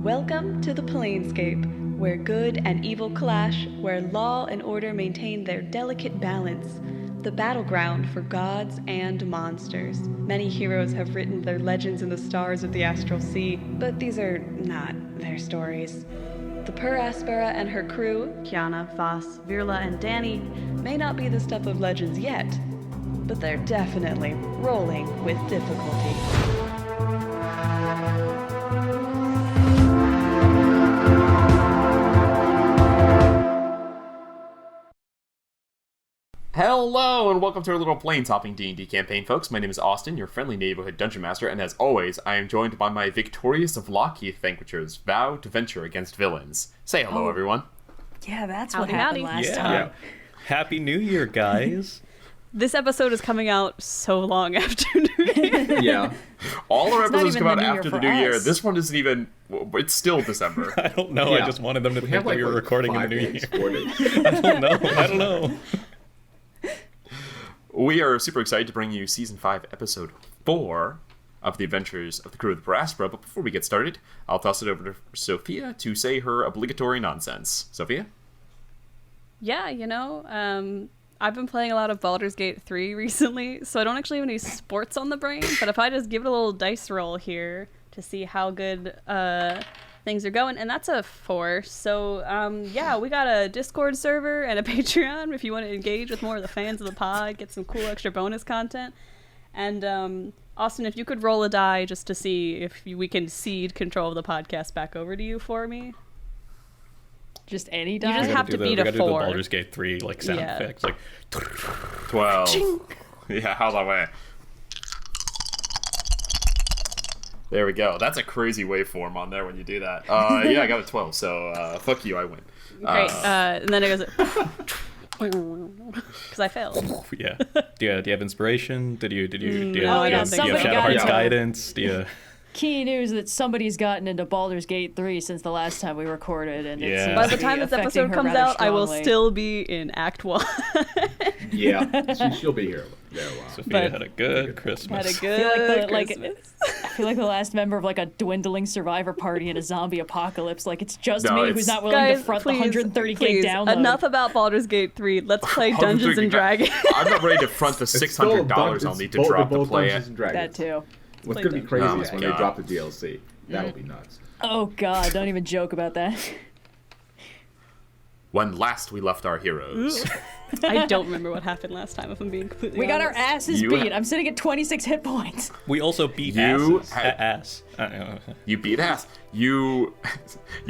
Welcome to the Planescape, where good and evil clash, where law and order maintain their delicate balance. The battleground for gods and monsters. Many heroes have written their legends in the stars of the astral sea, but these are not their stories. The Aspera and her crew, Kyana, Vhas, Virla, and Dani, may not be the stuff of legends yet, but they're definitely rolling with difficulty. Hello, and welcome to our little plane-topping D&D campaign, folks. My name is Austin, your friendly neighborhood dungeon master, and as always, I am joined by my victorious of Lockheath vanquishers, vow to venture against villains. Say hello, everyone. Yeah, that's what happened last time. Yeah. Happy New Year, guys. This episode is coming out so long after New Year. Yeah. All our episodes come out after the New Year. us. This one isn't even... It's still December. I don't know. Yeah. I just wanted them to think like, we were recording in the New days, Year. 4 days. I don't know. We are super excited to bring you Season 5, Episode 4 of the Adventures of the Crew of the Aspera, but before we get started, I'll toss it over to Sophia to say her obligatory nonsense. Sophia? Yeah, I've been playing a lot of Baldur's Gate 3 recently, so I don't actually have any sports on the brain, but if I just give it a little dice roll here to see how good things are going, and that's a 4. So, we got a Discord server and a Patreon if you want to engage with more of the fans of the pod, get some cool extra bonus content. And, Austin, if you could roll a die just to see if we can cede control of the podcast back over to you for me. Just any die? You just have to beat a 4. We gotta do the Baldur's Gate 3 sound effects, 12. Ching. Yeah, how that way? There we go. That's a crazy waveform on there when you do that. Yeah, I got a 12, so fuck you, I win. Great. And then it goes... Because I failed. Yeah. Do you have inspiration? Do you No, I don't have think so. Shadowheart's Yeah. guidance? Do you... Key news that somebody's gotten into Baldur's Gate 3 since the last time we recorded, and it Yeah. seems By to the be time this affecting episode her comes rather out, I will strongly. still be in Act 1. Yeah, she'll be here there a while. Sophia But- had a good Christmas. Had a I feel good like Christmas. I feel like the last member of a dwindling survivor party in a zombie apocalypse. Like it's just No, me it's- who's not willing Guys, to front please, the 130k please, download. enough about Baldur's Gate 3. Let's play Dungeons and Dragons. I'm not ready to front the $600 I'll need to drop to play Dungeons it. and Dragons. That too. What's Play gonna be Dungeons crazy and is when Dragons. they drop the DLC. That'll be nuts. Oh god, don't even joke about that. When last we left our heroes. I don't remember what happened last time, if I'm being completely We got our honest. asses You beat. ha- I'm sitting at 26 hit points. We also beat You asses. had- Ass. You beat ass. You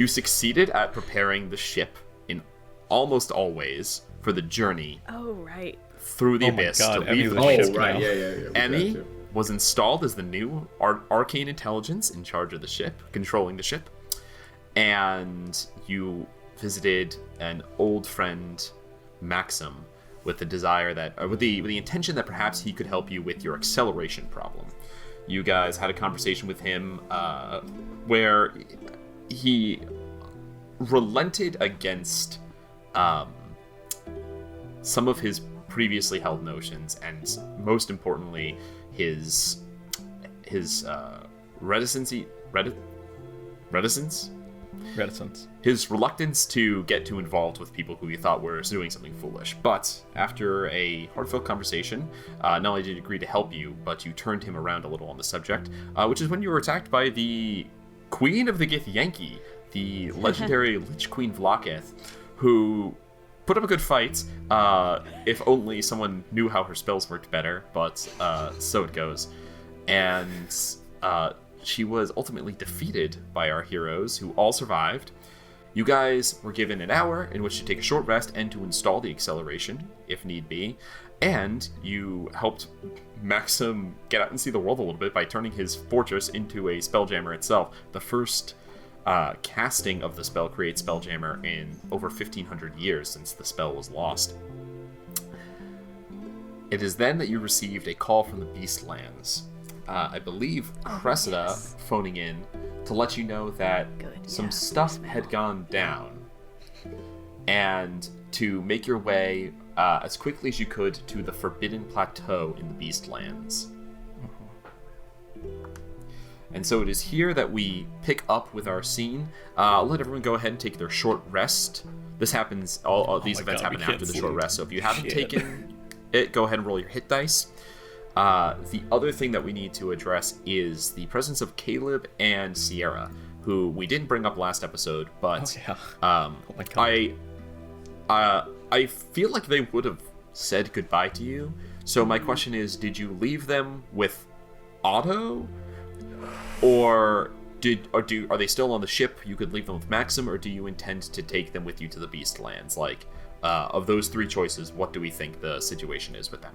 succeeded at preparing the ship in almost all ways for the journey Oh, right. through the Oh my abyss God, to Emmy's leave a the ship ship. Oh, right, now. yeah. we got Emmy to. was installed as the new arcane intelligence in charge of the ship, controlling the ship. And you visited an old friend, Maxim, with the desire that, with the intention that perhaps he could help you with your acceleration problem. You guys had a conversation with him where he relented against some of his previously held notions, and most importantly, his reticence. His reluctance to get too involved with people who he thought were doing something foolish. But after a heartfelt conversation, not only did he agree to help you, but you turned him around a little on the subject, which is when you were attacked by the Queen of the Githyanki, the legendary Lich Queen Vlakith, who put up a good fight, if only someone knew how her spells worked better, but so it goes. And she was ultimately defeated by our heroes, who all survived. You guys were given an hour in which to take a short rest and to install the acceleration, if need be. And you helped Maxim get out and see the world a little bit by turning his fortress into a spelljammer itself. The first casting of the spell create Spelljammer in over 1,500 years since the spell was lost. It is then that you received a call from the Beastlands. I believe Cresa phoning in to let you know that some stuff had gone down, and to make your way as quickly as you could to the Forbidden Plateau in the Beastlands. And so it is here that we pick up with our scene. I'll let everyone go ahead and take their short rest. This happens, all these events happen after the short rest, so if you haven't taken it, go ahead and roll your hit dice. The other thing that we need to address is the presence of Caleb and Sierra, who we didn't bring up last episode, but I feel like they would have said goodbye to you. So my question is, did you leave them with Otto? Or are they still on the ship? You could leave them with Maxim, or do you intend to take them with you to the Beastlands? Like, of those three choices, what do we think the situation is with them?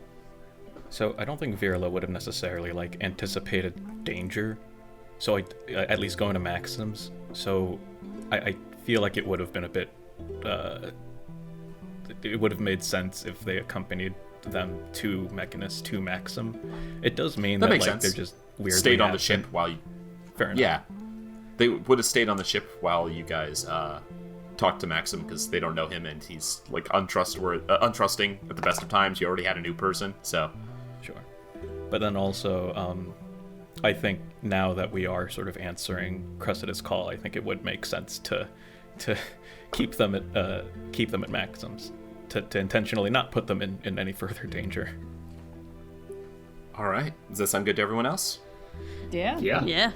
So I don't think Virla would have necessarily anticipated danger. So at least going to Maxim's. So I feel like it would have been a bit. It would have made sense if they accompanied them to Mechanus to Maxim. It does mean that makes sense. They're just weirdly stayed on the absent. ship while you. Fair enough. Yeah, they would have stayed on the ship while you guys talked to Maxim, because they don't know him and he's untrusting at the best of times. You already had a new person, so. Sure. But then also, I think now that we are sort of answering Cressida's call, I think it would make sense to keep them at Maxim's, to intentionally not put them in any further danger. All right. Does that sound good to everyone else? Yeah. Yeah.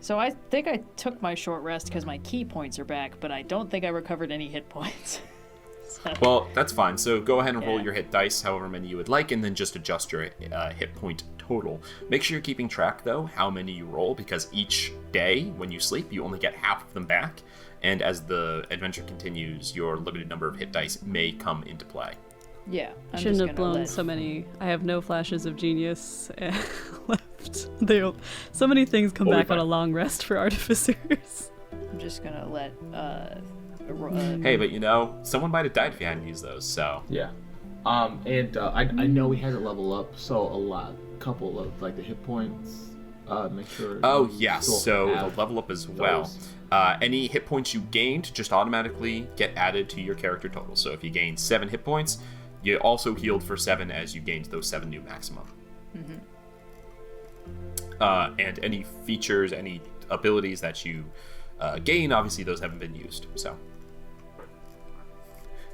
So I think I took my short rest because my key points are back, but I don't think I recovered any hit points. So, Well, that's fine. So go ahead and roll your hit dice, however many you would like, and then just adjust your hit point total. Make sure you're keeping track, though, how many you roll, because each day when you sleep, you only get half of them back. And as the adventure continues, your limited number of hit dice may come into play. yeah. I'm Shouldn't just have gonna blown let- so many. I have no flashes of genius left. So many things come We'll be back on a fine. long rest for artificers. I'm just gonna let. Hey, but someone might have died if you hadn't used those, so. Yeah. I know we had it level up, so couple of the hit points. Make sure. Oh, you yeah, still so have they'll level up as well. those. Any hit points you gained just automatically get added to your character total. So if you gained 7 hit points, you also healed for 7 as you gained those 7 new maximum. And any features, any abilities that you gain, obviously those haven't been used. So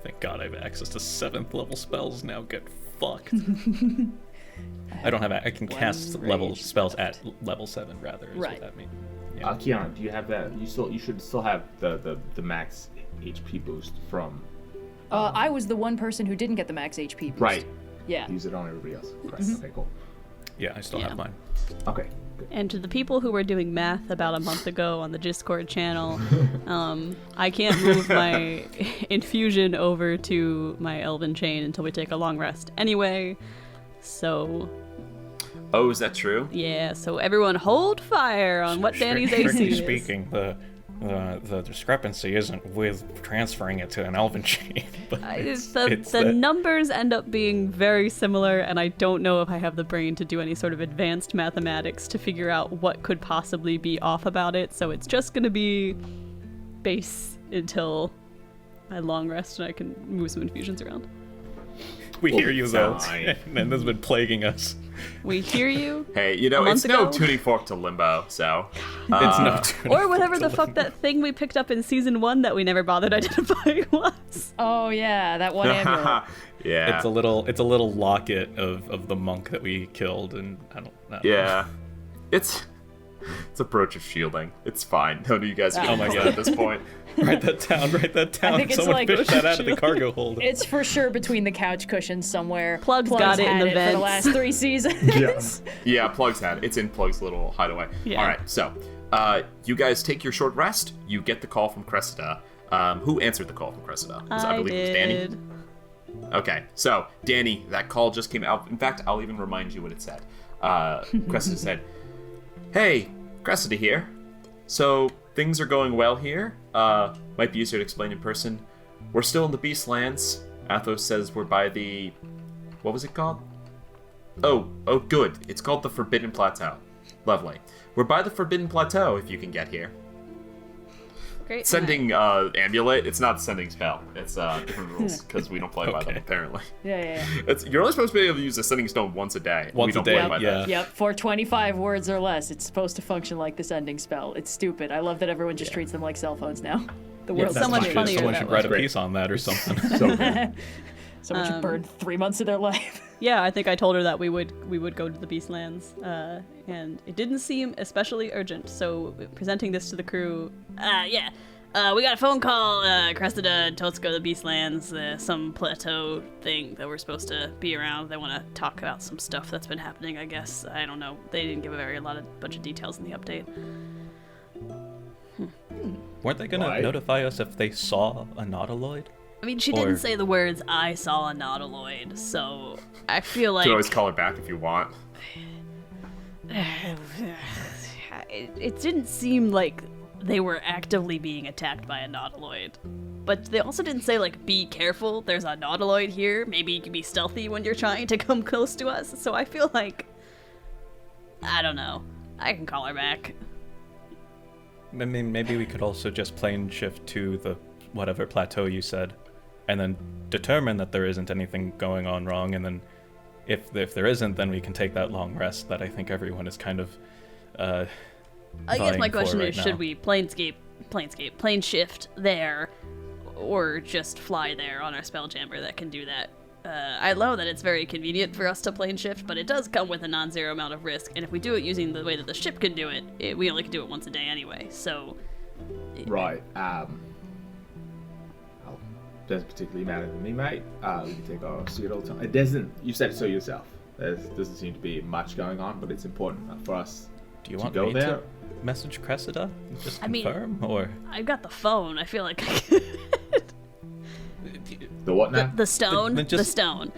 Thank God I have access to 7th level spells now. Get fucked. I don't have. I can cast level rage spells at level 7 rather. Is Right. what that means. Yeah. Kyana, do you have that? You should still have the max HP boost from. I was the one person who didn't get the max HP boost. Right. Yeah. Use it on everybody else. Right. Mm-hmm. Okay, cool. Yeah, I still Yeah. have mine. Okay. Good. And to the people who were doing math about a month ago on the Discord channel, I can't move my infusion over to my Elven Chain until we take a long rest anyway. So, Oh, is that true? yeah, so everyone hold fire on what Dani's AC Strictly is. speaking, the discrepancy isn't with transferring it to an elven chain, but it's The that- numbers end up being very similar, and I don't know if I have the brain to do any sort of advanced mathematics to figure out what could possibly be off about it, so it's just going to be base until my long rest and I can move some infusions around. we hear you though, Fine. and this has been plaguing us. We hear you, Hey, A month it's no ago? tuning fork to limbo, so. It's no tuning or whatever fork the to fuck that thing we picked up in season 1 that we never bothered identifying was. Oh yeah, that one amulet. Yeah. It's a little locket of the monk that we killed, and I don't know. Yeah. It's a brooch of shielding. It's fine. None of you guys are Oh gonna my use it at this point. Write that down. think it's Someone like- fish that out of the cargo hold. It's for sure between the couch cushions somewhere. Plug's got it in had the for vents. the last 3 seasons. Yeah, Plug's had it. It's in Plug's little hideaway. Yeah. Alright, so you guys take your short rest. You get the call from Cressida. Who answered the call from Cressida? I believe it was did. Dani. Okay, so Dani, that call just came out. In fact, I'll even remind you what it said. Cressida said, "Hey, Cressida here. So things are going well here. Might be easier to explain in person. We're still in the Beastlands. Athos says we're by the... What was it called? Oh, good. It's called the Forbidden Plateau. Lovely. We're by the Forbidden Plateau, if you can get here." Great. Sending amulet, it's not sending spell. It's different rules because we don't play by them Okay. apparently. Yeah. You're only supposed to be able to use a sending stone once a day. Once we a don't day, play by yeah. that. Yep, for 25 words or less, it's supposed to function like the sending spell. It's stupid. I love that everyone just treats them like cell phones now. The world's so much fine. funnier Someone that should way. write a Great. piece on that or something. So good. Someone should burn 3 months of their life. Yeah, I think I told her that we would go to the Beastlands, and it didn't seem especially urgent. So presenting this to the crew, we got a phone call. Cressida told us to go to the Beastlands, some plateau thing that we're supposed to be around. They want to talk about some stuff that's been happening. I guess I don't know. They didn't give a bunch of details in the update. Weren't they going Why? to notify us if they saw a nautiloid? I mean, she Or- didn't say the words "I saw a nautiloid," so I feel You like can always call her back if you want. it didn't seem like they were actively being attacked by a nautiloid. But they also didn't say, like, be careful, there's a nautiloid here, maybe you can be stealthy when you're trying to come close to us. So I feel like, I don't know, I can call her back. I mean, maybe we could also just plane shift to the whatever plateau you said, and then determine that there isn't anything going on wrong, and then if there isn't, then we can take that long rest that I think everyone is kind of I guess vying my for question right is, now. should we plane shift there, or just fly there on our spelljammer that can do that? I know that it's very convenient for us to plane shift, but it does come with a non-zero amount of risk, and if we do it using the way that the ship can do it, we only can do it once a day anyway, so... Right. Doesn't particularly matter to me, mate. We can take our sweet old time. It doesn't. You said it so yourself. There doesn't seem to be much going on, but it's important for us Do you to want go me there. to message Cressida? Just I mean- confirm, or I've got the phone, I feel like I could... The what now? The stone? Then The just- stone.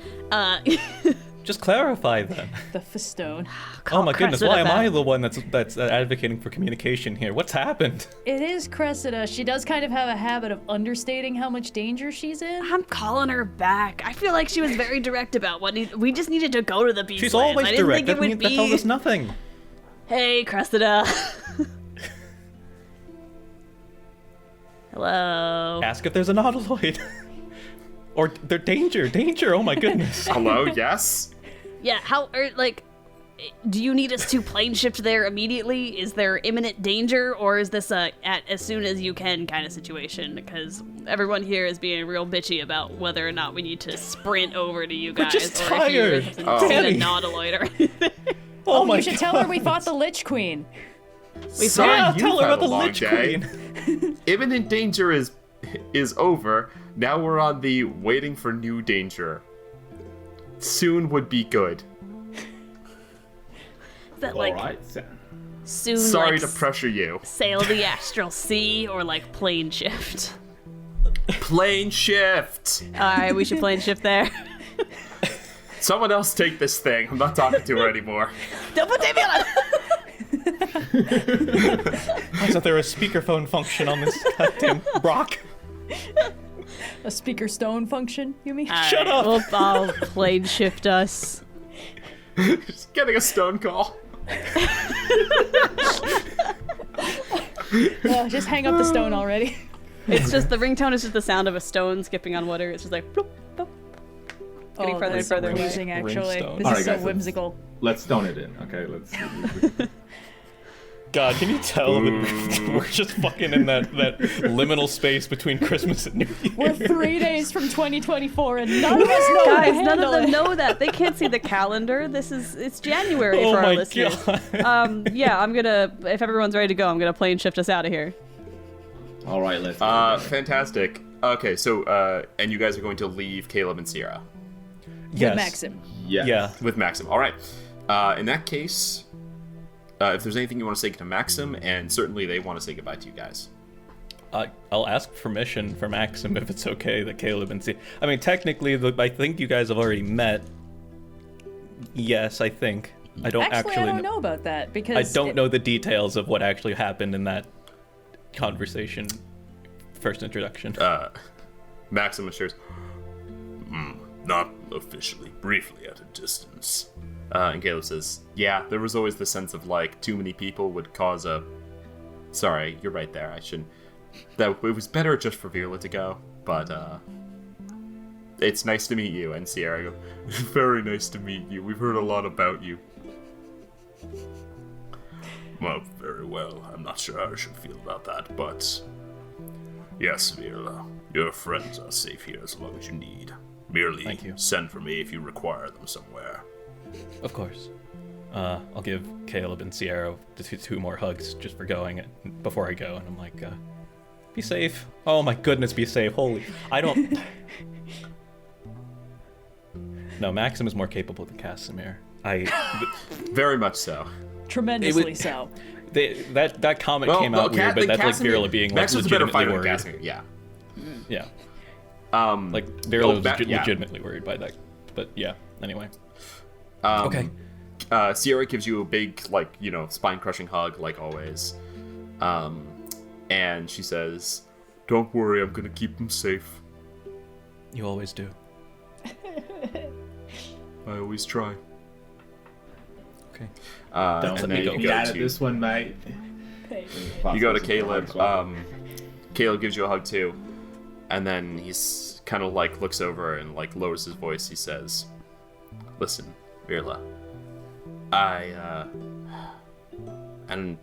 just clarify then. The Fistone. Oh my goodness, why am Cressida I back. the one that's advocating for communication here? What's happened? It is Cressida. She does kind of have a habit of understating how much danger she's in. I'm calling her back. I feel like she was very direct about we just needed to go to the Beastlands. She's always I didn't direct. think it would That be... tells us nothing. Hey, Cressida. Hello. Ask if there's a nautiloid. Or they're danger. Oh my goodness. Hello, yes? Yeah, do you need us to plane shift there immediately? Is there imminent danger, or is this a at as soon as you can kind of situation? Because everyone here is being real bitchy about whether or not we need to sprint over to you guys, just or if you tired. have seen Danny. a nautiloid or anything. Oh my You should tell her we fought the Lich Queen. Sorry, Yeah, you've tell her had about a the long Lich day. Queen. Imminent danger is over. Now we're on the waiting for new danger. Soon would be good. Is that All like right. soon? Sorry like, to pressure you. sail the astral sea, or like plane shift? Plane shift! All right, we should plane shift there. Someone else take this thing. I'm not talking to her anymore. Don't put Davey on. Why isn't there a speakerphone function on this goddamn rock? A speaker stone function, you mean? Shut up! I'll plane shift us. Just getting a stone call. Just hang up the stone already. It's just the ringtone is just the sound of a stone skipping on water. It's just like bloop, bloop. Getting further and that's so further away. amusing, actually. Ringstone. This All is right, so guys, whimsical. Let's stone it in. Okay, let's. God, can you tell that we're just fucking in that liminal space between Christmas and New Year? We're 3 days from 2024 and none of us know how to Guys, none of handle them it. know that. They can't see the calendar. It's January Oh for our my listeners. God. Yeah, I'm gonna, if everyone's ready to go, I'm gonna plane shift us out of here. All right, let's. go. Fantastic. Okay, so, and you guys are going to leave Caleb and Sierra Yes. Maxim. Yes. Yeah. with Maxim. All right. In that case, if there's anything you want to say to Maxim, and certainly they want to say goodbye to you guys. I'll ask permission for Maxim if it's okay that Caleb and I mean, technically, I think you guys have already met. Yes, I think. I don't Actually, I don't know about that because I don't know the details of what actually happened in that conversation. First introduction. Maxim assures, not officially, briefly at a distance. And Caleb says, yeah, there was always the sense of, like, too many people would cause a... Sorry, you're right there. I shouldn't... that it was better just for Viola to go, but it's nice to meet you. And Sierra go, very nice to meet you. We've heard a lot about you. Well, very well. I'm not sure how I should feel about that, but yes, Viola, your friends are safe here as long as you need. Merely Thank you. send for me if you require them somewhere. Of course. I'll give Caleb and Sierra two more hugs just for going before I go, and I'm like, be safe. Oh my goodness, be safe. Holy, I don't. No, Maxim is more capable than Casimir. Very much so. Tremendously so. That comment came out weird, but that's like Virla being like legitimately worried. Casimir, yeah. Yeah. Like Virla was legitimately worried by that. But yeah, anyway. Okay. Sierra gives you a big, like, spine-crushing hug, like always. And she says, don't worry, I'm gonna keep them safe. You always do. I always try. Okay. Don't let me get out of this one, mate. You go to Caleb. Caleb gives you a hug too, and then he's kind of like looks over and like lowers his voice. He says, "Listen, Virla, I didn't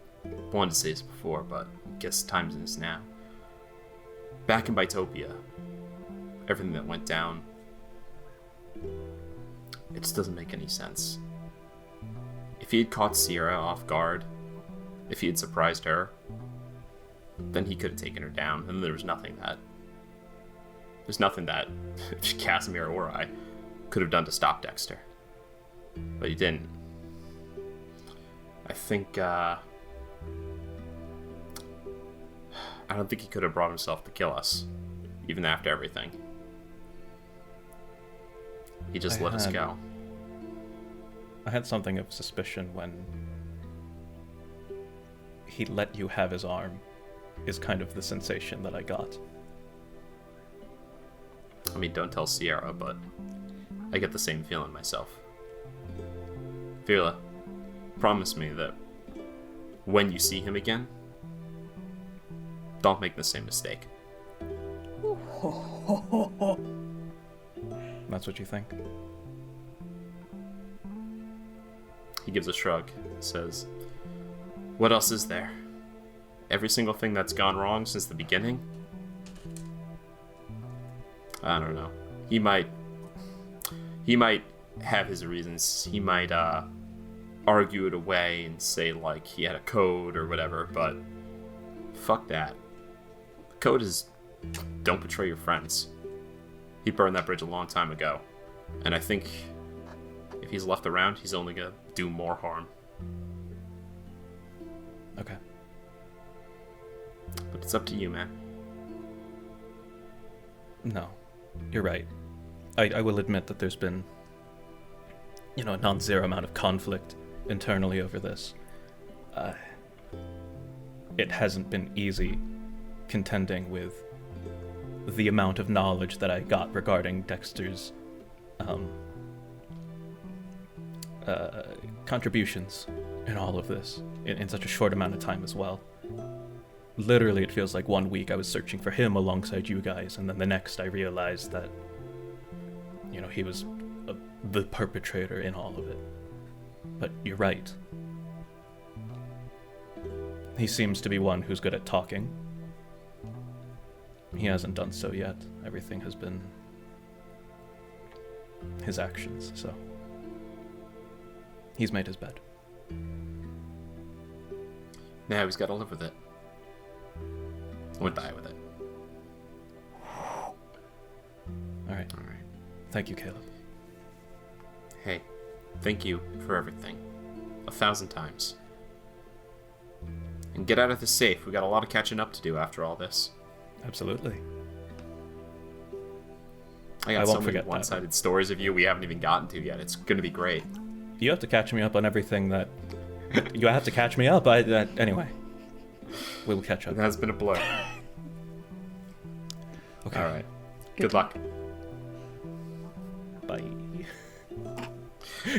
want to say this before, but I guess time's is now. Back in Bitopia, everything that went down, it just doesn't make any sense. If he had caught Sierra off guard, if he had surprised her, then he could have taken her down, and there's nothing that Casimir or I could have done to stop Dexter. But he didn't. I think, I don't think he could have brought himself to kill us, even after everything. He just let us go. I had something of suspicion when he let you have his arm, is kind of the sensation that I got. I mean, don't tell Sierra, but I get the same feeling myself. Virla, promise me that when you see him again, don't make the same mistake. That's what you think? He gives a shrug, says, what else is there? Every single thing that's gone wrong since the beginning? I don't know. He might have his reasons. He might argue it away and say like he had a code or whatever, but fuck that. The code is don't betray your friends. He burned that bridge a long time ago, and I think if he's left around, he's only gonna do more harm. Okay. But it's up to you, man. No, you're right. I will admit that there's been, a non-zero amount of conflict internally over this. It hasn't been easy contending with the amount of knowledge that I got regarding Dexter's contributions in all of this in such a short amount of time as well. Literally, it feels like 1 week I was searching for him alongside you guys, and then the next I realized that, he was the perpetrator in all of it. But you're right. He seems to be one who's good at talking. He hasn't done so yet. Everything has been his actions, so he's made his bed. Now he's got to live with it. Or die with it. All right. Thank you, Caleb. Hey, thank you for everything. 1,000 times. And get out of this safe. We got a lot of catching up to do after all this. Absolutely. I got so many one-sided stories of you we haven't even gotten to yet. It's gonna be great. You have to catch me up on everything that... you have to catch me up. Anyway. We'll catch up. It has been a blur. Okay. Alright. Good luck. Bye.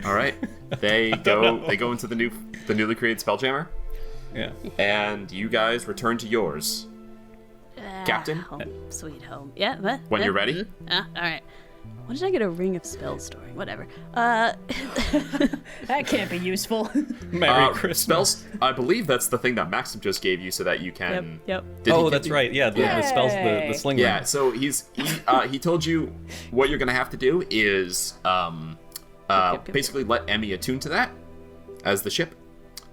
Alright. They go into the newly created Spelljammer. Yeah. And you guys return to yours. Captain? Home, sweet home. Yeah, what? When you're ready. All right. When did I get a ring of spell storing? Whatever. That can't be useful. Merry Christmas. Spells. I believe that's the thing that Maxim just gave you, so that you can. Yep. Did he Oh, give that's you- right. Yeah, the spells, the sling Yeah. ring. So he told you what you're gonna have to do is Yep. basically let Emmy attune to that as the ship.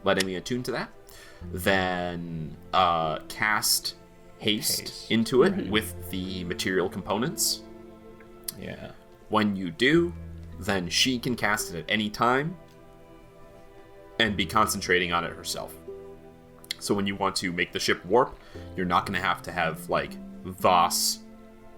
Let Emmy attune to that. Then cast haste into it with the material components. Yeah. When you do, then she can cast it at any time and be concentrating on it herself. So when you want to make the ship warp, you're not going to have like Vhas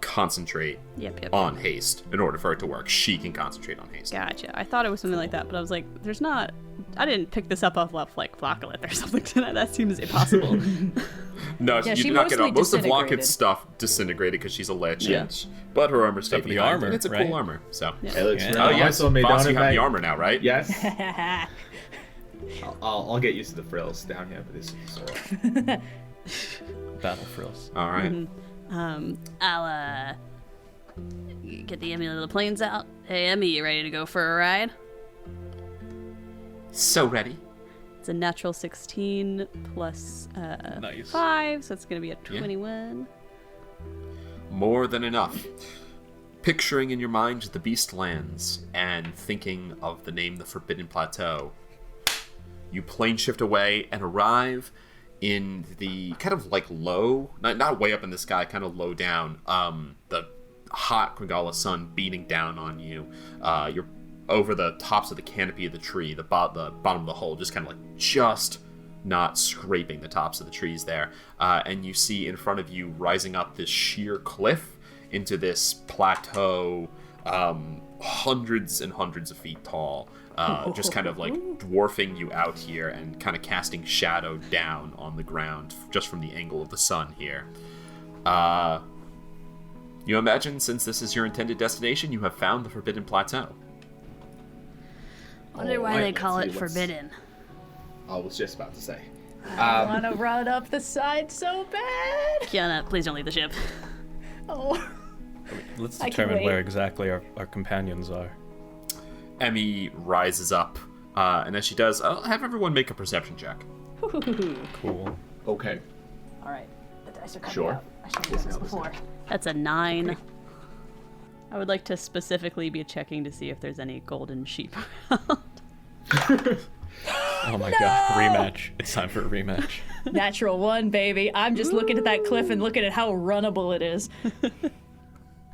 concentrate Yep. on haste in order for it to work. She can concentrate on haste. Gotcha. I thought it was something like that, but I was like, there's not. I didn't pick this up off like Floccolith or something. That seems impossible. No, Yeah, you she do not get mostly off. Most of disintegrated. Locket's stuff disintegrated because she's a lich, Yeah. but her armor's stuff But the behind, armor, and it's a right? cool armor. So, It looks Yeah. really oh yes, nice on me, Vhas, don't you it, have mate? the armor now, right? Yes. I'll get used to the frills down here for this. So. Battle frills. All right. I'll get the Emmy of the planes out. Hey, Emmy, you ready to go for a ride? So ready. It's a natural 16 plus Nice. 5, so it's gonna be a 21. More than enough. Picturing in your mind the Beastlands and thinking of the name the Forbidden Plateau, you plane shift away and arrive in the kind of like low, not way up in the sky, kind of low down, the hot Krigala sun beating down on you. You're over the tops of the canopy of the tree, the bottom of the hull, just kind of like just not scraping the tops of the trees there. And you see in front of you rising up this sheer cliff into this plateau, hundreds and hundreds of feet tall, just kind of like dwarfing you out here and kind of casting shadow down on the ground just from the angle of the sun here. You imagine, since this is your intended destination, you have found the Forbidden Plateau. Wonder why Alright, they call let's it see what's- forbidden. I was just about to say. I want to run up the side so bad. Kyana, please don't leave the ship. Oh. Let's I can determine wait. where exactly our companions are. Emmy rises up, and as she does, I'll have everyone make a perception check. Cool. Okay. All right. The dice are coming Sure. out. I should have done this before. That's a 9. I would like to specifically be checking to see if there's any golden sheep. Oh my god. Rematch. It's time for a rematch. Natural 1, baby. I'm just looking at that cliff and looking at how runnable it is.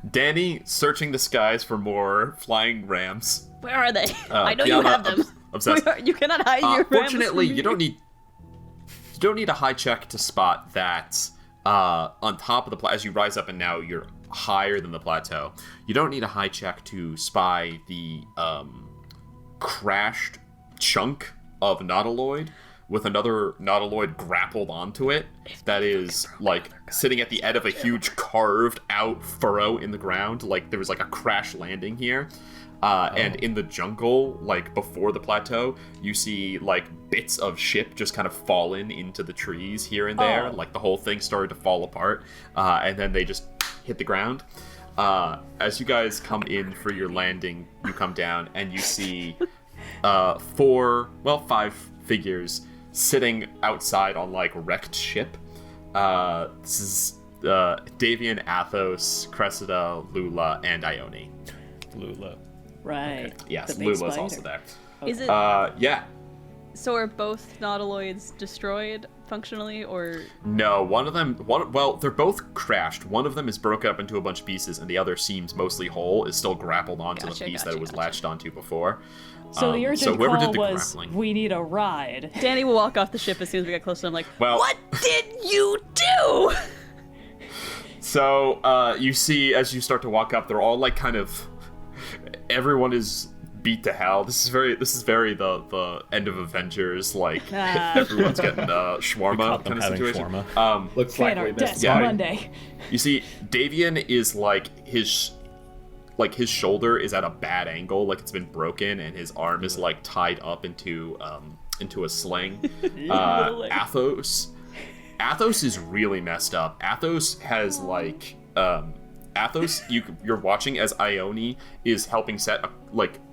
Dani searching the skies for more flying rams. Where are they? I know you Kyana, have them. obsessed. Where- you cannot hide your rams Fortunately, from you don't need a high check to spot that on top of the plateau. As you rise up and now you're higher than the plateau, you don't need a high check to spy the crashed chunk of nautiloid with another nautiloid grappled onto it that is like sitting at the end of a huge carved out furrow in the ground. Like there was like a crash landing here. And in the jungle, like before the plateau, you see like bits of ship just kind of fallen into the trees here and there. Oh. Like the whole thing started to fall apart, and then they just hit the ground. As you guys come in for your landing, you come down and you see 5 figures sitting outside on like wrecked ship. This is Davian, Athos, Cressida, Lula, and Ione. Lula. Right. Yes, The big Lula's spider. also there. Is it Yeah. so? Are both nautiloids destroyed functionally, or No, one of them. Well, they're both crashed. One of them is broken up into a bunch of pieces, and the other seems mostly whole. Is still grappled onto Gotcha, the piece that gotcha, it was gotcha. latched onto before. So the urgent whoever call did the was, grappling. we need a ride. Danny will walk off the ship as soon as we get close to him? Like, Well- what did you do? So you see, as you start to walk up, they're all like kind of. Everyone is beat to hell. This is very the end of Avengers. Like everyone's getting shawarma caught kind them of having situation. shawarma. Looks Plan like our we deaths missed yeah. on one. Monday. You see, Davian is like his shoulder is at a bad angle, like it's been broken, and his arm is like tied up into a sling. Athos Athos is really messed up. Athos has like you're watching as Ione is helping set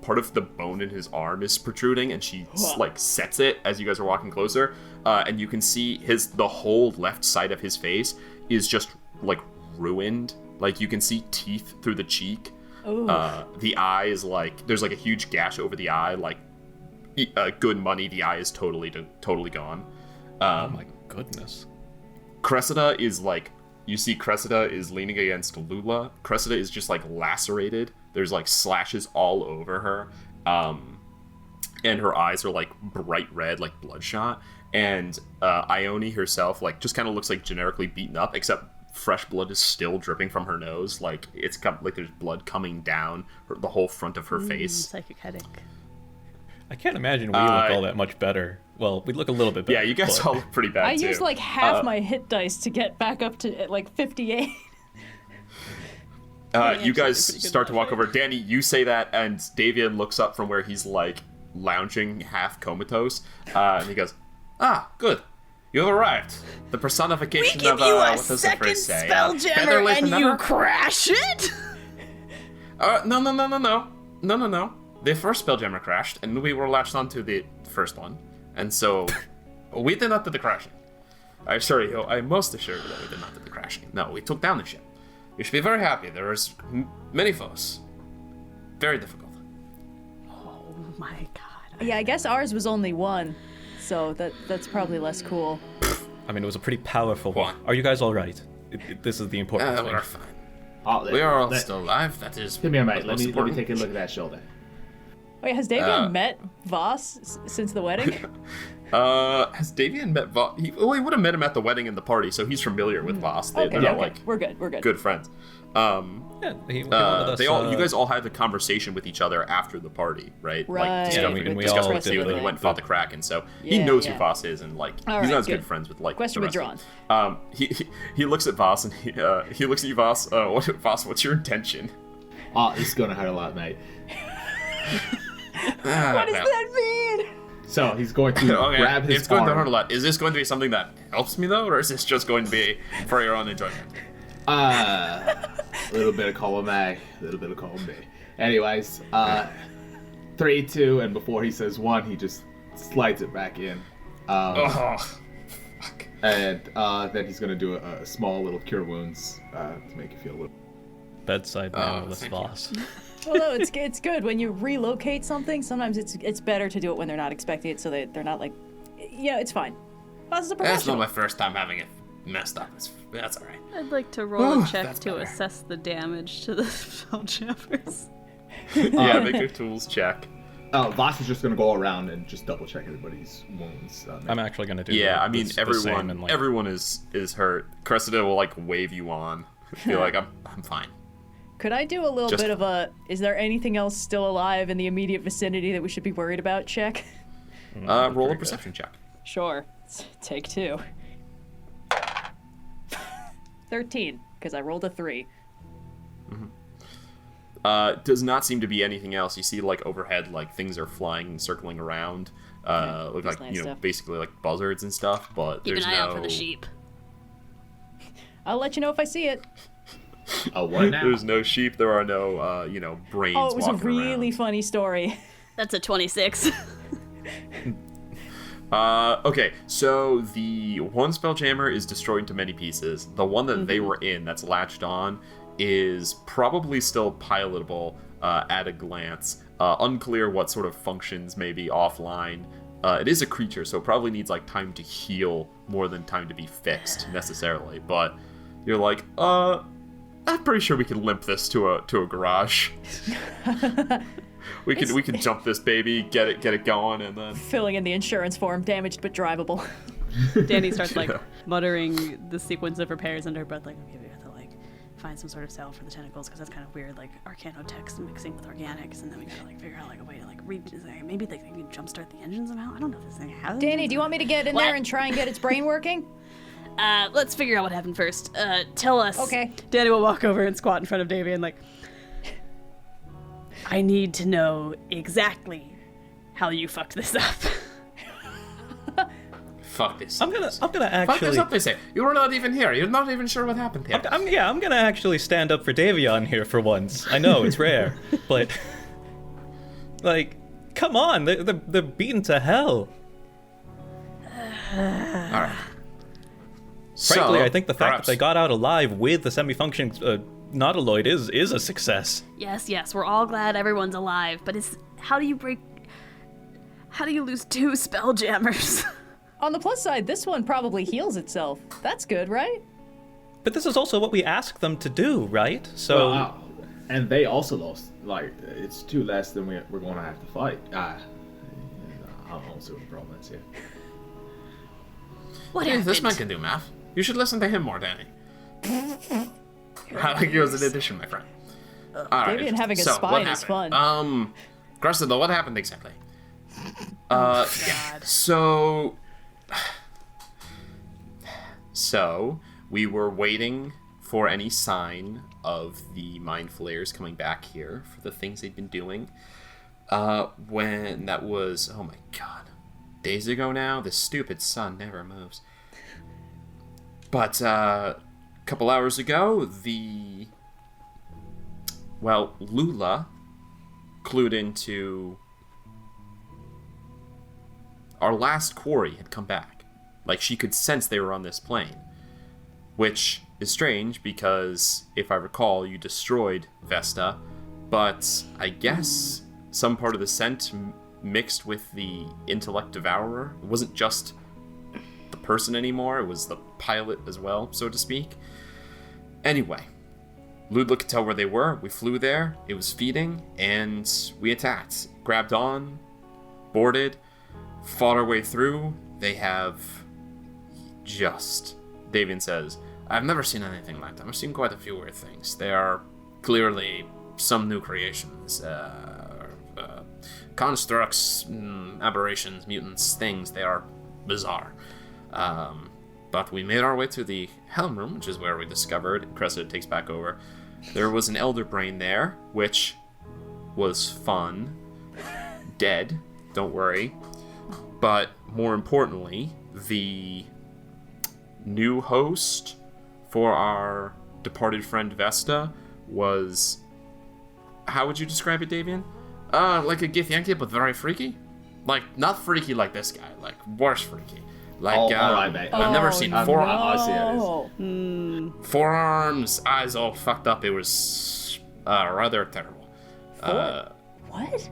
part of the bone in his arm is protruding, and she like sets it as you guys are walking closer, and you can see the whole left side of his face is just like ruined. Like you can see teeth through the cheek. The eye is like there's like a huge gash over the eye. Like good money, the eye is totally gone. Oh my goodness. Cressida is like. You see Cressida is leaning against Lula. Cressida is just, like, lacerated. There's, like, slashes all over her. And her eyes are, like, bright red, like bloodshot. And Ione herself, like, just kind of looks, like, generically beaten up, except fresh blood is still dripping from her nose. Like, there's blood coming down the whole front of her face. Psychic headache. I can't imagine we look all that much better. Well, we look a little bit better. Yeah, you guys all look pretty bad, I too. used like half my hit dice to get back up to like 58. You guys start to walk over. Dani, you say that, and Davian looks up from where he's like lounging half comatose, and he goes, "Good. You have arrived. The personification of what does the phrase say? Spelljammer and you crash it? No. The first Spelljammer crashed, and we were latched onto the first one, and so we did not do the crashing. I'm most assured that we did not do the crashing. No, we took down the ship. You should be very happy. There was many foes. Very difficult. Oh my god. Yeah, I guess ours was only one, so that's probably less cool. I mean, it was a pretty powerful one. Are you guys all right? This is the important thing. We're fine. We are all still alive. That is. Give me a mate. Let me take a look at that shoulder. Wait, has Davian met Vhas since the wedding? Has Davian met Vhas? He would have met him at the wedding and the party, so he's familiar with Vhas. They're like we're good. Good friends. You guys all had the conversation with each other after the party, right? Right. Like, we discussed all what to do, and then he went and fought the Kraken, so he Yeah, knows yeah. who Vhas is, and like All he's right, not as good. good friends with like Question the rest withdrawn. of them. He looks at Vhas, and he looks at you, Vhas. Vhas, what's your intention? This is gonna hurt a lot, mate. What does that mean? So he's going to grab his It's going to arm. hurt a lot. Is this going to be something that helps me though, or is this just going to be for your own enjoyment? A little bit of column A, a little bit of column B. Anyways, 3, 2, and before he says 1, he just slides it back in. Fuck. And then he's gonna do a small little cure wounds to make you feel a little. Bedside mannerless boss. Well, no, it's good when you relocate something. Sometimes it's better to do it when they're not expecting it, so they're not like, it's fine. Vhas is a professional. That's not my first time having it messed up. That's all right. I'd like to roll a check that's to better. assess the damage to the spelljammers. Yeah, make your tools check. Vhas is just gonna go around and just double check everybody's wounds. I'm actually gonna do. Yeah, the, I mean the same and, like, everyone is hurt. Cressida will like wave you on. Feel like I'm fine. Could I do a little Just- bit of a, is there anything else still alive in the immediate vicinity that we should be worried about check? Roll a perception check. Sure. Take 2. 13, because I rolled a 3. Does not seem to be anything else. You see, like overhead, like things are flying and circling around. Look like Beastlands stuff. basically like buzzards and stuff. But Keep there's an eye no. out for the sheep. I'll let you know if I see it. Oh, what now? There's no sheep. There are no brains. Oh, it was a walking really around. funny story. That's a 26. Okay, so the one Spelljammer is destroyed into many pieces. The one that they were in, that's latched on, is probably still pilotable at a glance. Unclear what sort of functions may be offline. It is a creature, so it probably needs like time to heal more than time to be fixed necessarily. But you're like, I'm pretty sure we can limp this to a garage. We could jump this baby, get it going, and then Filling in the insurance form, damaged but drivable. Dani starts like muttering the sequence of repairs under her breath, like, okay, we have to like find some sort of cell for the tentacles because that's kind of weird, like arcanotext mixing with organics, and then we gotta like figure out like a way to like maybe like you can jumpstart the engine somehow. I don't know if this thing has. Danny, do you want me to get in What? there and try and get its brain working? Let's figure out what happened first. Tell us. Okay. Dani will walk over and squat in front of Davy and like, I need to know exactly how you fucked this up. Fuck this. I'm gonna Fuck actually. this up, they say. You were not even here. You're not even sure what happened here. I'm gonna actually stand up for Davion here for once. I know it's rare, but like, come on, they're beaten to hell. Alright. Frankly, So, I think the fact perhaps- that they got out alive with the semi-functioning nautiloid is a success. Yes, we're all glad everyone's alive, but how do you lose 2 spelljammers? On the plus side, this one probably heals itself. That's good, right? But this is also what we asked them to do, right? So, Well, and they also lost. Like, it's 2 less than we're going to have to fight. I don't see what the problem is here. What Yeah, happened? this man can do math. You should listen to him more, Dani. I think it was an addition, my friend. Alright. Davian having a so, spine what is happened? fun. Cresa, though, what happened exactly? God. So we were waiting for any sign of the mind flayers coming back here for the things they'd been doing. When that was, oh my god, days ago now. This stupid sun never moves. But a couple hours ago, Lula clued into our last quarry had come back. Like, she could sense they were on this plane. Which is strange, because, if I recall, you destroyed Vesta, but I guess some part of the scent mixed with the intellect devourer. It wasn't just the person anymore, it was the pilot as well, so to speak. Anyway, Ludla could tell where they were, we flew there, it was feeding, and we attacked. Grabbed on, boarded, fought our way through. They have Davian says, I've never seen anything like them. I've seen quite a few weird things. They are clearly some new creations. Constructs, aberrations, mutants, things. They are bizarre. But we made our way to the Helm Room, which is where we discovered, Cresa takes back over, there was an Elder Brain there, which was fun. Dead, don't worry. But more importantly, the new host for our departed friend Vesta was... How would you describe it, Davian? Like a Githyanki, but very freaky? Like, not freaky like this guy, like, worse freaky. Like, all right, mate. I've never seen I see how it is. Oh, forearms, eyes all fucked up. It was rather terrible. what?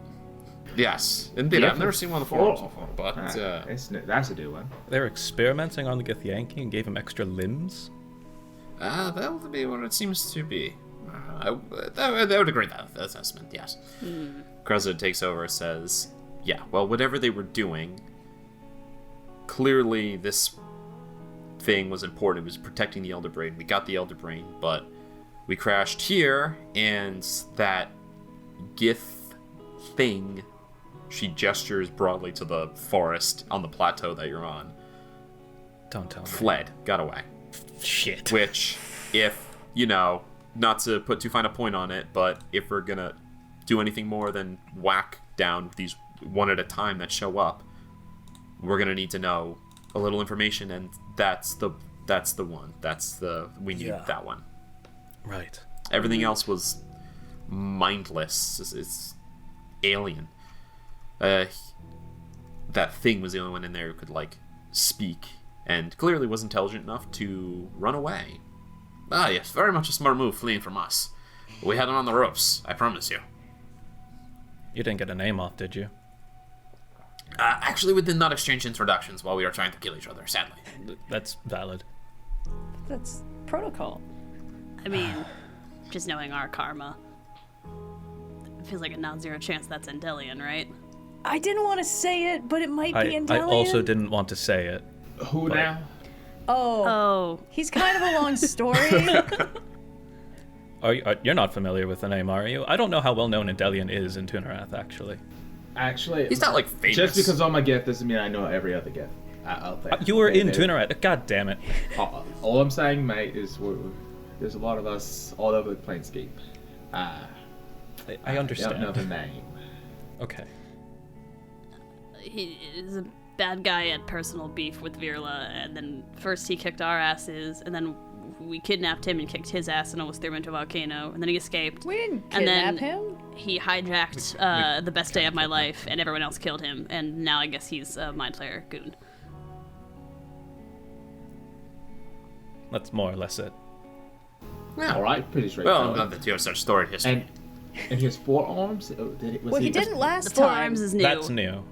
Yes, indeed. Yeah, I've never seen one of the forearms before, but That's a new one. they're experimenting on the Githyanki and gave him extra limbs. that would be what it seems to be. I would agree with that assessment, yes. Cresa takes over, says, yeah, well, whatever they were doing, clearly this thing was important. It was protecting the Elder Brain. We got the Elder Brain, but we crashed here, and that Gith thing, she gestures broadly to the forest on the plateau that you're on, Don't tell me. fled, got away. Shit. Which, if, not to put too fine a point on it, but if we're gonna do anything more than whack down these one at a time that show up, we're gonna need to know a little information, and that's the one. We need that one. Right. Everything else was mindless. It's alien. That thing was the only one in there who could, speak, and clearly was intelligent enough to run away. Ah, yes, very much a smart move fleeing from us. We had him on the ropes, I promise you. You didn't get a name off, did you? Actually, we did not exchange introductions while we were trying to kill each other, sadly. That's valid. That's protocol. I mean, just knowing our karma, it feels like a non-zero chance that's Endelian, right? I didn't want to say it, but it might be I Endelian. also didn't want to say it. Who But- now? Oh, he's kind of a long story. You're not familiar with the name, are you? I don't know how well known Endelian is in Tunarath, actually. Actually, He's not, famous. just because I'm a gift doesn't mean I know every other gift out there. You were in There- Tunarath. God damn it. All I'm saying, mate, is there's a lot of us all over the Planescape. I Don't understand. know the name. Okay. He is a bad guy had personal beef with Virla, and then first he kicked our asses, and then we kidnapped him and kicked his ass and almost threw him into a volcano, and then he escaped. We didn't And kidnap then him. he hijacked the best day of my life, and everyone else killed him, and now I guess he's a Mind Flayer goon. That's more or less it. All right, pretty Well, straightforward. I'm glad that you have such storied history. And his forearms? Well, he didn't last The time. forearms is new. That's new.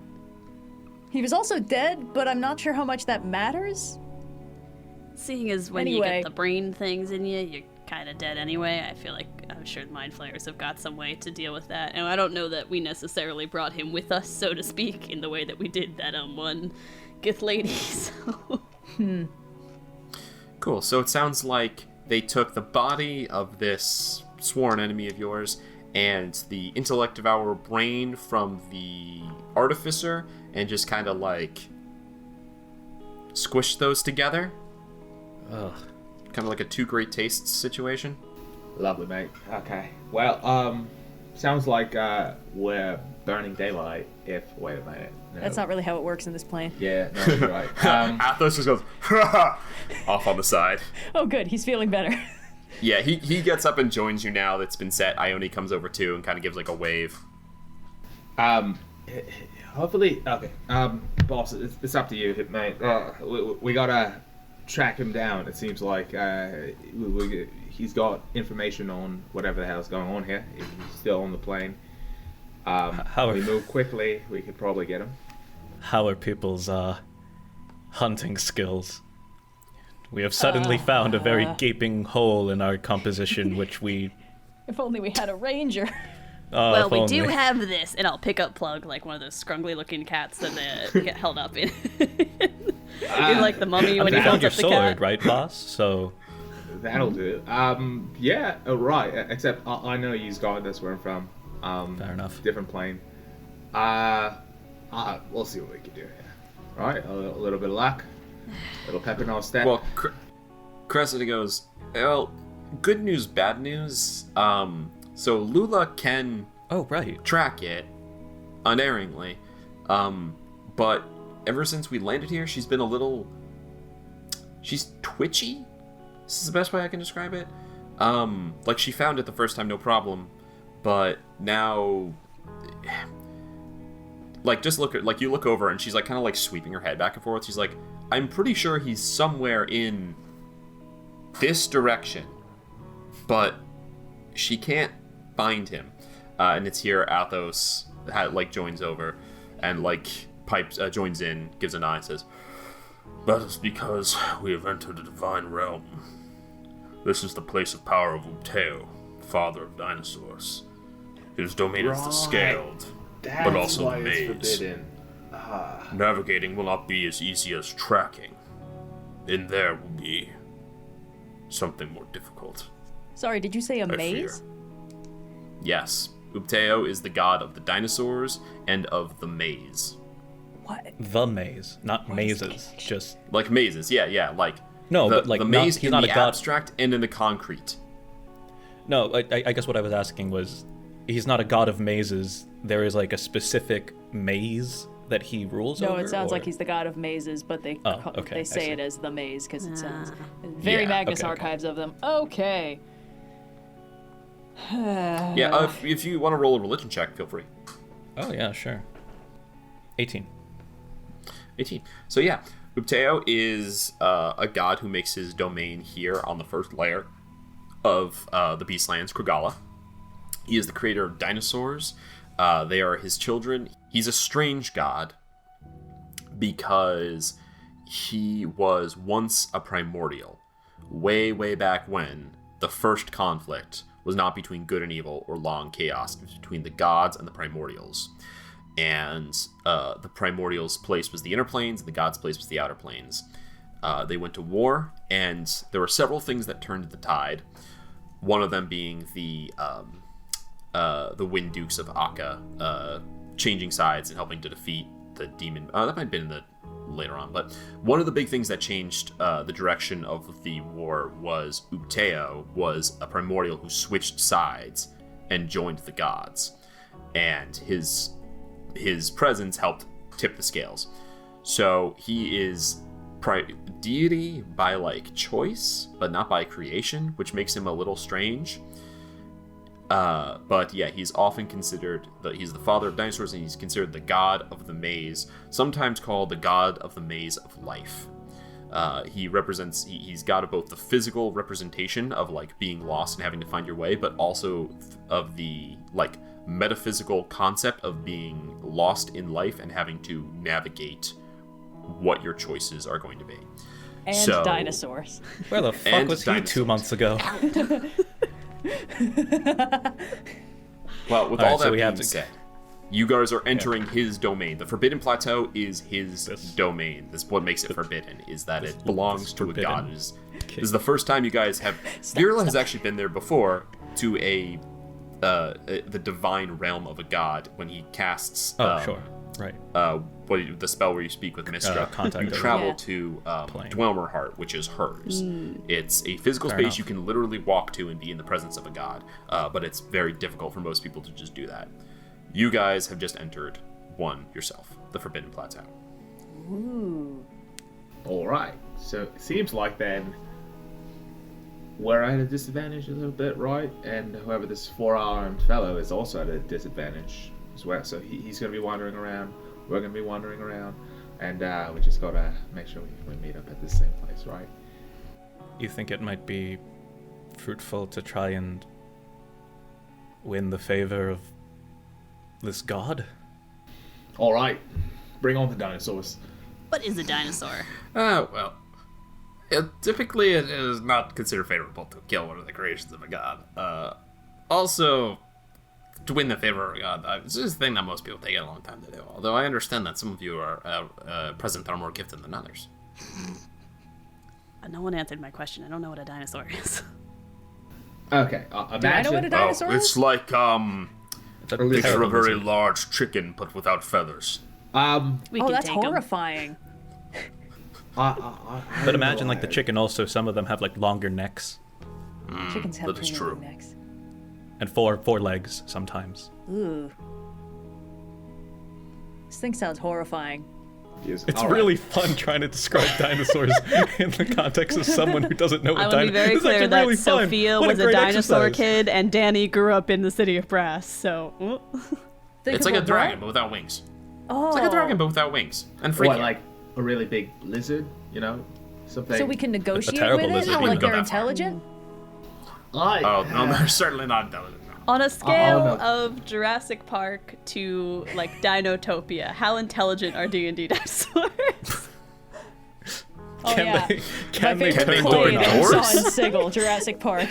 He was also dead, but I'm not sure how much that matters. Seeing as when you Anyway. get the brain things in you, you're kind of dead anyway. I feel like I'm sure Mind Flayers have got some way to deal with that. And I don't know that we necessarily brought him with us, so to speak, in the way that we did that one Gith lady. So. Cool. So it sounds like they took the body of this sworn enemy of yours and the intellect of our brain from the artificer and just kind of like squished those together. Ugh. Kind of like a two great tastes situation. Lovely, mate. Okay. Well, sounds like we're burning daylight if... Wait a minute. No. That's not really how it works in this plane. Yeah, no, you're right. Athos just goes off on the side. Oh, good. He's feeling better. Yeah, he gets up and joins you now. That's been set. Ione comes over too and kind of gives like a wave. Hopefully... Okay. Boss, it's up to you, mate. We gotta track him down. It seems like he's got information on whatever the hell's going on here. He's still on the plane. How If we are, move quickly, we could probably get him. how are people's hunting skills? We have suddenly found a very gaping hole in our composition, which we... If only we had a ranger. Oh, Well, if we do only. have this, and I'll pick up Plug, like one of those scrungly-looking cats that they get held up in. In, like, the mummy when You he found holds your up the sword, cat. right, boss? So, That'll do. Yeah, right. Except I know he's got this where I'm from. fair enough. Different plane. We'll see what we can do here. Right, a little bit of luck, a little pep in our step. Well, Cressida goes, well, good news, bad news. So Lula can Oh, right. track it unerringly, but ever since we landed here, she's been she's twitchy. This is the best way I can describe it. Like she found it the first time, no problem, but now, like, just look at, like, you look over and she's like kind of like sweeping her head back and forth. She's like, I'm pretty sure he's somewhere in this direction, but she can't find him. And it's here Athos joins over and joins in, gives a nod, and says, "That is because we have entered the divine realm. This is the place of power of Ubteo, father of dinosaurs. His domain is the scaled, but also the maze. Navigating will not be as easy as tracking. In there will be something more difficult. Sorry, did you say a I maze? fear. Yes, Ubteo is the god of the dinosaurs and of the maze. What? The maze, not mazes. Just Like mazes, yeah, like... No, the, but, like, the not- maze he's in not the a god- abstract and in the concrete. no. I guess what I was asking was, he's not a god of mazes. There is like a specific maze that he rules No, over. it sounds or- like he's the god of mazes, but they Oh, okay, I they say see. it as the maze because it sounds very Yeah, Magnus okay. archives of them. Okay. Yeah, if you want to roll a religion check, feel free. Oh yeah, sure. 18. 18. So yeah, Ubteo is a god who makes his domain here on the first layer of the Beastlands, Krigala. He is the creator of dinosaurs. They are his children. He's a strange god because he was once a primordial. Way, way back when, the first conflict was not between good and evil or law and chaos. It was between the gods and the primordials. And the primordials' place was the inner planes, and the gods' place was the outer planes. They went to war, and there were several things that turned the tide. One of them being the Wind Dukes of Akka changing sides and helping to defeat the demon. That might have been later on, but one of the big things that changed the direction of the war was Ubteo was a primordial who switched sides and joined the gods, and his presence helped tip the scales. So he is deity by like choice, but not by creation, which makes him a little strange. But yeah, he's often considered he's the father of dinosaurs, and he's considered the god of the maze, sometimes called the god of the maze of life. He's god of both the physical representation of like being lost and having to find your way, but also of the like metaphysical concept of being lost in life and having to navigate what your choices are going to be. And dinosaurs. Where the fuck was he 2 months ago? Well, with all that being said, you guys are entering his domain. The Forbidden Plateau is his domain. That's what makes it forbidden, is that it belongs to a god. This is the first time you guys have... Virla has actually been there before to the divine realm of a god when he casts... sure. Right. The spell where you speak with Mistra. You travel to Dwemer Heart, which is hers. It's a physical space you can literally walk to and be in the presence of a god, but it's very difficult for most people to just do that. You guys have just entered one yourself, the Forbidden Plateau. Ooh. All right. So it seems like then we're at a disadvantage a little bit, right? And whoever this 4-armed fellow is also at a disadvantage as well. So he's going to be wandering around. We're going to be wandering around. And we just got to make sure we meet up at the same place, right? You think it might be fruitful to try and win the favor of this god? All right. Bring on the dinosaurs. What is a dinosaur? Well, typically it is not considered favorable to kill one of the creations of a god. Also, to win the favor of a god, this is a thing that most people take a long time to do. Although I understand that some of you are present are more gifted than others. No one answered my question. I don't know what a dinosaur is. Okay, Do I know what a dinosaur is? It's like picture a very large chicken but without feathers. We can that's take 'em. horrifying. But imagine like the chicken also, some of them have like longer necks. Chickens have that is pretty true. long necks. And four legs sometimes. Ooh. This thing sounds horrifying. It's really fun trying to describe dinosaurs in the context of someone who doesn't know what I want to be very clear that really Sophia was a dinosaur kid and Dani grew up in the city of Brass, so... It's like a dragon, but without wings. Oh. It's like a dragon, but without wings. And freaky. What, like a really big lizard, you know? Something. So we can negotiate terrible with it? lizard. Like Wouldn't go they're that far. intelligent? Oh, no, they're certainly not intelligent. No. On a scale no. of Jurassic Park to, like, Dinotopia, how intelligent are D&D dinosaurs? Oh, yeah. Can they My favorite turn play that we doorknobs? saw in Sigil, Jurassic Park.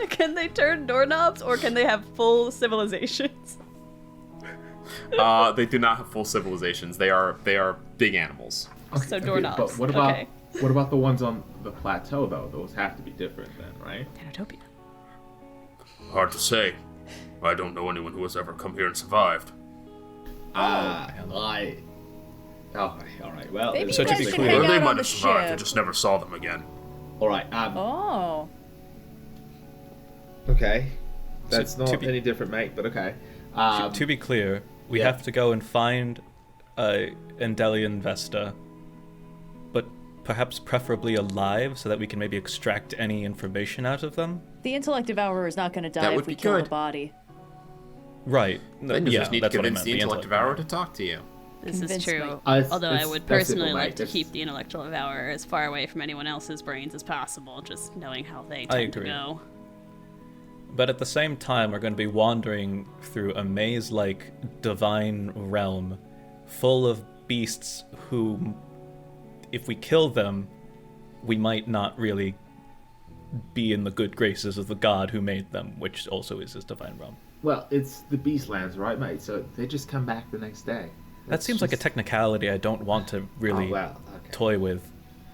Can they turn doorknobs, or can they have full civilizations? They do not have full civilizations. They are big animals. So doorknobs. But what about Okay. what about the ones on the plateau though? Those have to be different then, right? Dinotopia. Hard to say. I don't know anyone who has ever come here and survived. Oh, all right. Well, Maybe So you to guys be should clear- hang Or they out might on the have survived. I ship. just never saw them again. all right. Oh. Okay. That's So to not be- any different, mate. But okay. To be clear, we yeah. have to go and find Endelian Vesta, but perhaps preferably alive so that we can maybe extract any information out of them. The intellect devourer is not going to die That if would we be kill the good. body. Right. Then you yeah, just need to that's what I convince meant, the intellect intellect devourer to talk to you. This is Convince true. me. Although I It's- would that's personally simple, like mate. to It's- keep the intellectual devourer as far away from anyone else's brains as possible, just knowing how they tend to agree. go. But at the same time, we're going to be wandering through a maze-like divine realm full of beasts who, if we kill them, we might not really be in the good graces of the god who made them, which also is his divine realm. Well, it's the Beastlands, right, mate? So they just come back the next day. That seems like a technicality I don't want to really Oh, well, okay. toy with.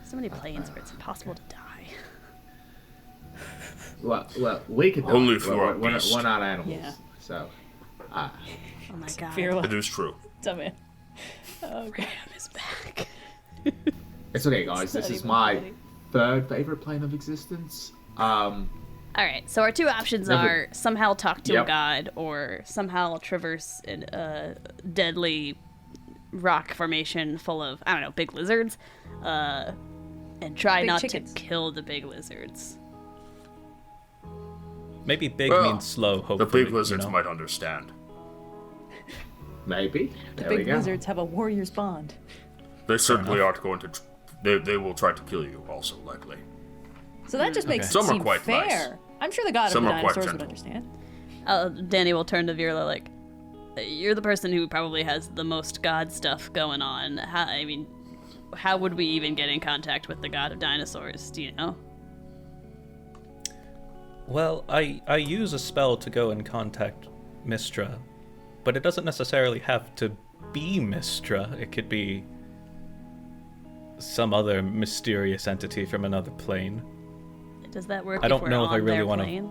So many planes where it's impossible to die. Well, we could. Only die. if you are a We're beast. not animals. Yeah. So, Oh my god. Fearless. It is true. Dumb it. Oh, Graham is back. it's okay, guys. This not is even my funny. third favorite plane of existence. Alright, so our two options Never- are somehow talk to a Yep. god or somehow traverse a deadly rock formation full of, I don't know, big lizards, and try Big not chickens. to kill the big lizards. Maybe big Well, means slow, hopefully. The big lizards you know? might understand. Maybe. There Big we go. lizards have a warrior's bond. They certainly aren't going to. They will try to kill you, also likely. So that just makes Some it are seem quite fair. nice. I'm sure the god Some of the are quite dinosaurs would gentle. understand. Danny will turn to Virla like, you're the person who probably has the most god stuff going on. How would we even get in contact with the god of dinosaurs? Do you know? Well, I use a spell to go and contact Mistra, but it doesn't necessarily have to be Mistra. It could be some other mysterious entity from another plane. Does that work? I don't we're know if I on really their wanna- plane?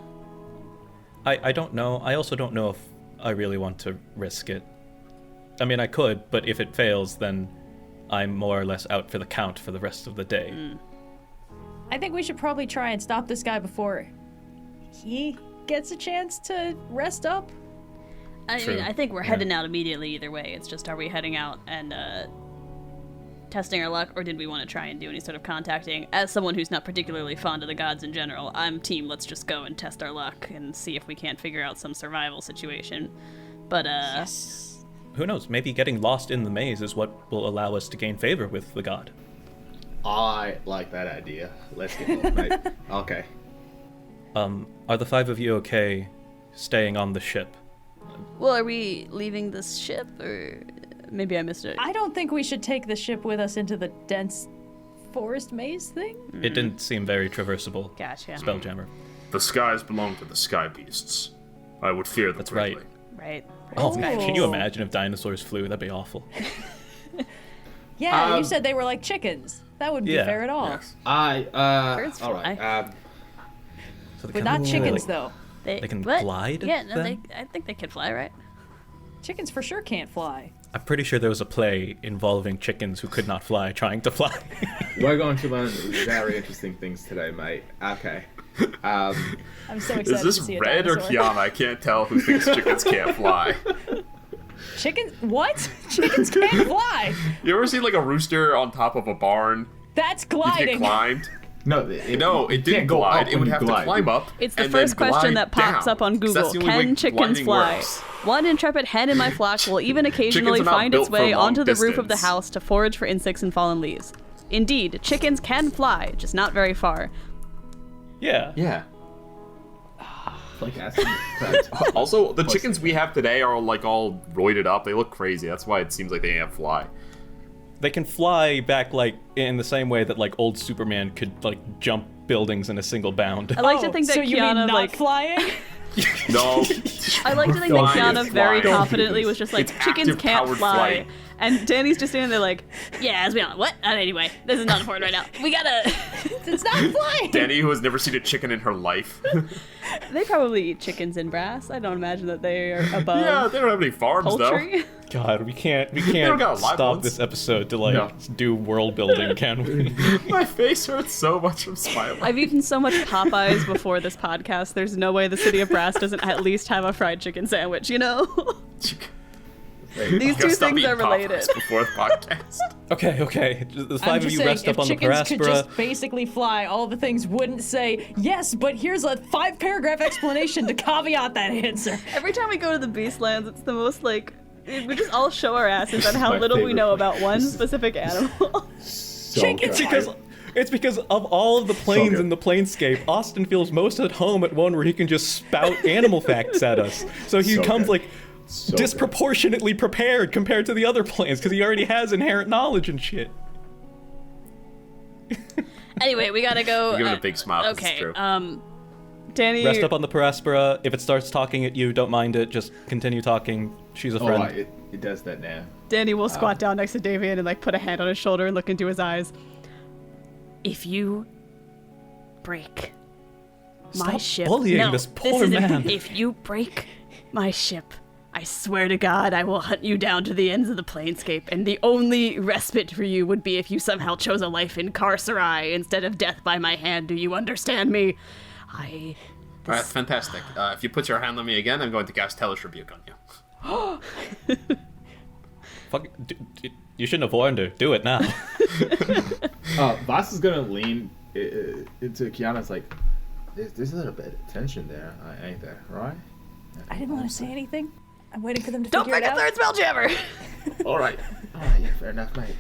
I don't know. I also don't know if I really want to risk it. I mean, I could, but if it fails, then I'm more or less out for the count for the rest of the day. I think we should probably try and stop this guy before he gets a chance to rest up. I True. mean, I think we're heading out immediately either way. It's just, are we heading out and testing our luck, or did we want to try and do any sort of contacting? As someone who's not particularly fond of the gods in general, I'm team let's just go and test our luck and see if we can't figure out some survival situation. But, Who knows? Maybe getting lost in the maze is what will allow us to gain favor with the god. I like that idea. Let's get it, mate. Okay. Are the 5 of you okay staying on the ship? well, are we leaving this ship, or maybe I missed it? I don't think we should take the ship with us into the dense forest maze thing. It didn't seem very traversable. Gotcha. Spelljammer. The skies belong to the sky beasts. I would fear them That's greatly. Right. Oh, Ooh. can you imagine if dinosaurs flew? That'd be awful. Yeah, you Um, said they were like chickens. That wouldn't Yeah. be fair at all. Yes. Birds All right. fly. So they But can- not chickens, though. They can what? glide, Yeah, no, then? I think they can fly, right? Chickens for sure can't fly. I'm pretty sure there was a play involving chickens who could not fly trying to fly. We're going to learn very interesting things today, mate. Okay. I'm so excited Is this to see a Red or dinosaur. Kyana? I can't tell who thinks chickens can't fly. Chickens? What? Chickens can't fly. You ever seen like a rooster on top of a barn? That's He'd get gliding. climbed. No, No, it can't didn't go glide. up It would when have you to glide. climb up. It's the and then first question glide that pops down, up on 'cause Google. that's the only way Can chickens gliding fly? works. One intrepid hen in my flock will even occasionally are not find its built for way long onto the roof of the distance. house to forage for insects and fallen leaves. Indeed, chickens can fly, just not very far. Yeah. Yeah. Like asking crabs. Also, the chickens we have today are like all roided up. They look crazy. That's why it seems like they can't fly. They can fly back like in the same way that like old Superman could like jump buildings in a single bound. I like to think that so you mean Kyana, not like, flying? No. I like to think that Flying Kyana is very flying. confidently was just like, It's chickens active can't powered fly. flight. And Danny's just standing there like, yeah, as we know. What? Anyway, this is not important right now. We gotta. It's not flying. Dani, who has never seen a chicken in her life. They probably eat chickens in brass. I don't imagine that they are above Yeah, they don't have any farms poultry. God, we can't don't got live stop ones. this episode to like No. do world building, can we? though. My face hurts so much from smiling. I've eaten so much Popeyes before this podcast. There's no way the city of Brass doesn't at least have a fried chicken sandwich, you know? These two things are related. Before the podcast. Okay. The I'm 5 of just you saying, rest if up on the chickens could Paraspora. just basically fly, all the things wouldn't say, yes, but here's a 5-paragraph explanation to caveat that answer. Every time we go to the Beastlands, it's the most like we just all show our asses on how my little we favorite know part. about one specific animal. It's because of all of the planes good. in the planescape, Austin feels most at home at one where he can just spout animal facts at us. So he So comes good. like So disproportionately prepared compared to the other planes because he already has inherent knowledge and shit. Anyway, we gotta go. You give it a big smile, 'cause it's Okay. true. Danny. Rest up on the Paraspora. If it starts talking at you, don't mind it. Just continue talking. She's a Oh, friend. right, it does that now. Danny will squat down next to Davian and like put a hand on his shoulder and look into his eyes. If you break my Stop ship, bullying no, this poor isn't- man. If you break my ship, I swear to God, I will hunt you down to the ends of the planescape, and the only respite for you would be if you somehow chose a life in carcerai instead of death by my hand. Do you understand me? Alright, fantastic. If you put your hand on me again, I'm going to cast Hellish Rebuke on you. Fuck, you shouldn't have warned her. Do it now. Vhas is gonna lean into Kyana's like, there's a little bit of tension there, ain't there, right? I didn't want to say anything. I'm waiting for them to Don't figure pick it a out. third spelljammer! All right, yeah, fair enough, mate.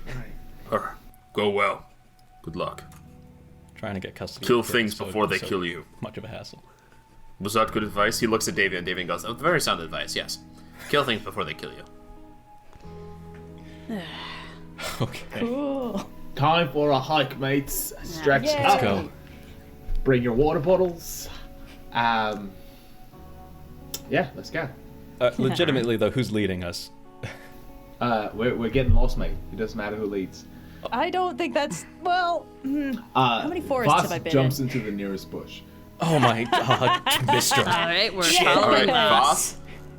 All right. Go well. Good luck. Trying to get custody. Kill of things kids, so before they so kill you. Much of a hassle. Was that good advice? He looks at David, and David goes, "Oh, very sound advice, yes. Kill things before they kill you." Okay. Cool. Time for a hike, mates. Stretch Yay. up. Let's go. Bring your water bottles. Yeah, let's go. Legitimately, though, who's leading us? We're getting lost, mate. It doesn't matter who leads. I don't think that's how many forests Vhas have I been jumps in? into the nearest bush. Oh my god, Mister. Alright, we're All following right, Vhas.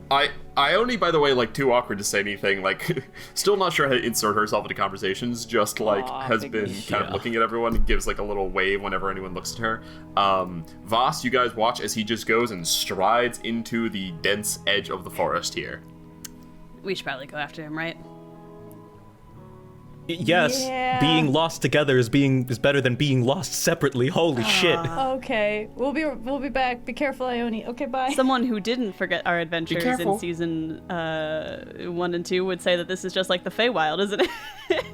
Vhas. Ione, by the way, like, too awkward to say anything. Like, still not sure how to insert herself into conversations. Just like Aw, has big- been kind of Yeah. looking at everyone and gives like a little wave whenever anyone looks at her. Vhas, you guys watch as he just goes and strides into the dense edge of the forest here. We should probably go after him, right? Yes, Yeah. being lost together is better than being lost sepaperly. Holy shit. Okay, we'll be back. Be careful, Ione. Okay, bye. Someone who didn't forget our adventures in careful. season 1 and 2 would say that this is just like the Feywild, isn't it?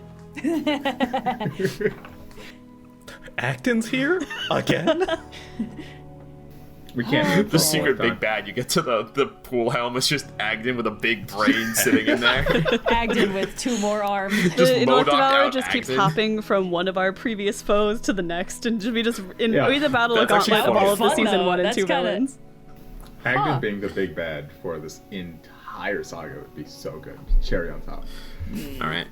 Acton's here again. We can't. The secret big bad. You get to the pool helm. It's just Agden with a big brain sitting in there. Agden with 2 more arms. Just The Intellect Modok Devourer out just keeps Agden. hopping from one of our previous foes to the next, and we just Yeah. we the battle a That's actually gauntlet of funny. all of the Fun, season though. 1 and That's 2 kinda- villains. Agden being the big bad for this entire saga would be so good. Cherry on top. All right,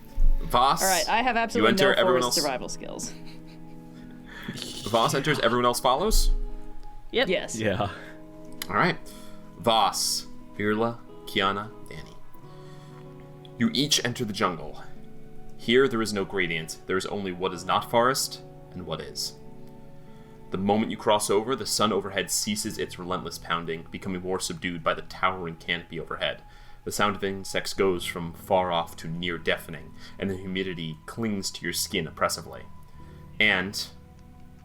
Vhas. All right, I have You absolutely enter, no everyone forest else. survival skills. Vhas enters. Everyone else follows. Yep. Yes. Yeah. All right, Vhas, Virla, Kyana, Dani. You each enter the jungle. Here there is no gradient. There is only what is not forest and what is. The moment you cross over, the sun overhead ceases its relentless pounding, becoming more subdued by the towering canopy overhead. The sound of insects goes from far off to near deafening, and the humidity clings to your skin oppressively. And,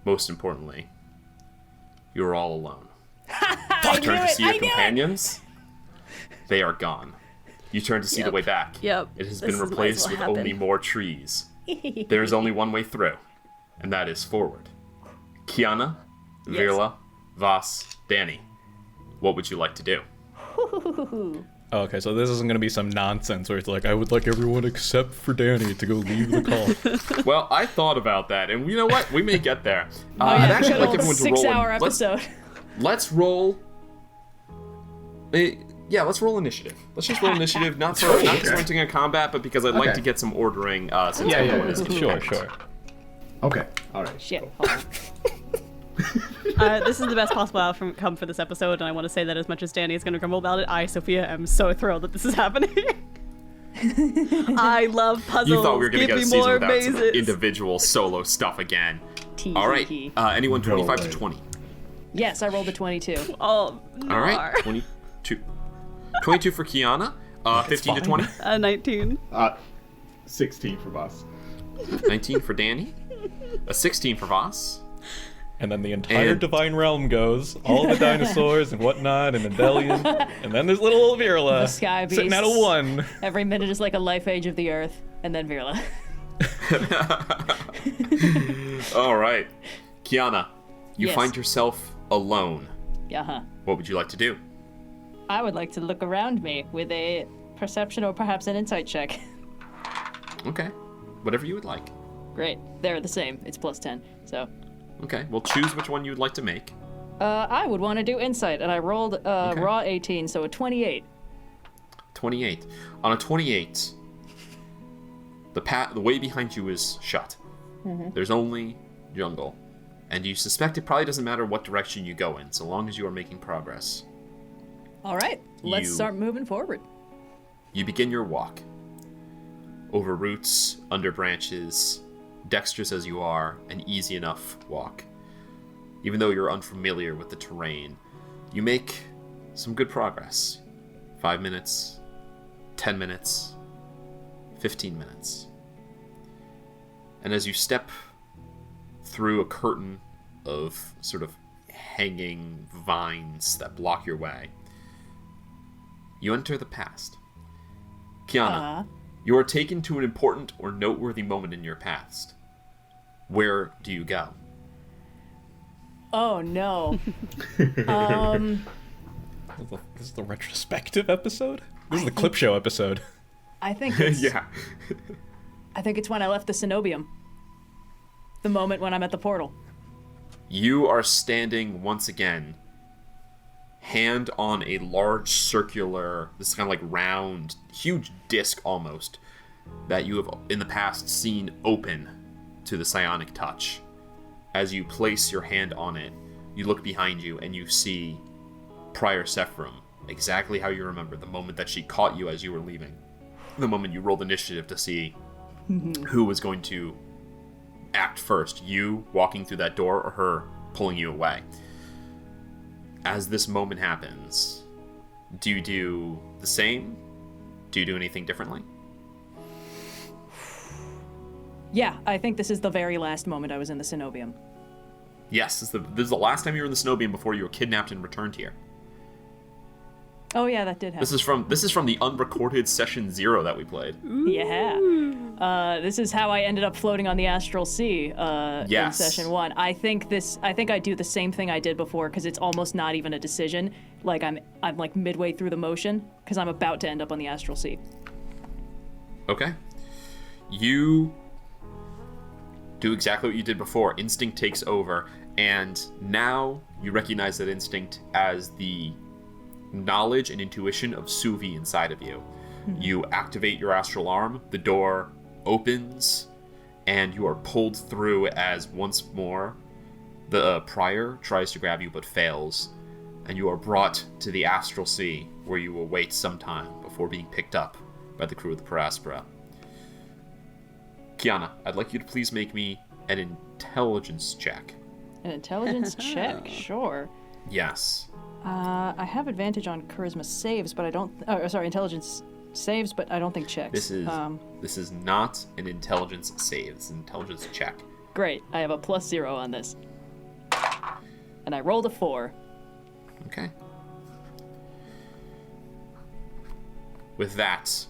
most importantly, you're all alone. You turn to see your companions. They are gone. You turn to see the Yep. way back. Yep. It has This been is replaced what with happened. only more trees. There is only one way through, and that is forward. Kyana, Yes. Virla, Vhas, Dani. What would you like to do? Okay, so this isn't gonna be some nonsense where it's like, I would like everyone except for Dani to go leave the call. Well, I thought about that, and you know what? We may get there. Oh, I'd yeah, actually good like old everyone to roll. 6-hour Let's episode. roll. Yeah, let's roll initiative. Let's just roll initiative, not because we're entering a combat, but because I'd like Okay. to get some ordering. Since Yeah, everyone yeah, is Sure, sure. Okay. All right. Shit. cool. Hold on. This is the best possible outcome for this episode, and I want to say that as much as Dani is going to grumble about it, I, Sophia, am so thrilled that this is happening. I love puzzles. You thought we were going to Give get a me season more without some mazes. individual solo stuff again. Tee All right, hee hee. anyone 25 to way. 20. Yes, I rolled a 22. Oh, All right, Noir. 22. 22 for Kyana. 15 to fine. 20. 19. 16 for Vhas. 19 for Dani. A 16 for Vhas. And then the entire And- Divine Realm goes, all the dinosaurs and whatnot, and Endelion. And then there's little old Virla The sky sitting at a beasts. 1. Every minute is like a life age of the earth, and then Virla. All right, Kyana, you Yes. find yourself alone. Uh-huh. What would you like to do? I would like to look around me with a perception or perhaps an insight check. Okay, whatever you would like. Great. They're the same. It's plus 10. So, Okay, well, choose which one you would like to make. I would want to do insight, and I rolled raw 18, so a 28. 28. On a 28, the way behind you is shut. There's only jungle. And you suspect it probably doesn't matter what direction you go in, so long as you are making progress. All right, let's You- start moving forward. You begin your walk. Over roots, under branches, dexterous as you are, an easy enough walk. Even though you're unfamiliar with the terrain, you make some good progress. 5 minutes, 10 minutes, 15 minutes. And as you step through a curtain of sort of hanging vines that block your way, you enter the past. Kyana, you are taken to an important or noteworthy moment in your past. Where do you go? Oh, no. This is the retrospective episode? This is the clip show episode. I think it's... Yeah. I think it's when I left the Cenobium. The moment when I'm at the portal. You are standing once again, hand on a large circular, this kind of like round, huge disc almost, that you have in the past seen open to the psionic touch. As you place your hand on it, you look behind you and you see Prior Sephram, exactly how you remember, the moment that she caught you as you were leaving. The moment you rolled initiative to see who was going to act first, you walking through that door or her pulling you away. As this moment happens, do you do the same? Do you do anything differently? Yeah, I think this is the very last moment I was in the Cenobium. Yes, this is the last time you were in the Cenobium before you were kidnapped and returned here. Oh yeah, that did happen. This is from the unrecorded session 0 that we played. Yeah. This is how I ended up floating on the astral sea in Yes. session 1. I think I do the same thing I did before because it's almost not even a decision. Like I'm like midway through the motion because I'm about to end up on the astral sea. Okay. You do exactly what you did before. Instinct takes over, and now you recognize that instinct as the knowledge and intuition of Suvi inside of you. You activate your astral arm, the door opens, and you are pulled through as once more the prior tries to grab you but fails, and you are brought to the astral sea where you will wait some time before being picked up by the crew of the Aspera. Kyana, I'd like you to please make me an intelligence check. An intelligence check, sure. Yes. I have advantage on charisma saves, but I don't. Intelligence saves, but I don't think checks. This is not an intelligence save. It's an intelligence check. Great. I have a +0 on this, and I rolled a 4. Okay. With that,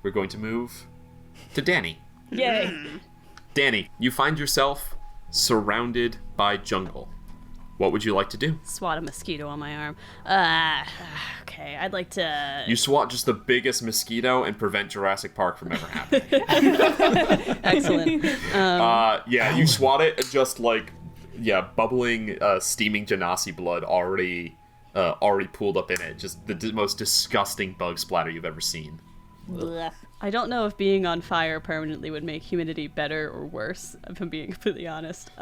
we're going to move to Dani. Yay! Dani, you find yourself surrounded by jungle. What would you like to do? Swat a mosquito on my arm. Okay, I'd like to... You swat just the biggest mosquito and prevent Jurassic Park from ever happening. Excellent. Yeah, you swat it and just bubbling, steaming Genasi blood already pooled up in it. Just the most disgusting bug splatter you've ever seen. Blech. I don't know if being on fire permanently would make humidity better or worse, if I'm being completely honest.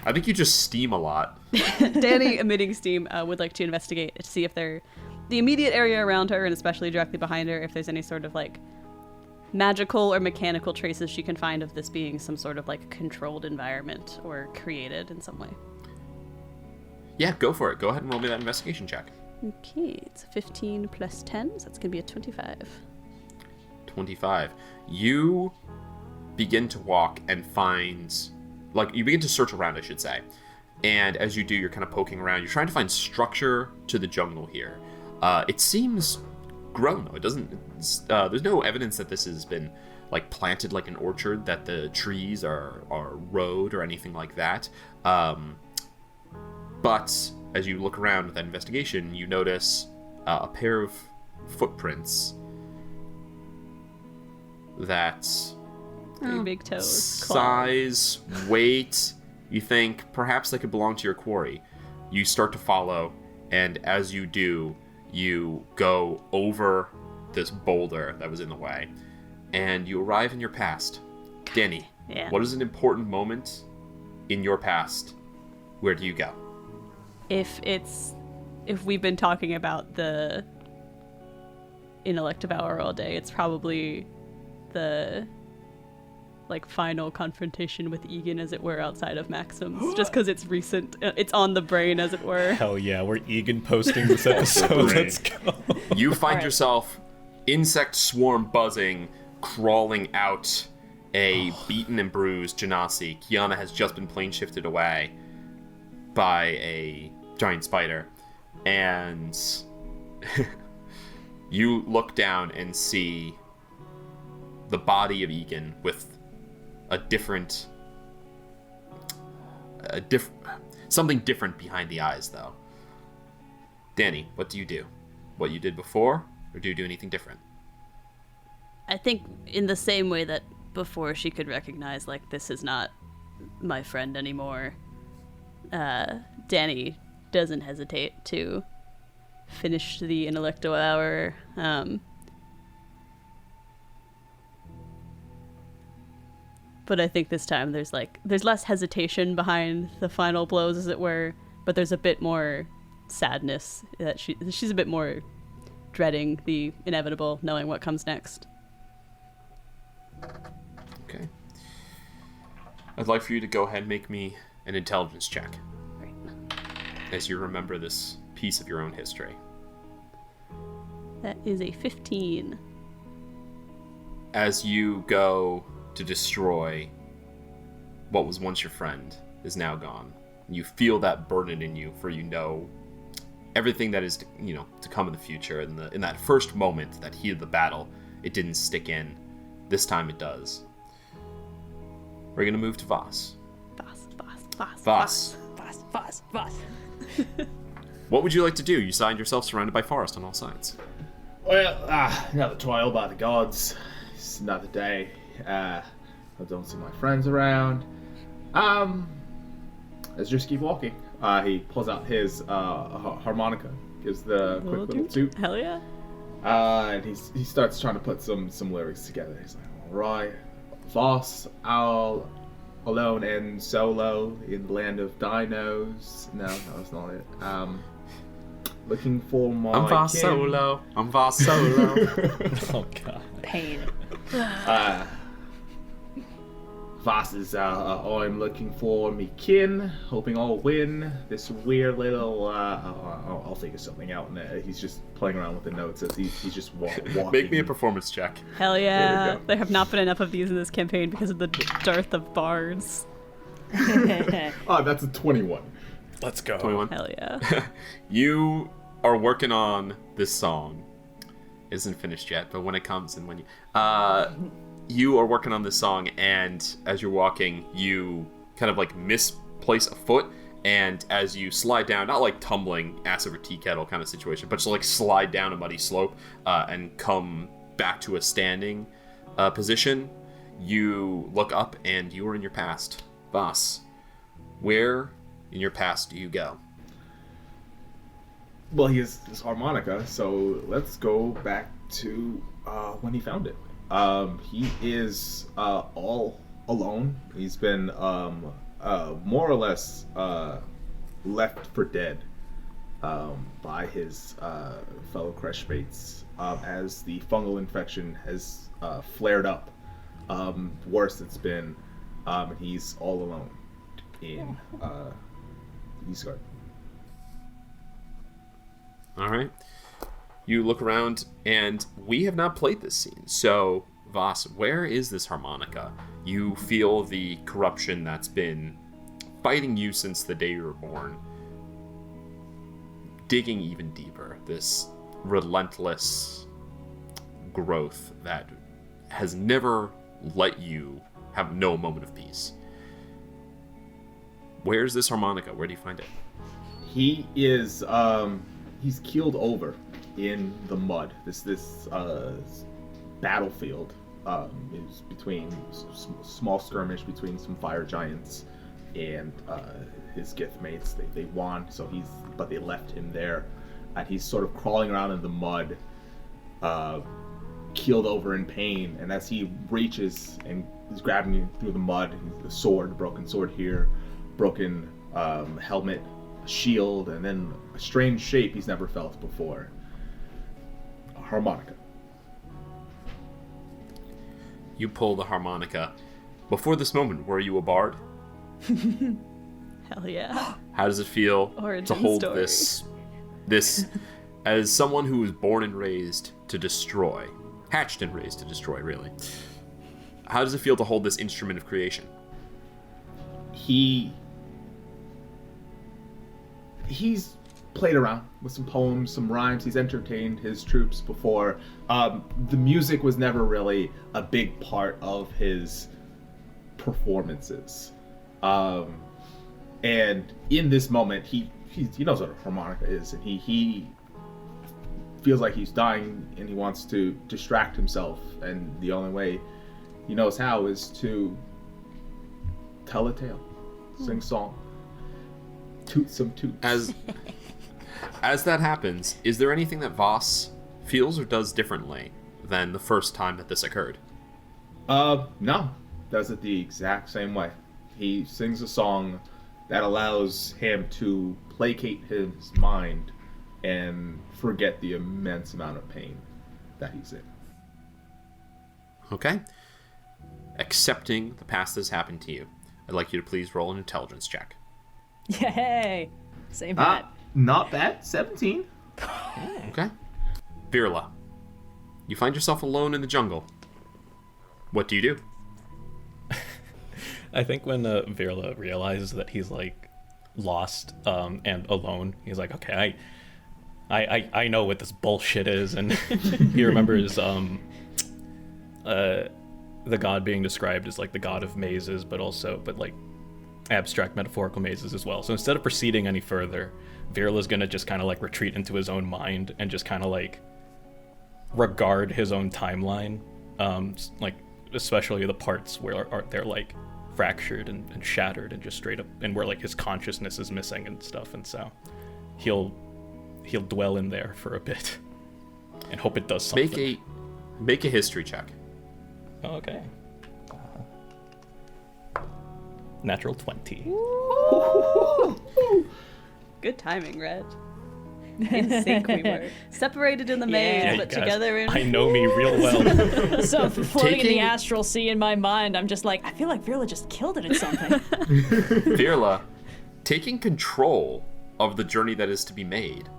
I think you just steam a lot. Dani, emitting steam, would like to investigate to see if the immediate area around her, and especially directly behind her, if there's any sort of magical or mechanical traces she can find of this being some sort of controlled environment or created in some way. Yeah, go for it. Go ahead and roll me that investigation check. Okay, it's 15 plus 10, so that's gonna be a 25. 25. You begin to walk and find... you begin to search around, I should say. And as you do, you're kind of poking around. You're trying to find structure to the jungle here. It seems grown, though. It doesn't... there's no evidence that this has been, planted like an orchard, that the trees are rowed or anything like that. But as you look around with that investigation, you notice a pair of footprints that... Big toes. Size, weight, you think perhaps they could belong to your quarry. You start to follow, and as you do, you go over this boulder that was in the way, and you arrive in your past. Dani, Yeah. What is an important moment in your past? Where do you go? If we've been talking about the intellect devour all day, it's probably the final confrontation with Egan, as it were, outside of Maxim's, just because it's recent. It's on the brain, as it were. Hell yeah, we're Egan posting this episode. Let's go. You find yourself insect swarm buzzing, crawling out a beaten and bruised Genasi. Kyana has just been plane shifted away by a giant spider. And you look down and see the body of Egan with something different behind the eyes, though. Dani, what do you do? What you did before, or do you do anything different? I think in the same way that before she could recognize, like, this is not my friend anymore, Dani doesn't hesitate to finish the intellectual hour. But I think this time there's less hesitation behind the final blows, as it were, but there's a bit more sadness that she's a bit more dreading the inevitable, knowing what comes next. Okay. I'd like for you to go ahead and make me an intelligence check. Right. As you remember this piece of your own history. That is a 15. As you go to destroy what was once your friend is now gone. You feel that burden in you, for you know everything that is to come in the future. In that first moment that heat of the battle, it didn't stick in. This time it does. We're gonna move to Vhas. Vhas. What would you like to do? You find yourself surrounded by forest on all sides. Well, another trial by the gods. It's another day. I don't see my friends around. Let's just keep walking. He pulls out his harmonica, gives the quick little toot. Hell yeah. And he starts trying to put some lyrics together. He's like, all right, Vhas, I'll alone and solo in the land of dinos. No, that's not it. Looking for my I'm Vhas kin. solo. I'm Vhas solo. Oh god. Pain. Vhas is, I'm looking for me kin, hoping I'll win this weird little, I'll figure something out. And he's just playing around with the notes as he's just walking. Make me a performance check. Hell There yeah. we go. There have not been enough of these in this campaign because of the dearth of bards. Oh, that's a 21. Let's go. 21. Hell yeah. You are working on this song. Isn't finished yet, but when it comes and when you are working on this song, and as you're walking, you kind of like misplace a foot, and as you slide down, not like tumbling ass over tea kettle kind of situation, but just like slide down a muddy slope and come back to a standing position, you look up and you are in your past. Vhas, where in your past do you go? Well, he has his harmonica, so let's go back to when he found it. He is all alone. He's been more or less left for dead by his fellow Creshmates as the fungal infection has flared up. Worse it's been. He's all alone in Eastgard. All right. You look around, and we have not played this scene. So, Vhas, where is this harmonica? You feel the corruption that's been fighting you since the day you were born, digging even deeper. This relentless growth that has never let you have no moment of peace. Where's this harmonica? Where do you find it? He is he's keeled over in the mud. This battlefield is between small skirmish between some fire giants and his gift mates. They won, but they left him there, and he's sort of crawling around in the mud, keeled over in pain. And as he reaches and he's grabbing you through the mud, the sword, broken sword here, broken helmet, shield, and then a strange shape he's never felt before. A harmonica. You pull the harmonica. Before this moment, were you a bard? Hell yeah. How does it feel Origin to hold story. this as someone who was born and raised to destroy? hatched and raised to destroy, really. How does it feel to hold this instrument of creation? He's played around with some poems, some rhymes. He's entertained his troops before. The music was never really a big part of his performances. And in this moment, he knows what a harmonica is, and he feels like he's dying, and he wants to distract himself. And the only way he knows how is to tell a tale, sing a song, toot some toots. As that happens, is there anything that Vhas feels or does differently than the first time that this occurred? No. Does it the exact same way. He sings a song that allows him to placate his mind and forget the immense amount of pain that he's in. Okay. Accepting the past that has happened to you, I'd like you to please roll an intelligence check. Yay! Same hat. Not bad. 17. Okay. Virla, you find yourself alone in the jungle. What do you do? I think when Virla realizes that he's like lost and alone, he's like, okay, I know what this bullshit is, and he remembers the god being described as like the god of mazes, but like abstract metaphorical mazes as well. So instead of proceeding any further, Virla's gonna just kind of like retreat into his own mind and just kind of like regard his own timeline, like especially the parts where they're like fractured and shattered and just straight up, and where like his consciousness is missing and stuff. And so he'll dwell in there for a bit and hope it does something. Make a history check. Okay. Natural 20. Good timing, Red. In sync we were. Separated in the maze, but guys, together in... I know me real well. So floating in the astral sea in my mind, I'm just like, I feel like Virla just killed it at something. Virla, taking control of the journey that is to be made.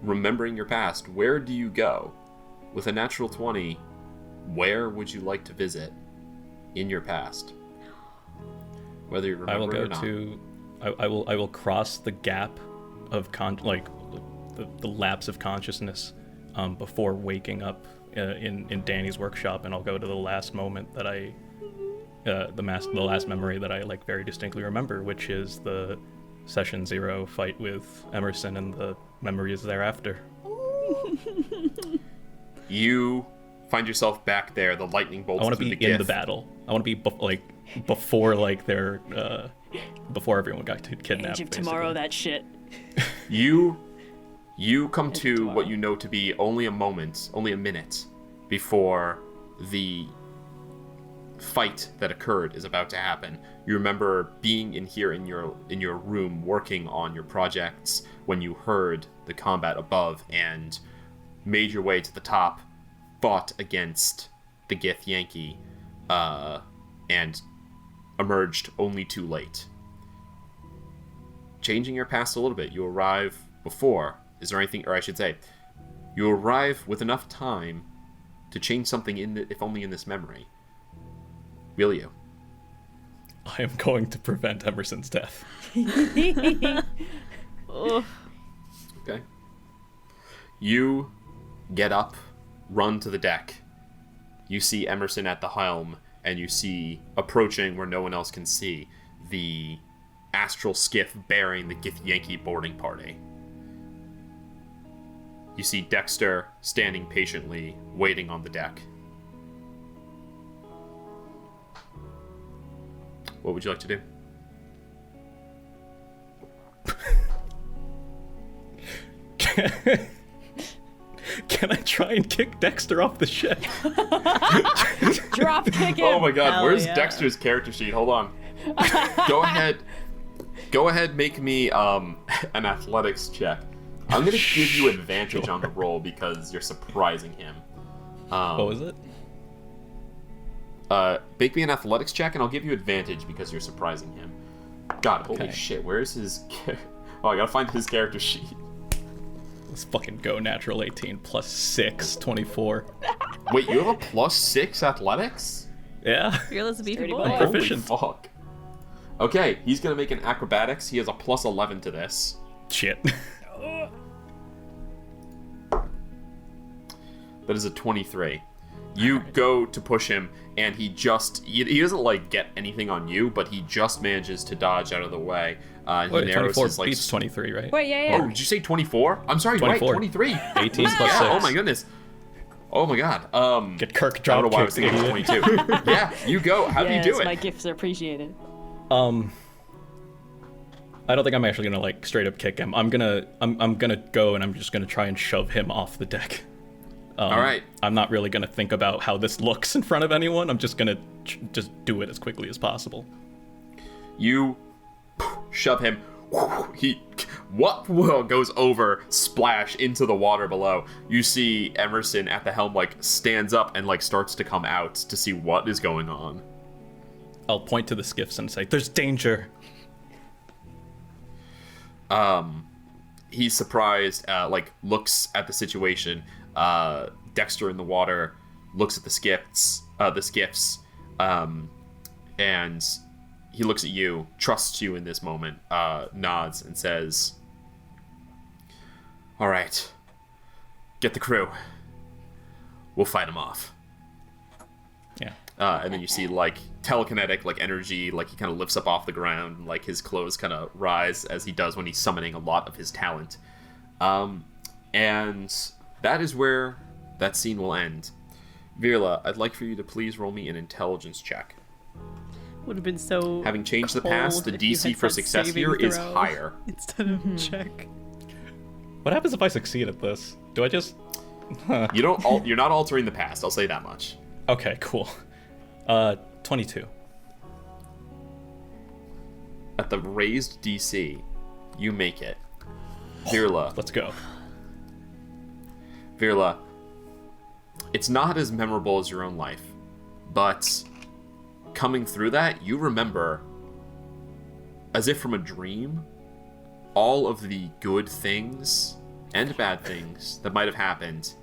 Remembering your past, where do you go? With a natural 20, where would you like to visit in your past? Whether you remember I will go or not. I will cross the gap of the lapse of consciousness before waking up in Dani's workshop, and I'll go to the last moment that the last memory that I like very distinctly remember, which is the Session 0 fight with Emerson and the memories thereafter. You find yourself back there, the lightning bolts. I want to be in the battle. I want to be before like they're before everyone got kidnapped. Age of Tomorrow, basically. that shit. You come to what you know to be only a minute before the fight that occurred is about to happen. You remember being in your room working on your projects when you heard the combat above and made your way to the top, fought against the Gith Yankee, and emerged only too late. Changing your past a little bit, you arrive before. Is there anything, or I should say, you arrive with enough time to change something if only in this memory. Will you? I am going to prevent Emerson's death. Okay. You get up, run to the deck. You see Emerson at the helm, and you see, approaching where no one else can see, the astral skiff bearing the Gith Yankee boarding party. You see Dexter standing patiently, waiting on the deck. What would you like to do? Can I try and kick Dexter off the ship? Drop kick him. Oh my god, Hell where's yeah. Dexter's character sheet? Hold on. Go ahead, make me an athletics check. I'm gonna give you advantage on the roll because you're surprising him. What was it? Make me an athletics check and I'll give you advantage because you're surprising him. God, holy Okay. shit, where's his... Oh, I gotta find his character sheet. Let's fucking go. Natural 18 plus 6, 24. Wait, you have a +6 athletics? Yeah. Fearless beefy Sturdy boy. boy. Proficient. Holy fuck. Okay, he's gonna make an acrobatics. He has a +11 to this. Shit. That is a 23. You go to push him, and he doesn't like get anything on you, but he just manages to dodge out of the way. And he Wait, narrows 24 his like. beats 23, right? Wait, yeah. Oh, did you say 24? I'm sorry, 24. right? 23. 18 plus Yeah. 6. Oh my goodness. Oh my god. Get Kirk I don't know drop why I was kicked, thinking it idiot. was 22. Yeah, you go. How do you do it? My gifts are appreciated. I don't think I'm actually gonna like straight up kick him. I'm gonna go and I'm just gonna try and shove him off the deck. All right. I'm not really gonna think about how this looks in front of anyone. I'm just gonna just do it as quickly as possible. You shove him. He goes over, splash into the water below. You see Emerson at the helm like stands up and like starts to come out to see what is going on. I'll point to the skiffs and say, "There's danger." He's surprised, like looks at the situation. Dexter in the water looks at the skiffs, and he looks at you, trusts you in this moment, nods and says, "All right, get the crew. We'll fight him off." Yeah. And then you see like telekinetic like energy, like he kind of lifts up off the ground, and like his clothes kind of rise as he does when he's summoning a lot of his talent. And that is where that scene will end. Virla, I'd like for you to please roll me an intelligence check. Would have been so. Having changed the past, the cold if you DC had for said success saving here is throw higher. instead of check. What happens if I succeed at this? Do I just? You're not altering the past. I'll say that much. Okay, cool. 22. At the raised DC, you make it. Virla, Let's go. Virla, it's not as memorable as your own life, but coming through that, you remember, as if from a dream, all of the good things and bad things that might have happened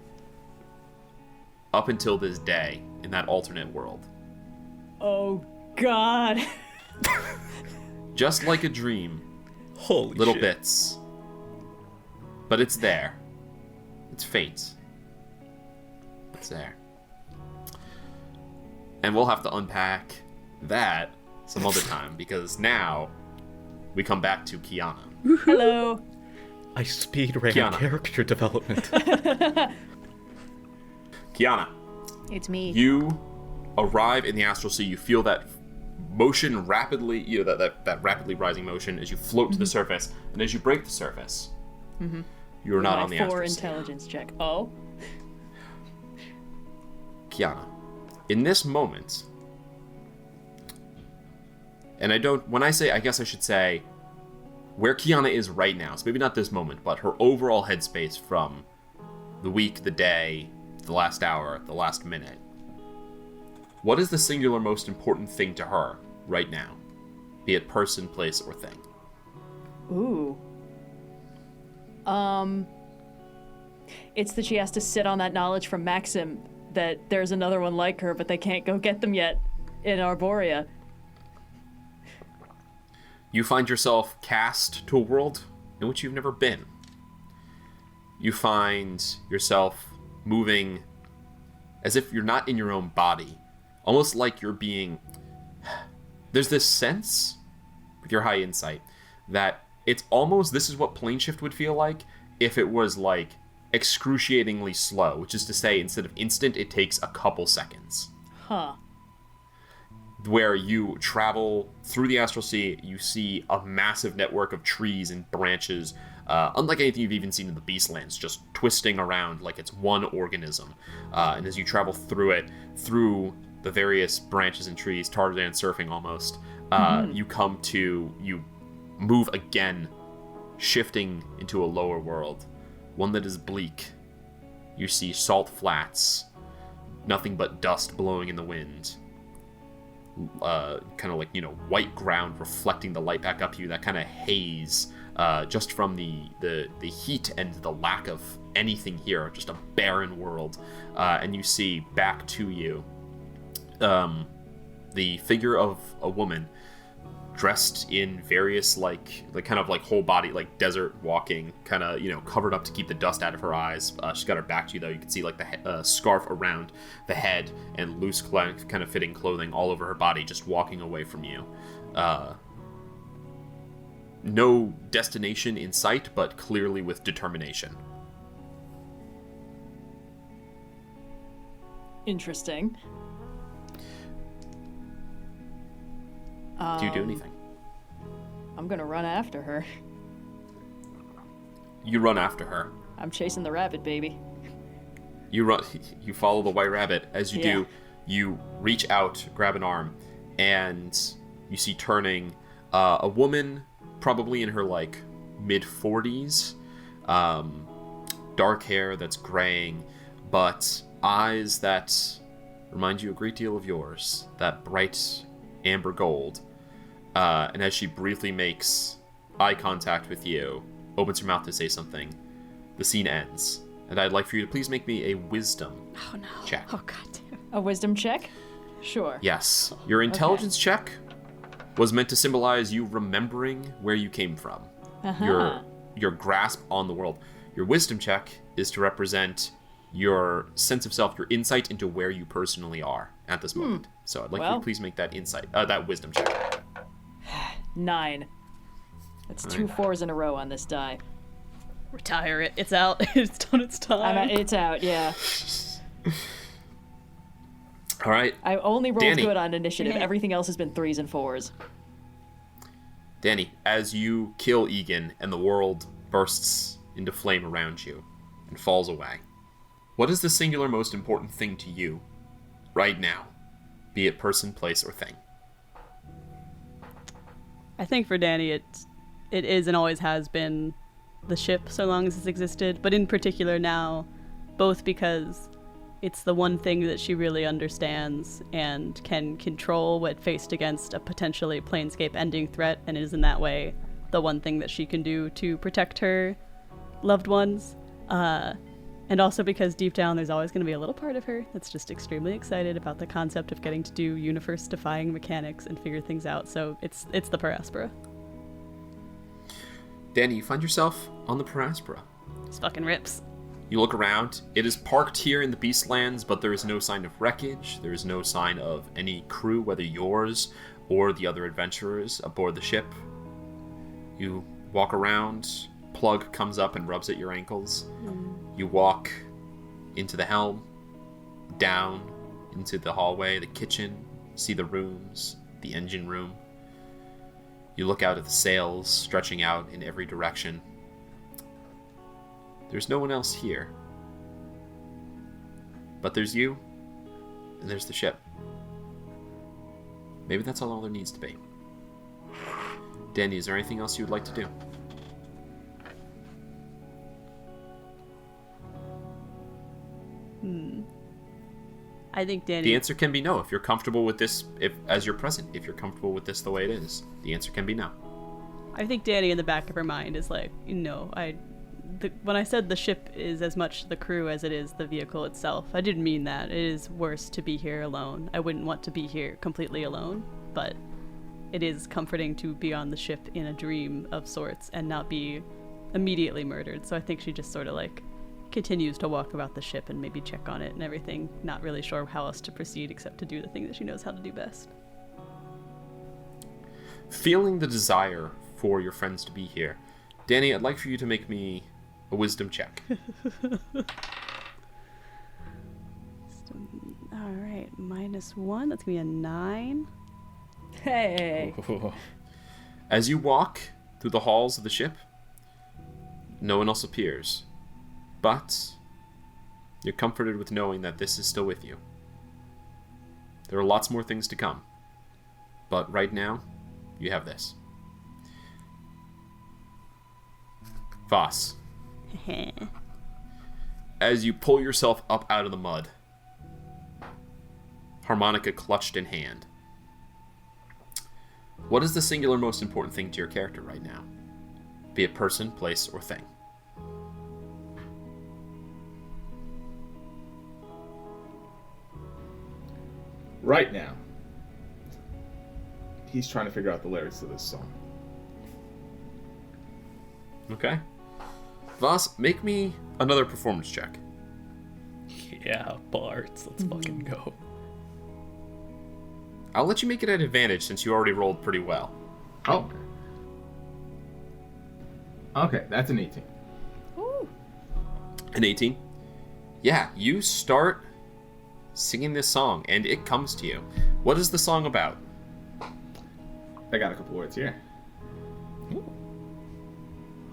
up until this day in that alternate world. Oh, God. Just like a dream, Holy little shit. bits. But it's there. It's fate. It's there. And we'll have to unpack that some other time, because now we come back to Kyana. Hello. I speed ran Kyana. character development. Kyana, It's me. you arrive in the astral sea. You feel that motion rapidly, that rapidly rising motion as you float to the surface, and as you break the surface, you are not My on the 4 astral sea. intelligence check. Oh. Kyana, in this moment, and when I say, I guess I should say, where Kyana is right now, so maybe not this moment, but her overall headspace from the week, the day, the last hour, the last minute. What is the singular most important thing to her right now? Be it person, place, or thing. Ooh. It's that she has to sit on that knowledge from Maxim that there's another one like her, but they can't go get them yet in Arborea. You find yourself cast to a world in which you've never been. You find yourself moving as if you're not in your own body. Almost like you're being... There's this sense, with your high insight, that it's almost... This is what plane shift would feel like if it was, like, excruciatingly slow. Which is to say, instead of instant, it takes a couple seconds. Huh. Where you travel through the astral sea, you see a massive network of trees and branches, unlike anything you've even seen in the Beastlands, just twisting around like it's one organism. And as you travel through it, through the various branches and trees, Tarzan surfing almost, you move again, shifting into a lower world, one that is bleak. You see salt flats, nothing but dust blowing in the wind. Kind of like, white ground reflecting the light back up to you, that kind of haze just from the heat and the lack of anything here, just a barren world. And you see back to you the figure of a woman dressed in various like kind of like whole body, like desert walking, kind of, you know, covered up to keep the dust out of her eyes. She's got her back to you, though. You can see like the scarf around the head and loose kind of fitting clothing all over her body, just walking away from you. No destination in sight, but clearly with determination. Interesting. Do you do anything? I'm gonna run after her. You run after her. I'm chasing the rabbit, baby. You run. You follow the white rabbit. As you do, you reach out, grab an arm, and you see turning a woman, probably in her like mid-40s, dark hair that's graying, but eyes that remind you a great deal of yours. That bright amber gold. And as she briefly makes eye contact with you, opens her mouth to say something, the scene ends. And I'd like for you to please make me a wisdom check. Oh, God damn. A wisdom check? Sure. Yes. Your intelligence check was meant to symbolize you remembering where you came from. Your grasp on the world. Your wisdom check is to represent your sense of self, your insight into where you personally are at this moment. So I'd like you to please make that that wisdom check. 9. That's 2 4s in a row on this die. Retire it. It's out. It's done its time. It's out, yeah. All right. I only rolled Dani. good on initiative. Everything else has been 3s and 4s. Dani, as you kill Egan and the world bursts into flame around you and falls away, what is the singular most important thing to you right now? Be it person, place, or thing. I think for Dani, it is and always has been the ship so long as it's existed, but in particular now, both because it's the one thing that she really understands and can control when faced against a potentially planescape ending threat, and is in that way the one thing that she can do to protect her loved ones. And also because deep down there's always going to be a little part of her that's just extremely excited about the concept of getting to do universe-defying mechanics and figure things out. So it's the Aspera. Dani, you find yourself on the Aspera. This fucking rips. You look around. It is parked here in the Beastlands, but there is no sign of wreckage. There is no sign of any crew, whether yours or the other adventurers aboard the ship. You walk around. Plug comes up and rubs at your ankles. You walk into the helm, down into the hallway, the kitchen, see the rooms, the engine room. You look out at the sails stretching out in every direction. There's no one else here. But there's you, and there's the ship. Maybe that's all there needs to be. Dani, is there anything else you would like to do? I think Dani... The answer can be no. If you're comfortable with this, as you're present, if you're comfortable with this the way it is, the answer can be no. I think Dani in the back of her mind is like, when I said the ship is as much the crew as it is the vehicle itself, I didn't mean that. It is worse to be here alone. I wouldn't want to be here completely alone, but it is comforting to be on the ship in a dream of sorts and not be immediately murdered. So I think she just sort of like continues to walk about the ship and maybe check on it and everything, not really sure how else to proceed except to do the thing that she knows how to do best. Feeling the desire for your friends to be here, Dani, I'd like for you to make me a wisdom check. Alright, -1, that's gonna be a 9. Hey! As you walk through the halls of the ship, no one else appears. But you're comforted with knowing that this is still with you. There are lots more things to come. But right now, you have this. Vhas. As you pull yourself up out of the mud, harmonica clutched in hand, what is the singular most important thing to your character right now? be it person, place, or thing. Right now, he's trying to figure out the lyrics to this song. Okay. Vhas, make me another performance check. Yeah, Barts, let's fucking go. I'll let you make it at advantage since you already rolled pretty well. Oh. Okay, that's an 18. An 18? Yeah, you start singing this song, and it comes to you. What is the song about? I got a couple words here.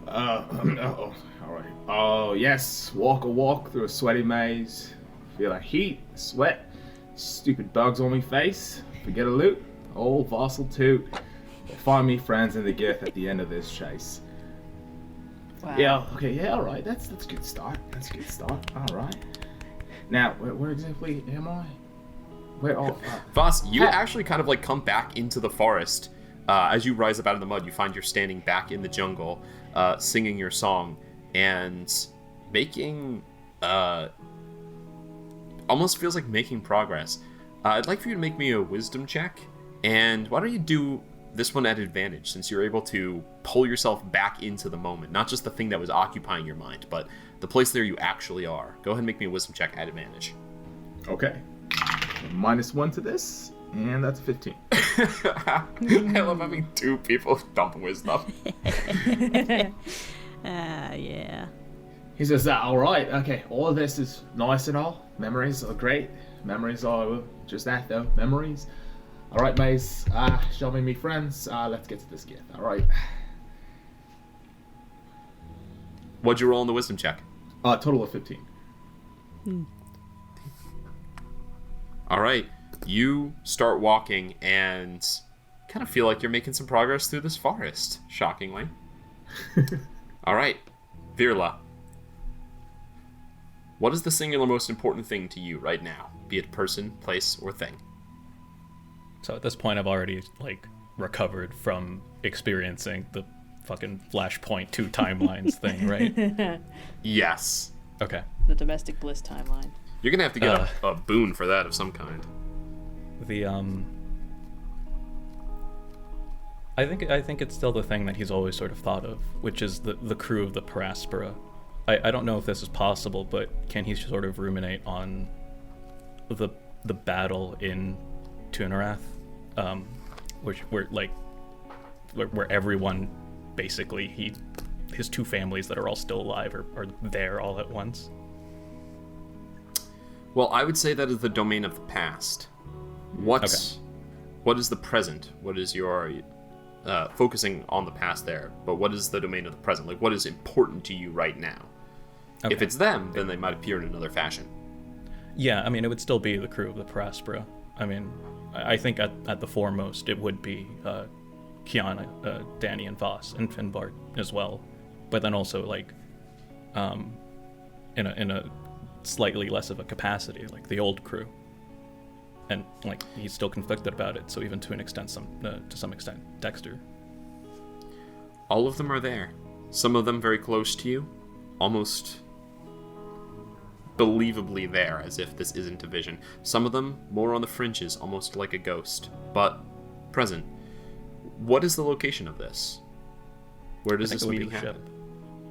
Oh, all right. Oh, yes. Walk a walk through a sweaty maze. Feel like heat, sweat, stupid bugs on me face. Forget a loot. Old Vhas will toot. We'll find me friends in the gift at the end of this chase. Wow. Yeah, okay, yeah, all right. That's a good start. That's a good start. All right. Now, where exactly am I? Where? Oh, Vhas, you actually kind of like come back into the forest. As you rise up out of the mud, you find you're standing back in the jungle, singing your song, and making, almost feels like making progress. I'd like for you to make me a wisdom check, and why don't you do this one at advantage, since you're able to pull yourself back into the moment, not just the thing that was occupying your mind, but the place there you actually are. Go ahead and make me a wisdom check at advantage. okay. -1 to this, and that's 15. I love having two people dump wisdom. Yeah. He says, all right, okay, all of this is nice and all. Memories are great. Memories are just that, though. Memories. All right, mates, show me friends. Let's get to this gift. All right. What'd you roll on the wisdom check? Total of 15. All right. You start walking and kind of feel like you're making some progress through this forest, shockingly. All right. Virla. What is the singular most important thing to you right now? Be it person, place, or thing. So at this point, I've already, like, recovered from experiencing the fucking Flashpoint 2 timelines thing, right? Yes. Okay. The domestic bliss timeline. You're going to have to get a boon for that of some kind. I think it's still the thing that he's always sort of thought of, which is the crew of the Aspera. I don't know if this is possible, but can he sort of ruminate on the battle in Tunarath, where everyone basically his two families that are all still alive are there all at once? Well, I would say that is the domain of the past. What is the present? What is your focusing on the past there? But what is the domain of the present? Like, what is important to you right now? Okay. If it's them, then they might appear in another fashion. Yeah, I mean, it would still be the crew of the Aspera. I mean, I think at the foremost it would be Kyana, Dani, and Vhas, and Finbart as well. But then also, like, in a slightly less of a capacity, like the old crew. And, like, he's still conflicted about it, so even to some extent, Dexter. All of them are there. Some of them very close to you, almost believably there, as if this isn't a vision. Some of them more on the fringes, almost like a ghost, but present. What is the location of this? Where does this meeting happen?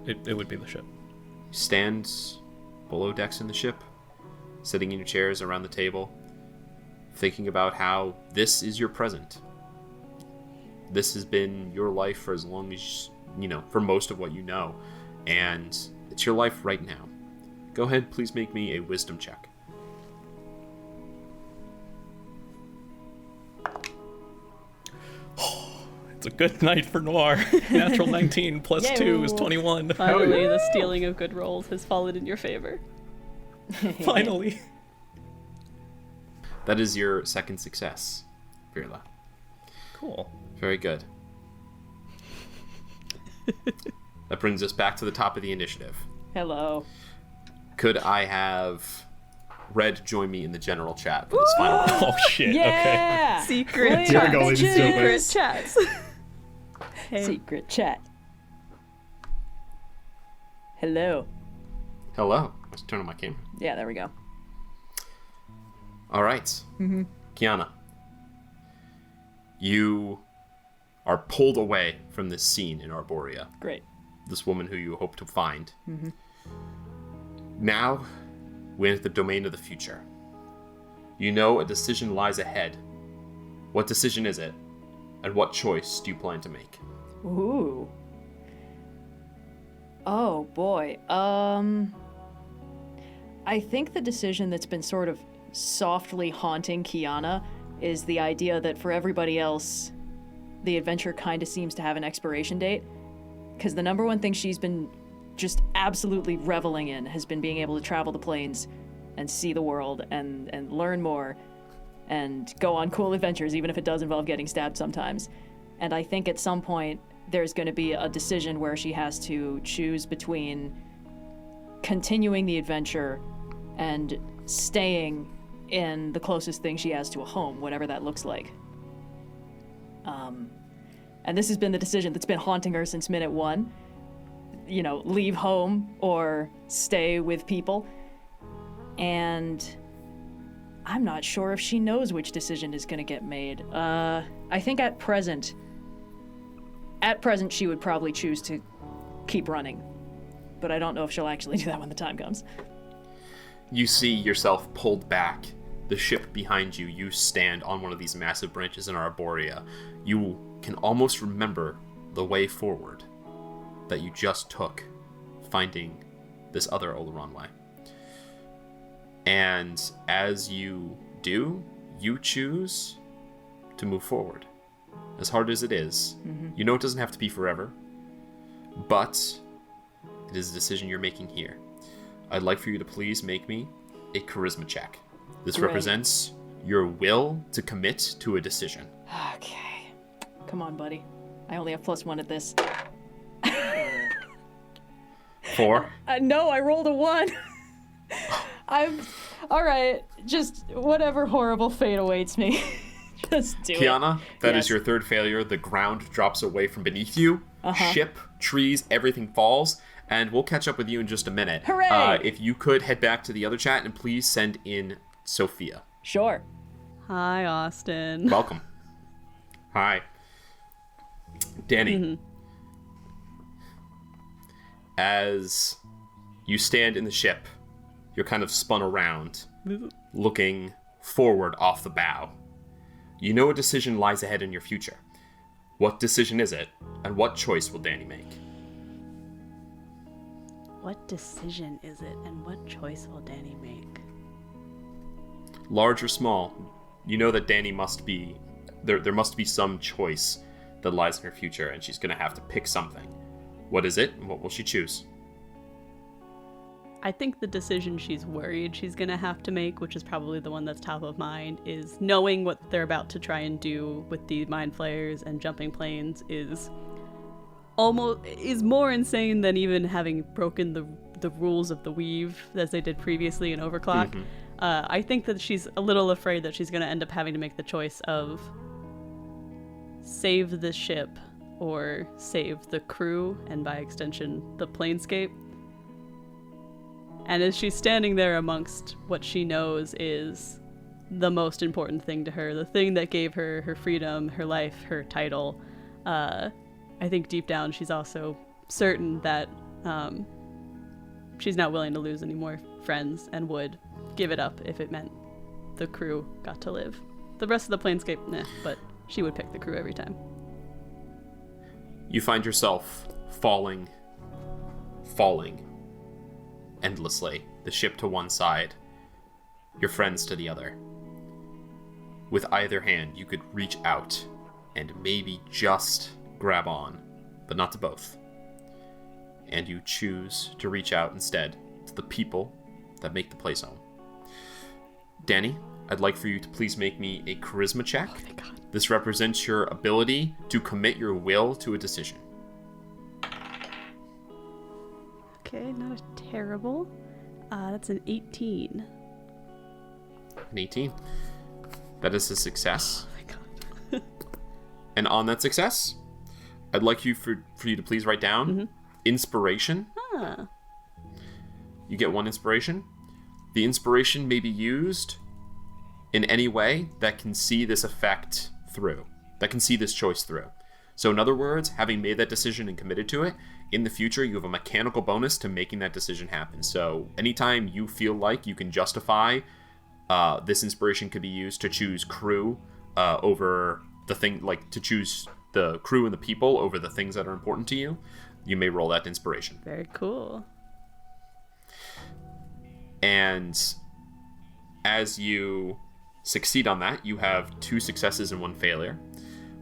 It would be the ship. Stand below decks in the ship, sitting in your chairs around the table, thinking about how this is your present. This has been your life for as long as, for most of what you know, and it's your life right now. Go ahead, please make me a wisdom check. It's a good night for Noir. Natural 19 plus 2 is 21. Finally, the stealing of good rolls has fallen in your favor. Finally. That is your second success, Virla. Cool. Very good. That brings us back to the top of the initiative. Hello. Could I have Red join me in the general chat for this final round? Oh shit. Yeah. Secret Here we go, chats. ladies and gentlemen. Secret chats. Hey. Secret chat. Hello. Hello. Let's turn on my camera. Yeah, there we go. All right. Kyana, you are pulled away from this scene in Arborea. Great. This woman who you hope to find. Now, we're in the domain of the future. You know a decision lies ahead. What decision is it? And what choice do you plan to make? Ooh. Oh, boy. I think the decision that's been sort of softly haunting Kyana is the idea that for everybody else, the adventure kind of seems to have an expiration date. Because the number one thing she's been just absolutely reveling in has been being able to travel the plains and see the world and learn more and go on cool adventures, even if it does involve getting stabbed sometimes. And I think at some point there's going to be a decision where she has to choose between continuing the adventure and staying in the closest thing she has to a home, whatever that looks like. And this has been the decision that's been haunting her since minute one. You know, leave home or stay with people. And I'm not sure if she knows which decision is going to get made. I think at present, she would probably choose to keep running. But I don't know if she'll actually do that when the time comes. You see yourself pulled back. The ship behind you, you stand on one of these massive branches in Arborea. You can almost remember the way forward that you just took, finding this other Oleron way. And as you do, you choose to move forward. As hard as it is, you know it doesn't have to be forever, but it is a decision you're making here. I'd like for you to please make me a charisma check. This represents your will to commit to a decision. Okay. Come on, buddy. I only have +1 at this. 4? No, I rolled a 1. I'm... Alright, just whatever horrible fate awaits me. Just do Kyana, it. that Yes. is your third failure. The ground drops away from beneath you. Ship, trees, everything falls. And we'll catch up with you in just a minute. Hooray! If you could head back to the other chat and please send in Sophia. Sure. Hi, Austin. Welcome. Hi. Dani. As you stand in the ship, you're kind of spun around, looking forward off the bow. You know a decision lies ahead in your future. What decision is it, and what choice will Dani make? What decision is it, and what choice will Dani make? Large or small, you know that Dani must be... There must be some choice that lies in her future, and she's going to have to pick something. What is it, and what will she choose? I think the decision she's worried she's going to have to make, which is probably the one that's top of mind, is knowing what they're about to try and do with the mind flayers and jumping planes is more insane than even having broken the rules of the weave as they did previously in Overclock. I think that she's a little afraid that she's going to end up having to make the choice of save the ship or save the crew, and by extension the planescape. And as she's standing there amongst what she knows is the most important thing to her, the thing that gave her her freedom, her life, her title, I think deep down she's also certain that she's not willing to lose any more friends and would give it up if it meant the crew got to live. The rest of the planescape, nah, but she would pick the crew every time. You find yourself falling endlessly, the ship to one side, your friends to the other. With either hand, you could reach out and maybe just grab on, but not to both. And you choose to reach out instead to the people that make the place home. Dani, I'd like for you to please make me a charisma check. Oh, thank God. This represents your ability to commit your will to a decision. Okay, not a terrible. That's an 18. An 18. That is a success. Oh my God. And on that success, I'd like you for you to please write down inspiration. You get 1 inspiration. The inspiration may be used in any way that can see this effect through, that can see this choice through. So in other words, having made that decision and committed to it, in the future you have a mechanical bonus to making that decision happen. So anytime you feel like you can justify this inspiration could be used to choose crew over the thing, like to choose the crew and the people over the things that are important to you, you may roll that inspiration. Very cool. And as you succeed on that, you have 2 successes and 1 failure,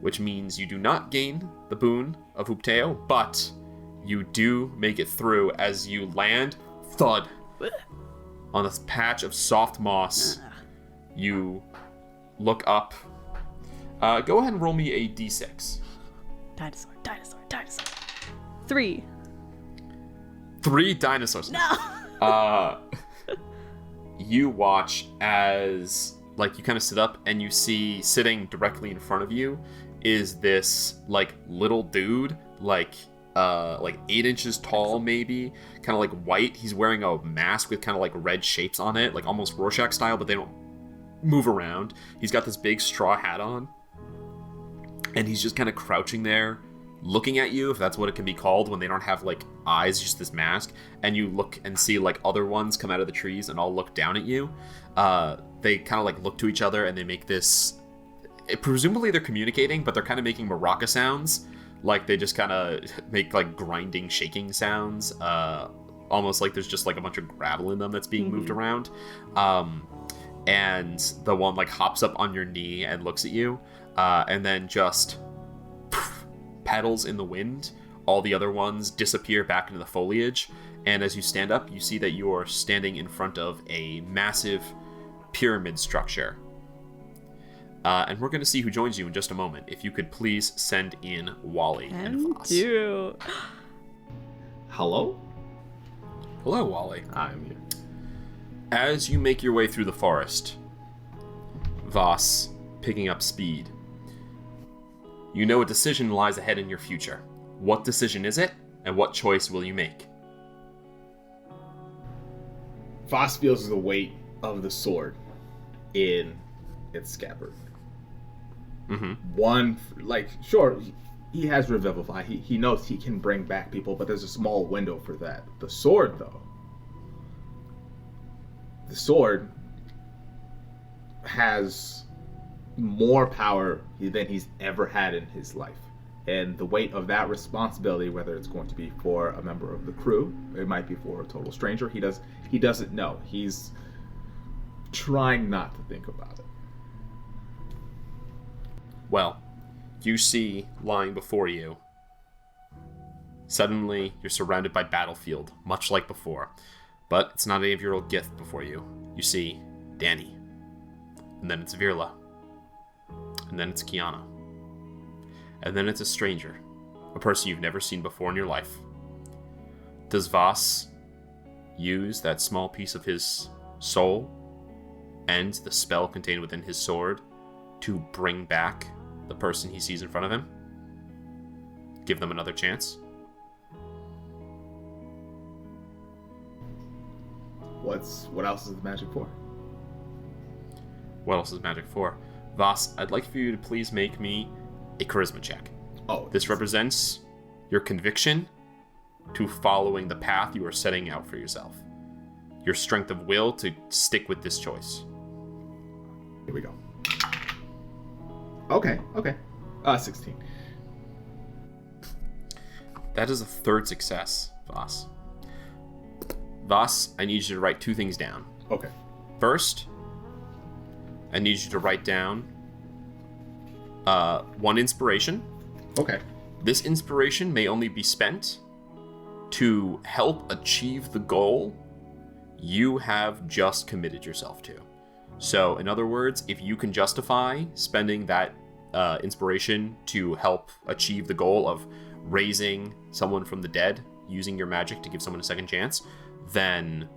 which means you do not gain the boon of Upteo, but you do make it through as you land thud on this patch of soft moss. You look up. Go ahead and roll me a d6. Dinosaur. 3. 3 dinosaurs. No. You watch as, like, you kind of sit up and you see sitting directly in front of you is this, like, little dude, like 8 inches tall, maybe, kind of like white. He's wearing a mask with kind of like red shapes on it, like almost Rorschach style, but they don't move around. He's got this big straw hat on, and he's just kind of crouching there, looking at you, if that's what it can be called when they don't have like eyes, just this mask. And you look and see like other ones come out of the trees and all look down at you. They kind of like look to each other and they make this, presumably they're communicating, but they're kind of making maraca sounds. Like they just kind of make like grinding, shaking sounds, almost like there's just like a bunch of gravel in them that's being moved around. And the one like hops up on your knee and looks at you, and then just petals in the wind. All the other ones disappear back into the foliage, and as you stand up, you see that you're standing in front of a massive pyramid structure. And we're going to see who joins you in just a moment. If you could please send in Wally and Vhas. Do. Hello? Hello, Wally. I'm here. As you make your way through the forest, Vhas picking up speed, you know a decision lies ahead in your future. What decision is it, and what choice will you make? Vhas feels the weight of the sword in its scabbard. One, like, sure, he has Revivify. He knows he can bring back people, but there's a small window for that. The sword, though. The sword has more power than he's ever had in his life. And the weight of that responsibility, whether it's going to be for a member of the crew, it might be for a total stranger, he doesn't know. He's trying not to think about it. Well, you see lying before you. Suddenly, you're surrounded by battlefield, much like before. But it's not any of your old gift before you. You see Dani. And then it's Virla. And then it's Kyana. And then it's a stranger. A person you've never seen before in your life. Does Vhas use that small piece of his soul and the spell contained within his sword to bring back the person he sees in front of him? Give them another chance? What else is the magic for? What else is magic for? Vhas, I'd like for you to please make me a charisma check. Oh, This represents your conviction to following the path you are setting out for yourself. Your strength of will to stick with this choice. here we go. Okay. 16. That is a 3rd success, Vhas. Vhas, I need you to write 2 things down. Okay. First, I need you to write down 1 inspiration. Okay. This inspiration may only be spent to help achieve the goal you have just committed yourself to. So, in other words, if you can justify spending that inspiration to help achieve the goal of raising someone from the dead, using your magic to give someone a second chance, then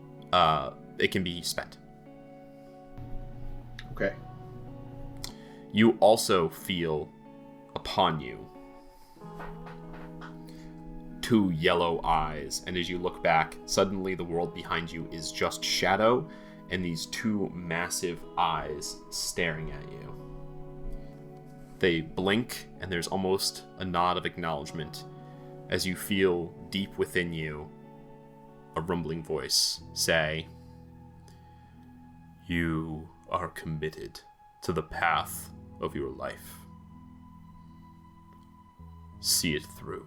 it can be spent. Okay. You also feel upon you two yellow eyes, and as you look back, suddenly the world behind you is just shadow and these two massive eyes staring at you. They blink, and there's almost a nod of acknowledgement as you feel deep within you a rumbling voice say, "You are committed to the path of your life. See it through."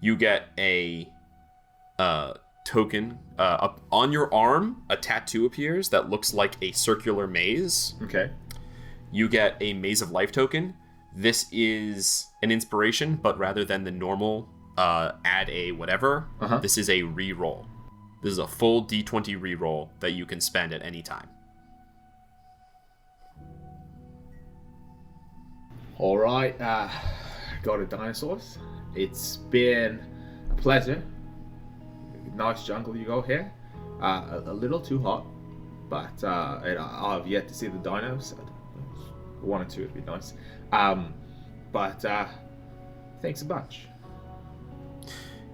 You get a token up on your arm. A tattoo appears that looks like a circular maze. Okay. You get a Maze of Life token. This is an inspiration, but rather than the normal add a whatever, this is a reroll. This is a full D20 reroll that you can spend at any time. All right. Got a dinosaurs. It's been a pleasure. Nice jungle you got here. A little too hot, but I've yet to see the dinos. One or two would be nice. But thanks a bunch.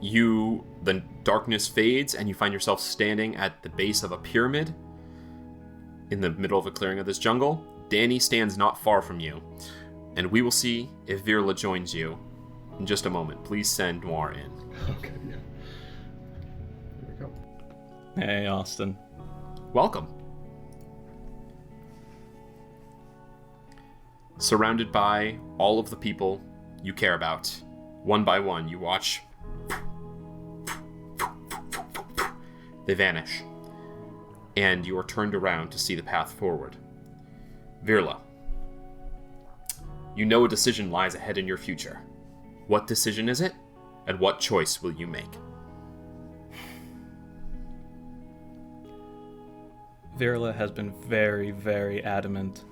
The darkness fades, and you find yourself standing at the base of a pyramid in the middle of a clearing of this jungle. Dani stands not far from you, and we will see if Virla joins you in just a moment. Please send Noir in. Okay, yeah. Here we go. Hey, Austin. Welcome. Surrounded by all of the people you care about, one by one, you watch. They vanish, and you are turned around to see the path forward. Virla, you know a decision lies ahead in your future. What decision is it, and what choice will you make? Virla has been very, very adamant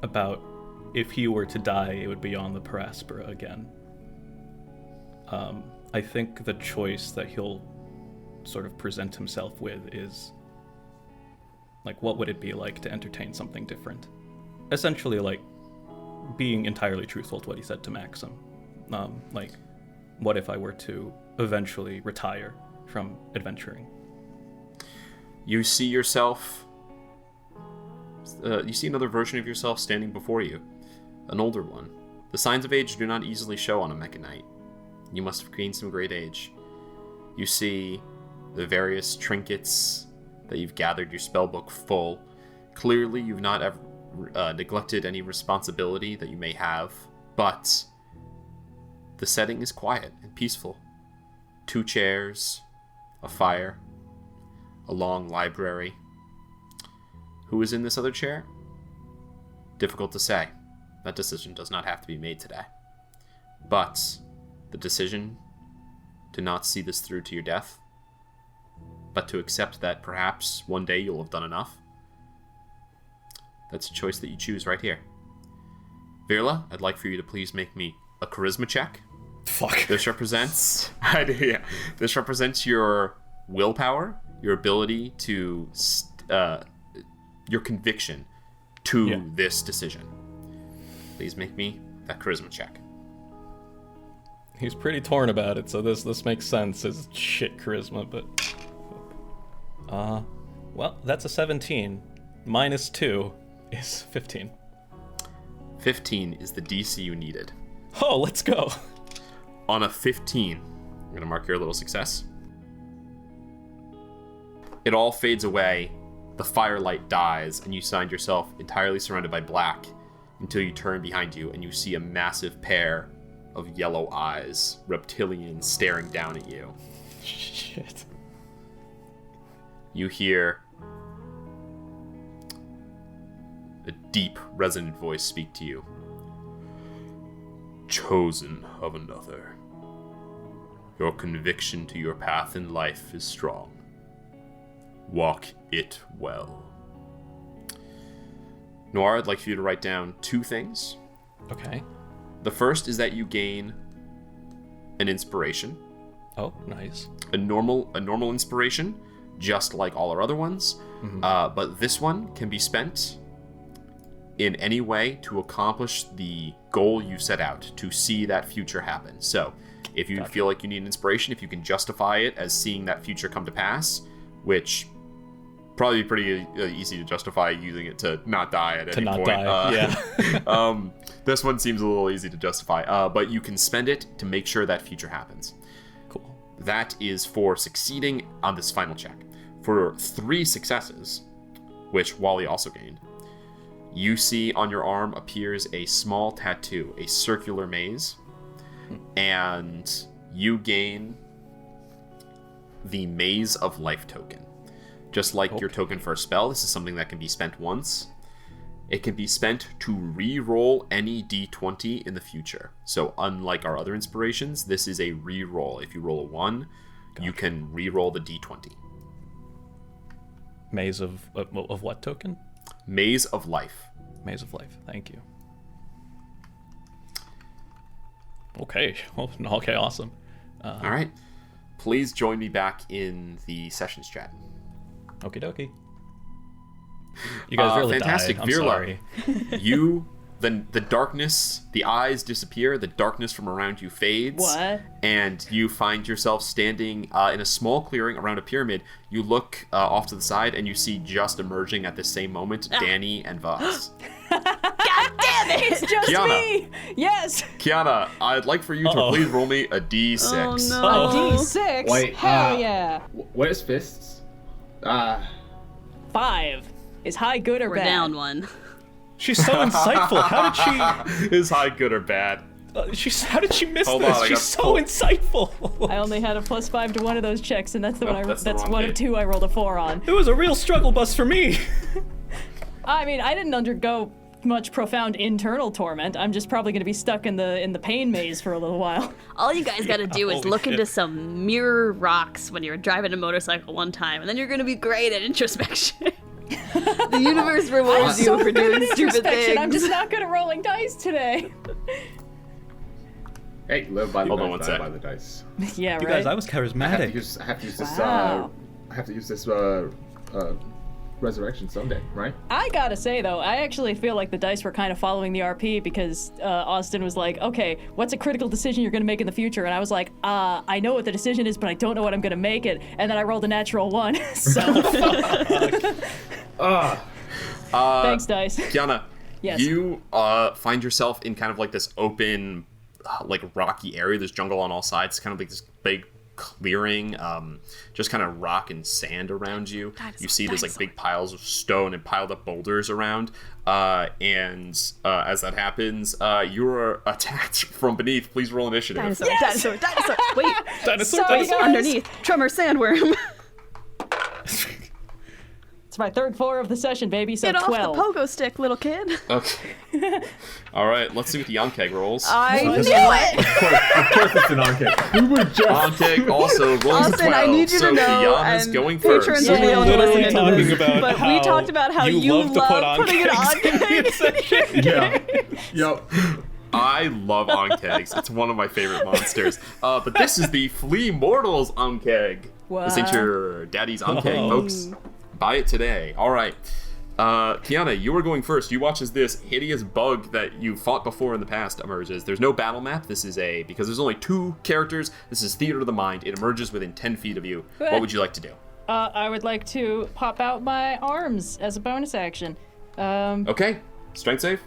about if he were to die, it would be on the Aspera again. I think the choice that he'll sort of present himself with is, like, what would it be like to entertain something different? Essentially, like, being entirely truthful to what he said to Maxim. Like, what if I were to eventually retire from adventuring? You see yourself... you see another version of yourself standing before you. An older one. The signs of age do not easily show on a Mechanite. You must have gained some great age. You see the various trinkets that you've gathered, your spellbook full. Clearly, you've not ever neglected any responsibility that you may have, but the setting is quiet and peaceful. 2 chairs, a fire, a long library. Who is in this other chair? Difficult to say. That decision does not have to be made today. But the decision to not see this through to your death, but to accept that perhaps one day you'll have done enough, that's a choice that you choose right here. Virla, I'd like for you to please make me a charisma check. Fuck. This represents... This represents your willpower, your ability to... your conviction to this decision. Please make me that charisma check. He's pretty torn about it, so this makes sense. His shit charisma, but... well, that's a 17. Minus 2 is 15. 15 is the DC you needed. Oh, let's go! On a 15, I'm going to mark your little success. It all fades away, the firelight dies, and you find yourself entirely surrounded by black until you turn behind you and you see a massive pair of yellow eyes, reptilian, staring down at you. Shit. You hear a deep, resonant voice speak to you. Chosen of another. Your conviction to your path in life is strong. Walk it well. Noir, I'd like for you to write down 2 things. Okay. The first is that you gain an inspiration. Oh, nice. A normal inspiration, just like all our other ones. Mm-hmm. But this one can be spent in any way to accomplish the goal you set out, to see that future happen. So, if you feel like you need an inspiration, if you can justify it as seeing that future come to pass, which probably pretty easy to justify using it to not die at any point. Yeah. This one seems a little easy to justify, but you can spend it to make sure that future happens. Cool. That is for succeeding on this final check. For 3 successes, which Wally also gained, you see on your arm appears a small tattoo, a circular maze, and you gain the Maze of Life token. Just like your token for a spell, this is something that can be spent once. It can be spent to re-roll any d20 in the future. So unlike our other inspirations, this is a re-roll. If you roll a 1, you can re-roll the d20. Maze of what token? Maze of Life. Maze of Life. Thank you. Okay. Okay, awesome. All right. Please join me back in the sessions chat. Okie dokie. You guys really fantastic. died. I'm sorry. You, the darkness, the eyes disappear, the darkness from around you fades. What? And you find yourself standing in a small clearing around a pyramid. You look off to the side and you see just emerging at the same moment Dani and Vhas. God damn it! It's just Kyana. me! Yes! Kyana, I'd like for you to please roll me a d6. Oh no. A D6? Wait, Hell yeah. Where's fists? 5. Is high good or We're bad? down 1. She's so insightful. How did Is high good or bad? how did she miss Hold this? on, I She's got so pulled. insightful. I only had a +5 to one of those checks, and that's the one. that's the That's wrong one page. of 2 I rolled a 4 on. It was a real struggle bus for me. I mean, I didn't undergo much profound internal torment. I'm just probably going to be stuck in the pain maze for a little while. All you guys gotta do is Holy look shit. into some mirror rocks when you're driving a motorcycle one time, and then you're gonna be great at introspection. The universe rewards you for doing stupid Introspection. things. I'm just not good at rolling dice today. Hey, live by the Hold on dice, one die sec. by the dice. Yeah, You right. guys, I was I have charismatic. to use this. Wow. I have to use this. Resurrection someday, right? I gotta say though, I actually feel like the dice were kind of following the RP because Austin was like, "Okay, what's a critical decision you're gonna make in the future?" And I was like, "I know what the decision is, but I don't know what I'm gonna make it." And then I rolled a natural 1. So thanks, dice. Kyana, Yes. you find yourself in kind of like this open, like rocky area. There's jungle on all sides. It's kind of like this big clearing, just kind of rock and sand around you. You see there's like big piles of stone and piled up boulders around. And as that happens, you are attacked from beneath. Please roll initiative. Dinosaur, dinosaur, dinosaur. Wait, Dinosaur, Sorry, dinosaur. guys. underneath. Tremor sandworm. It's my 3rd 4 of the session, baby. So Get off 12. the pogo stick, little kid. Okay. All right, let's see what the Yonkeg rolls. I knew it! Of course it's an Ankeg. Who would just... Yonkeg also rolls a 12. Austin, I need you so to know, Kyana's and going patrons first. will be able to Literally listen into talking this. about But how we talked about how you love to put on putting it on kegs in the section. Yeah. Yep. I love Onkegs. It's one of my favorite monsters. But this is the Flea Mortals Onkeg. This ain't your daddy's Onkeg, folks. Buy it today. All right. Kyana, you are going first. You watch as this hideous bug that you fought before in the past emerges. There's no battle map. This is because there's only 2 characters. This is theater of the mind. It emerges within 10 feet of you. What would you like to do? I would like to pop out my arms as a bonus action. Okay. Strength save?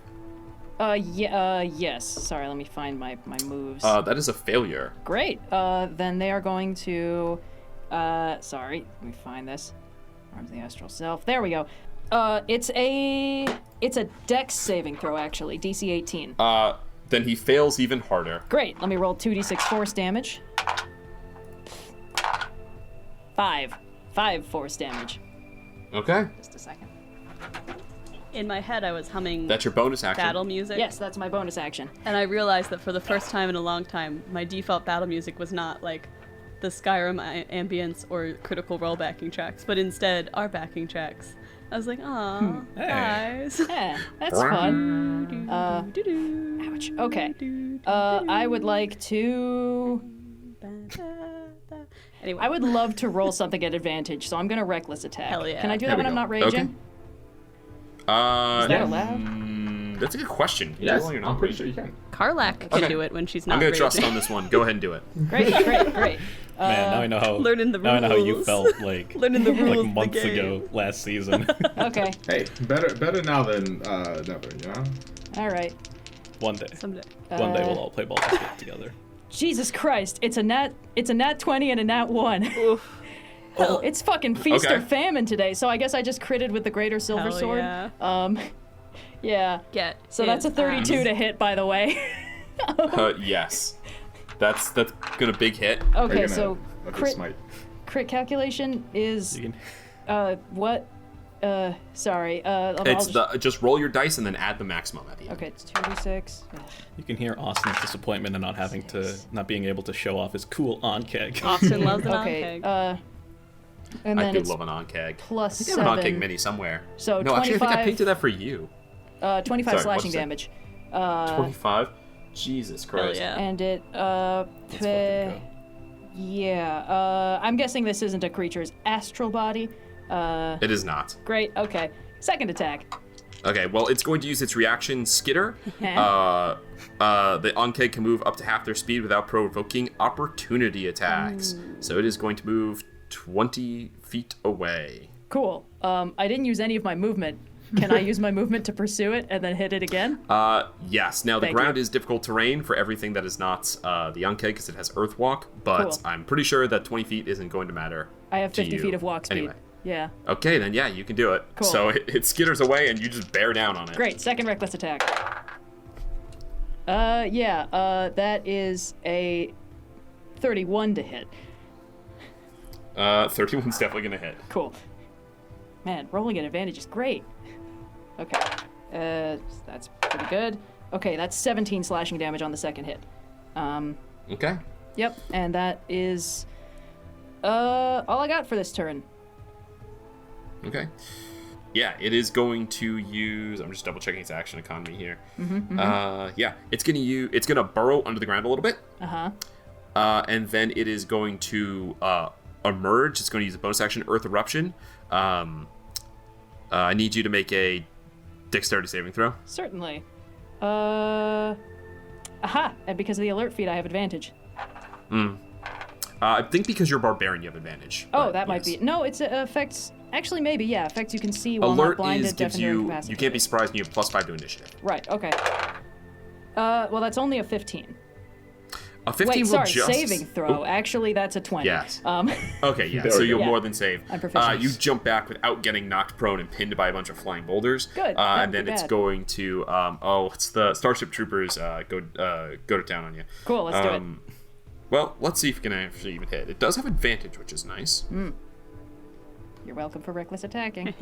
Yes. Sorry, let me find my moves. That is a failure. Great. Then they are going to, sorry, let me find this. Arms of the astral self. There we go. It's a dex saving throw, actually. DC 18. Then he fails even harder. Great. Let me roll 2d6 force damage. 5 force damage. Okay. Just a second. In my head, I was humming That's your bonus action. battle music. Yes, that's my bonus action. And I realized that for the first time in a long time, my default battle music was not like the Skyrim ambience or Critical Role backing tracks, but instead our backing tracks. I was like, aw, guys. Yeah, that's fun. Ouch. Okay. I would like to... Anyway, I would love to roll something at advantage, so I'm gonna reckless attack. Hell yeah. Can I do There that we when I'm go. not raging? Okay. Is that allowed? That's a good question. Can you Yes, roll your I'm pretty knowledge? sure you can. Karlak can Okay. do it when she's not I'm gonna raging. trust on this one. Go ahead and do it. Great. Man, now I know how. learning the Now I know how you rules. felt like Learning the rules of like the months game. ago last season. Okay. Hey, better now than never, you know? All right. One day. Someday. One day we'll all play Baldur's Gate together. Jesus Christ! It's a nat 20 and a nat 1. Oof. It's fucking feast or Okay. famine today. So I guess I just critted with the greater silver Hell sword. yeah. Yeah. Get So that's a his 32 ass. to hit, by the way. Yes. That's gonna big hit. Are you Okay, gonna so let this crit smite? crit calculation is You can, what? Sorry. I'll It's just- just roll your dice and then add the maximum at the end. Okay, it's 2d6. Ugh. you can hear Austin's disappointment in not being able to show off his cool on keg. Austin loves an Okay. okay. And I then do it's love an on-keg. plus I think I have an on-keg 7. mini somewhere. So no, actually, I think I 25 painted that for you. 25 Sorry, what'd slashing you say? damage. 25? Jesus Hell Christ. yeah. And it Let's fucking go. yeah. I'm guessing this isn't a creature's astral body. It is not. Great. Okay. Second attack. Okay, well, it's going to use its reaction Skitter. The on-keg can move up to half their speed without provoking opportunity attacks. So it is going to move 20 feet away. Cool. I didn't use any of my movement. Can I use my movement to pursue it and then hit it again? Yes. Now, the Thank ground you. is difficult terrain for everything that is not the on-keg because it has Earthwalk, but Cool. I'm pretty sure that 20 feet isn't going to matter. I have to 50 you. feet of walk speed. Anyway. Yeah. Okay, then yeah, you can do it. Cool. So it skitters away and you just bear down on it. Great. Second reckless attack. That is a 31 to hit. 31's definitely going to hit. Cool. Man, rolling at advantage is great. Okay. That's pretty good. Okay, that's 17 slashing damage on the second hit. Okay. Yep, and that is all I got for this turn. Okay. Yeah, it is going to use. I'm just double checking its action economy here. Yeah, it's gonna burrow under the ground a little bit. And then it is going to emerge. It's going to use a bonus action, Earth Eruption. I need you to make a dexterity saving throw. Certainly. Aha! And because of the alert feat, I have advantage. I think because you're barbarian, you have advantage. Oh, but that might yes. be. No, it's affects. Actually, maybe yeah. Affects you can see while not Alert blinded, is gives deafened, or you. You incapacitated. can't be surprised, and you have +5 to initiative. Right. Okay. Well, that's only a 15. A 15 Wait, will sorry, just. saving throw. Oh, Actually, that's a 20. Yes. Okay, yeah. There So we you'll go. more Yeah. than save. I'm proficient. You jump back without getting knocked prone and pinned by a bunch of flying boulders. Good, that And would then be it's bad. going to. It's the Starship Troopers. Go to town on you. Cool. Let's do it. Well, let's see if it can actually even hit. It does have advantage, which is nice. You're welcome for reckless attacking.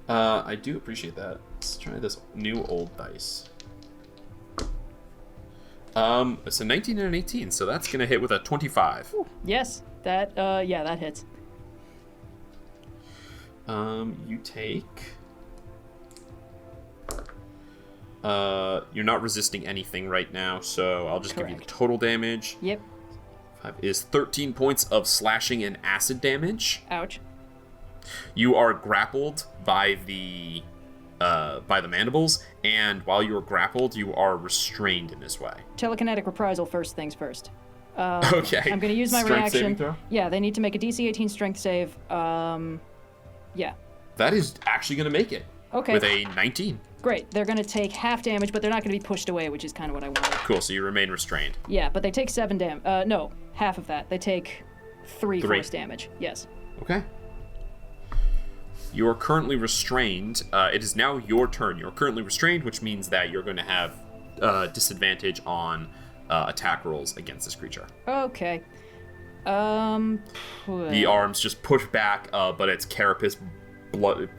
I do appreciate that. Let's try this new old dice. It's a 19 and an 18, so that's gonna hit with a 25. Yes. That. Yeah, that hits. You take. You're not resisting anything right now, so I'll just give you the Correct. total damage. Yep. 5 is 13 points of slashing and acid damage. Ouch. You are grappled by the mandibles, and while you are grappled, you are restrained in this way. Telekinetic reprisal first things first. Okay. I'm going to use my Strength saving reaction. throw? Yeah, they need to make a DC 18 strength save. Yeah. That is actually going to make it. Okay. With a 19. Great. They're going to take half damage, but they're not going to be pushed away, which is kind of what I wanted. Cool, so you remain restrained. Yeah, but they take 7 damage. No, half of that. They take 3 Three. force damage. Yes. Okay. You are currently restrained. It is now your turn. You're currently restrained, which means that you're going to have disadvantage on attack rolls against this creature. Okay. The arms just push back, but its carapace, blood,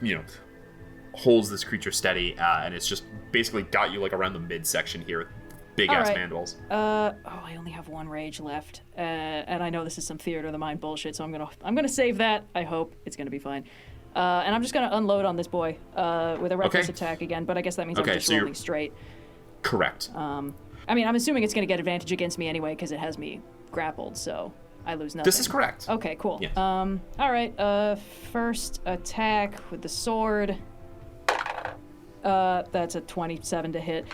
holds this creature steady, and it's just basically got you like around the midsection here with big ass All right. mandibles. I only have 1 rage left, and I know this is some theater of the mind bullshit, so I'm gonna save that. I hope it's gonna be fine. And I'm just gonna unload on this boy with a reckless Okay. attack again, but I guess that means Okay, I'm just so you're- rolling straight. Correct. I mean, I'm assuming it's gonna get advantage against me anyway because it has me grappled, so I lose nothing. This is correct. Okay, cool. Yes. All right. First attack with the sword. That's a 27 to hit.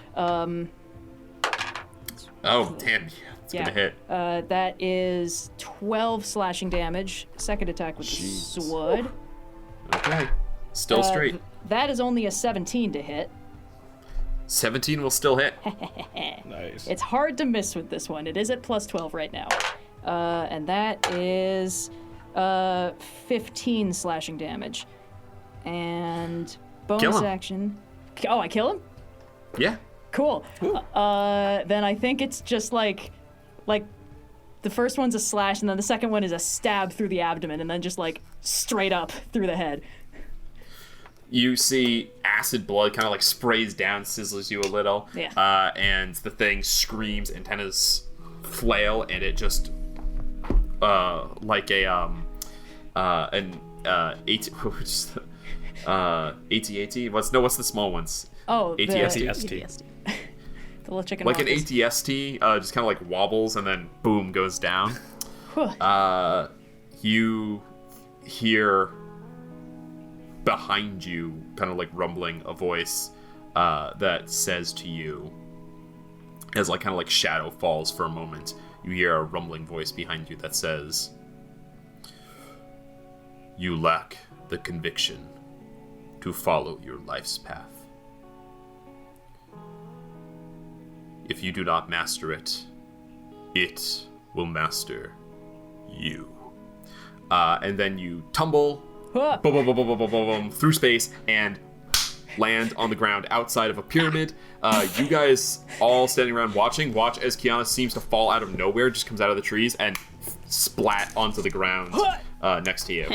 Oh, damn. It's gonna hit. That is 12 slashing damage. Second attack with the sword. Okay. Still straight. That is only a 17 to hit. 17 will still hit. Nice. It's hard to miss with this one. It is at plus 12 right now. And that is 15 slashing damage. And bonus action. Oh, I kill him? Yeah. Cool. Then I think it's just like the first one's a slash, and then the second one is a stab through the abdomen, and then just like straight up through the head. You see acid blood kind of like sprays down, sizzles you a little. Yeah. And the thing screams, antennas flail, and it just like a an AT-AT? What's the small ones? Oh, ATST. The little chicken. Like an waffles. ATST, just kind of like wobbles and then boom goes down. You hear behind you, kind of like rumbling, a voice that says to you, as like kind of like shadow falls for a moment, you hear a rumbling voice behind you that says, "You lack the conviction to follow your life's path. If you do not master it, it will master you." And then you tumble boom, boom, boom, boom, boom, boom, boom, through space and land on the ground outside of a pyramid. You guys all standing around watch as Kyana seems to fall out of nowhere, just comes out of the trees and splat onto the ground next to you.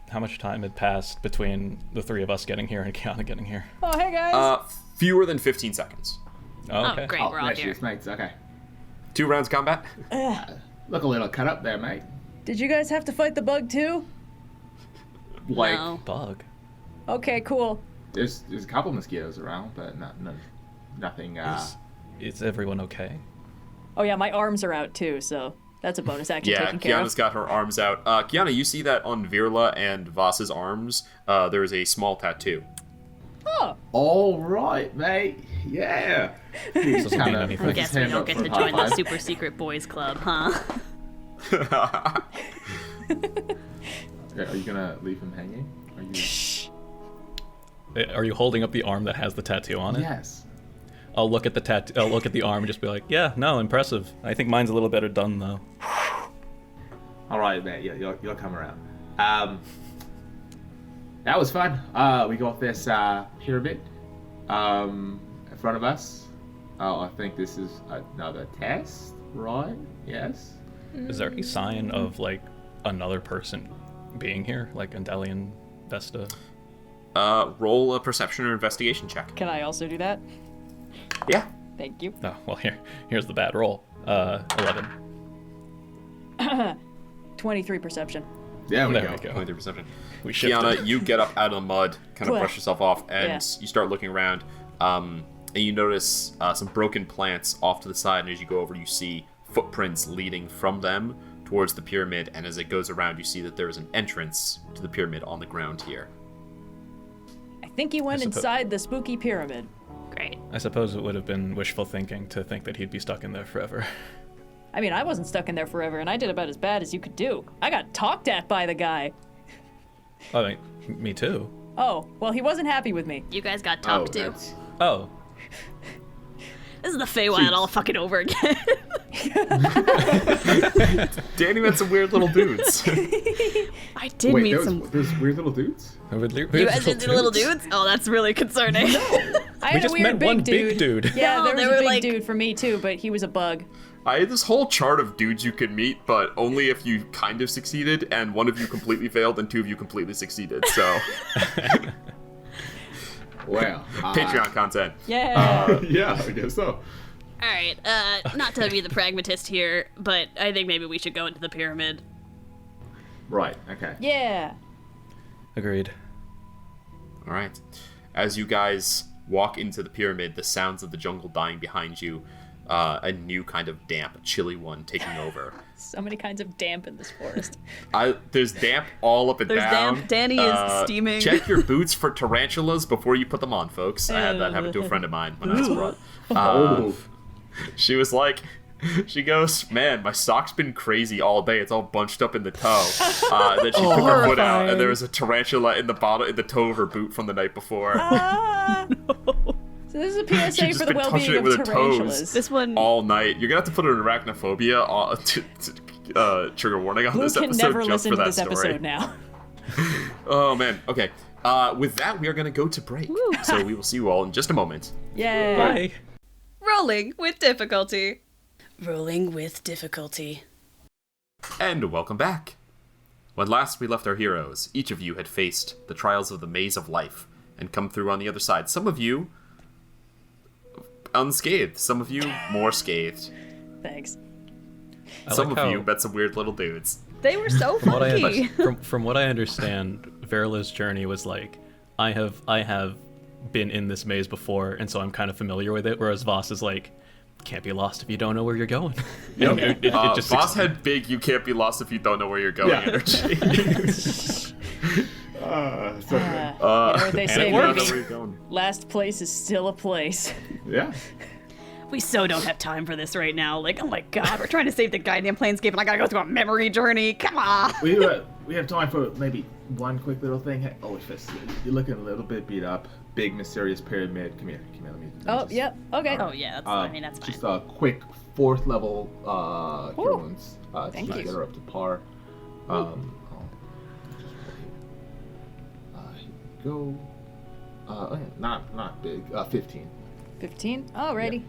How much time had passed between the three of us getting here and Kyana getting here? Oh, hey guys. Fewer than 15 seconds. Oh, okay. Oh, great, we're all there she here. is, mates. Okay. 2 rounds of combat. Look a little cut up there, mate. Did you guys have to fight the bug too? Like, No. Bug. Okay, cool. there's a couple mosquitoes around, but nothing. Is everyone okay? Oh yeah, my arms are out too, so that's a bonus action Yeah, taken care Kiana's of. got her arms out. Kyana, you see that on Virla and Vhas's arms, there is a small tattoo. Oh, All right, mate. Yeah. He's Doesn't mean kinda anything. puts his Guess we hand don't up get for to a high join the five. super secret boys club, huh? Yeah, are you gonna leave him hanging? Are you? Are you holding up the arm that has the tattoo on it? Yes. I'll look at the tattoo. I'll look at the arm and just be like, "Yeah, no, impressive. I think mine's a little better done though." All right, mate. Yeah, you'll come around. That was fun. We got this pyramid in front of us. Oh, I think this is another test, right? Yes. Is there any sign of like another person being here, like Andalian Vesta? Roll a perception or investigation check. can I also do that? Yeah. Thank you. Oh, well, here's the bad roll. 11. 23 perception. There we There go. we go. Only 3 perception. We shifted. Kiana, you get up out of the mud, kind of Cool. brush yourself off, and Yeah. you start looking around. And you notice some broken plants off to the side, and as you go over, you see footprints leading from them towards the pyramid, and as it goes around, you see that there is an entrance to the pyramid on the ground here. I think he went inside the spooky pyramid. Great. I suppose it would have been wishful thinking to think that he'd be stuck in there forever. I mean, I wasn't stuck in there forever, and I did about as bad as you could do. I got talked at by the guy. I mean, me too. Oh, well, he wasn't happy with me. You guys got Oh, talked to. that's- Oh, This is the Feywild all fucking over again. Danny met some weird little dudes. I did Wait, meet some. there's weird little dudes. You guys did little dudes? Oh, that's really concerning. I We had just a weird met big one dude. big dude. Yeah, No, there was they a were big like- dude for me too, but he was a bug. I had this whole chart of dudes you could meet, but only if you kind of succeeded, and one of you completely failed, and 2 of you completely succeeded. So, Well, Patreon content. Yeah. yeah, I guess so. All right, not to be the pragmatist here, but I think maybe we should go into the pyramid. Right. Okay. yeah. Agreed. All right. As you guys walk into the pyramid, the sounds of the jungle dying behind you, a new kind of damp, chilly one taking over. So many kinds of damp in this forest. There's damp all up and There's down. damp. Dani is steaming. Check your boots for tarantulas before you put them on, folks. I had that happen to a friend of mine when I was abroad. She was like, she goes, man, my sock's been crazy all day. It's all bunched up in the toe. And then she took her foot out, and there was a tarantula in the toe of her boot from the night before. So this is a PSA She's for just the been touching well-being it of with her tarantulas. toes This one. all night. You're gonna have to put an arachnophobia trigger warning on Blue this can episode never just listen for to that this story. episode now. Oh man. Okay. With that, we are gonna go to break. So we will see you all in just a moment. Yay! Bye. Rolling with difficulty. Rolling with difficulty. And welcome back. When last we left our heroes, each of you had faced the trials of the maze of life and come through on the other side. Some of you unscathed, some of you more scathed. Thanks. Some like of how- you met some weird little dudes. They were so From what I funky. from what I understand, Verla's journey was like, I have been in this maze before, and so I'm kind of familiar with it. Whereas Vhas is like, can't be lost if you don't know where you're going. It just Boss had big, you can't be lost if you don't know where you're going energy. So good. You know what they say, and you don't know baby? where you're going. Last place is still a place. Yeah. We so don't have time for this right now. Like, oh my god, we're trying to save the goddamn Planescape and I gotta go through a memory journey. Come on. We have time for maybe one quick little thing. Hey, oh, Vhas, you're looking a little bit beat up. Big mysterious pyramid. Come here. Let me Oh, just- yep. Okay. Oh yeah, that's I mean that's fine. Just a quick 4th level hero wounds. Thank to you. get her up to par. Here we go. Not big. 15. 15. Alrighty.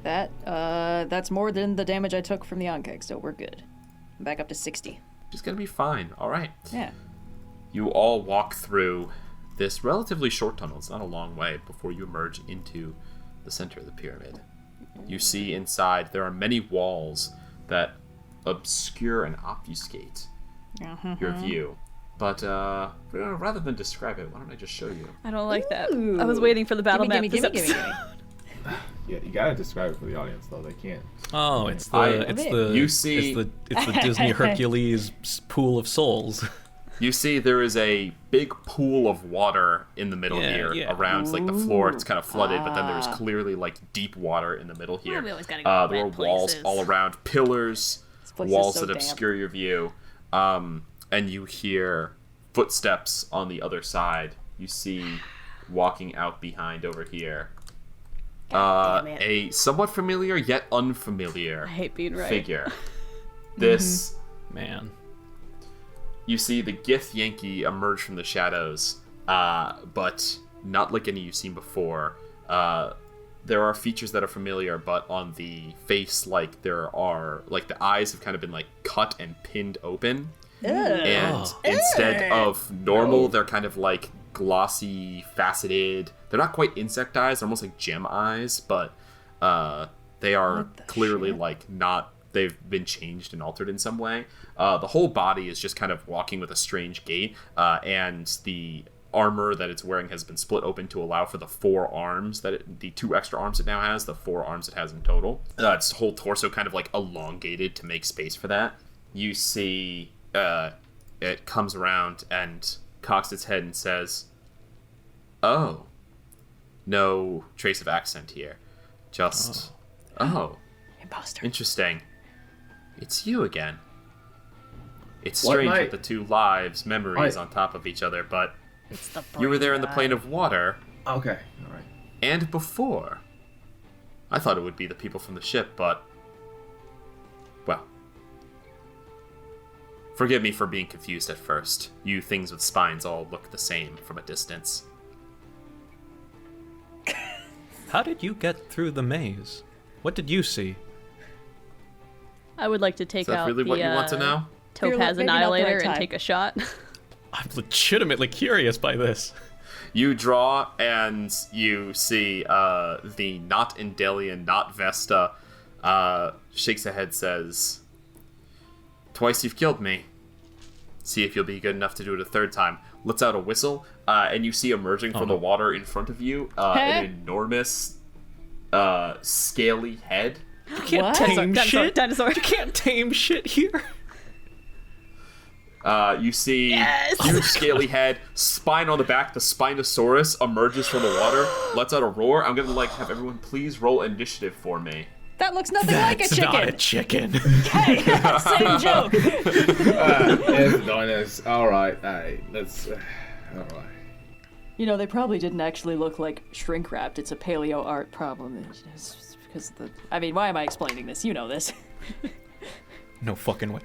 That's more than the damage I took from the Onkeg, so we're good. I'm back up to 60. Just gonna be fine. All right. Yeah. You all walk through this relatively short tunnel. It's not a long way before you emerge into the center of the pyramid. You see inside there are many walls that obscure and obfuscate your view. But rather than describe it, why don't I just show you? I don't like that. I was waiting for the battle map this episode. Yeah, you gotta describe it for the audience though. They can't. Oh, it's the You see- it's the Disney Hercules pool of souls. You see there is a big pool of water in the middle Yeah, here. yeah. Around like the floor, it's kind of flooded, but then there's clearly like deep water in the middle here. we always gotta go to There are wet walls places. all around, pillars, place is walls so that damp. obscure your view. And you hear footsteps on the other side. You see walking out behind over here. damn it. A somewhat familiar yet unfamiliar I hate being right. figure. This Man. you see the Gith Yankee emerge from the shadows, but not like any you've seen before. There are features that are familiar, but on the face, like there are, like the eyes have kind of been like cut and pinned open, and instead of normal, they're kind of like glossy, faceted. They're not quite insect eyes; they're almost like gem eyes, but they are clearly like not. They've been changed and altered in some way. The whole body is just kind of walking with a strange gait, and the armor that it's wearing has been split open to allow for the 4 arms the 2 extra arms it now has, the 4 arms it has in total. Its whole torso kind of like elongated to make space for that. You see it comes around and cocks its head and says, "Oh, no trace of accent here. Just, oh. Imposter. Interesting. It's you again. It's What strange night? with the 2 lives, memories I- on top of each other, but It's the you were there in the brain plane guy. of water, Okay. All right. and before. I thought it would be the people from the ship, but... well. Forgive me for being confused at first. You things with spines all look the same from a distance. How did you get through the maze? What did you see? I would like to take Is that out really the what you want to know? Topaz Maybe not the right Annihilator and time. take a shot. I'm legitimately curious by this. You draw and you see the not Indelian, not Vesta, shakes a head, says, "Twice you've killed me. See if you'll be good enough to do it a 3rd time." Lets out a whistle, and you see emerging from the water in front of you an enormous scaly head. You can't What? tame shit. Dinosaur. You can't tame shit here. You see huge scaly head, spine on the back. The Spinosaurus emerges from the water, lets out a roar. I'm gonna have everyone please roll initiative for me. That looks nothing like a That's chicken. not a chicken. Hey, same joke. It's dinos. All right. Let's. All right. You know, they probably didn't actually look like shrink wrapped. It's a paleo art problem. It's because I mean, why am I explaining this? You know this. No fucking way.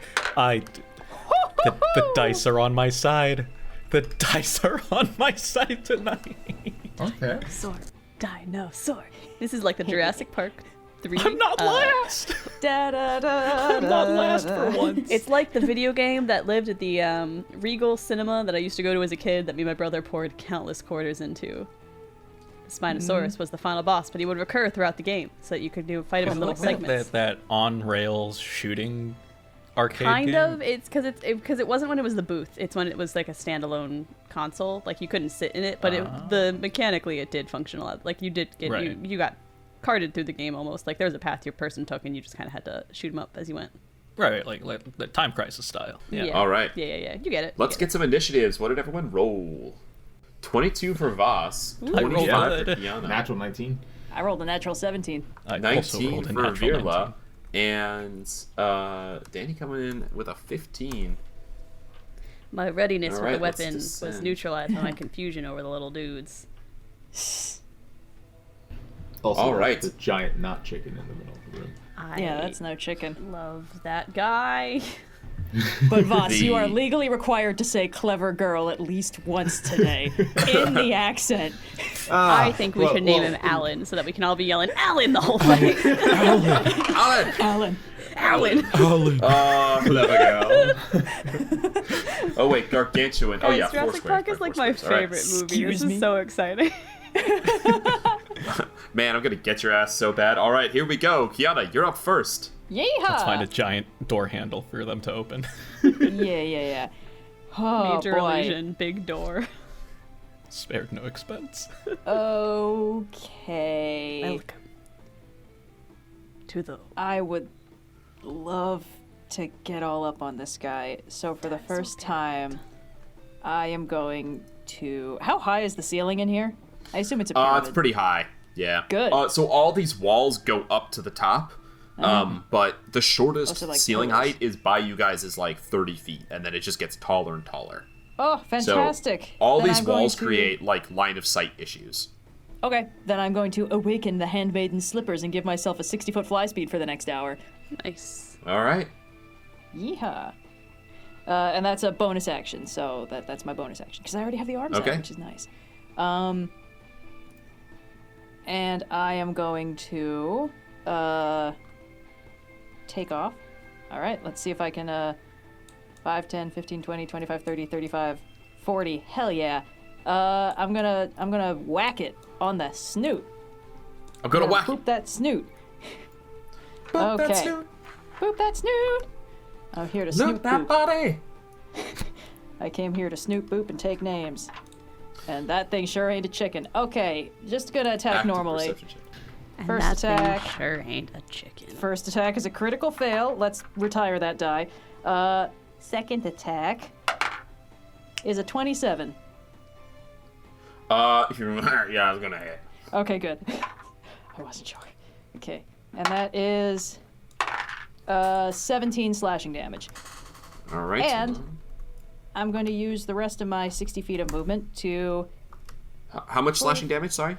The dice are on my side. The dice are on my side tonight. Okay. Dinosaur. This is like the Jurassic Park 3. I'm not last. I'm not last for once. It's like the video game that lived at the Regal Cinema that I used to go to as a kid that me and my brother poured countless quarters into. Spinosaurus was the final boss, but he would recur throughout the game so that you could fight him in little segments. That on rails shooting arcade Kind game? of. It's because it wasn't when it was the booth. It's when it was like a standalone console. Like you couldn't sit in it, but mechanically it did function a lot. Like you did get Right. you got carted through the game almost. Like there was a path your person took, and you just kind of had to shoot them up as you went. Right, like the Time Crisis style. Yeah. All right. Yeah. You get it. Let's get some initiatives. What did everyone roll? 22 for Vhas, I rolled 25 for good. Kyana, Natural 19. I rolled a natural 17. I also 19 rolled a for natural Virla, 19. and Dani coming in with a 15. My readiness All with the right, let's weapon descend. was neutralized by my confusion over the little dudes. Also, All right. the giant nut chicken in the middle of the room. Yeah, that's no chicken. Love that guy. But Vhas, you The- are legally required to say "clever girl" at least once today in the accent. I think we should name him Alan so that we can all be yelling Alan the whole thing. Alan! Alan. Clever girl. Oh, wait, Gargantuan. Oh, Guys, yeah, Jurassic Foursquare. Park is like my Foursquare. All right. favorite movie. Excuse This me? is so exciting. Man, I'm gonna get your ass so bad. All right, here we go. Kyana, you're up first. Yeehaw! Let's find a giant door handle for them to open. Yeah. Oh, Major boy. illusion, big door. Spared no expense. Okay. Welcome to the. I would love to get all up on this guy. So for the first time, I am going to... How high is the ceiling in here? I assume it's a pyramid. It's pretty high. Yeah. Good. So all these walls go up to the top. But the shortest Also, like, ceiling pillars. height is by you guys is like 30 feet, and then it just gets taller and taller. Oh, fantastic. So all Then these I'm going walls to- create like line of sight issues. Okay, then I'm going to awaken the handmaiden slippers and give myself a 60-foot fly speed for the next hour. Nice. All right. Yeehaw. And that's a bonus action, so that's my bonus action, because I already have the arms Okay. out, which is nice. And I am going to take off. All right, let's see if I can 5, 10, 15, 20, 25, 30, 35, 40. Hell yeah. I'm gonna whack it on the snoot. I'm gonna whack it. Boop that snoot. Boop that Okay. snoot. Boop that snoot. I'm here to Look snoot that boop. body. I came here to snoot boop and take names. And that thing sure ain't a chicken. Okay, just gonna attack Active normally. perception check. And First that attack. thing sure ain't a chicken. First attack is a critical fail. Let's retire that die. Second attack is a 27. Yeah, I was gonna hit. Okay, good. I wasn't sure. Okay, and that is 17 slashing damage. All right. And I'm going to use the rest of my 60 feet of movement to How much slashing damage? Sorry.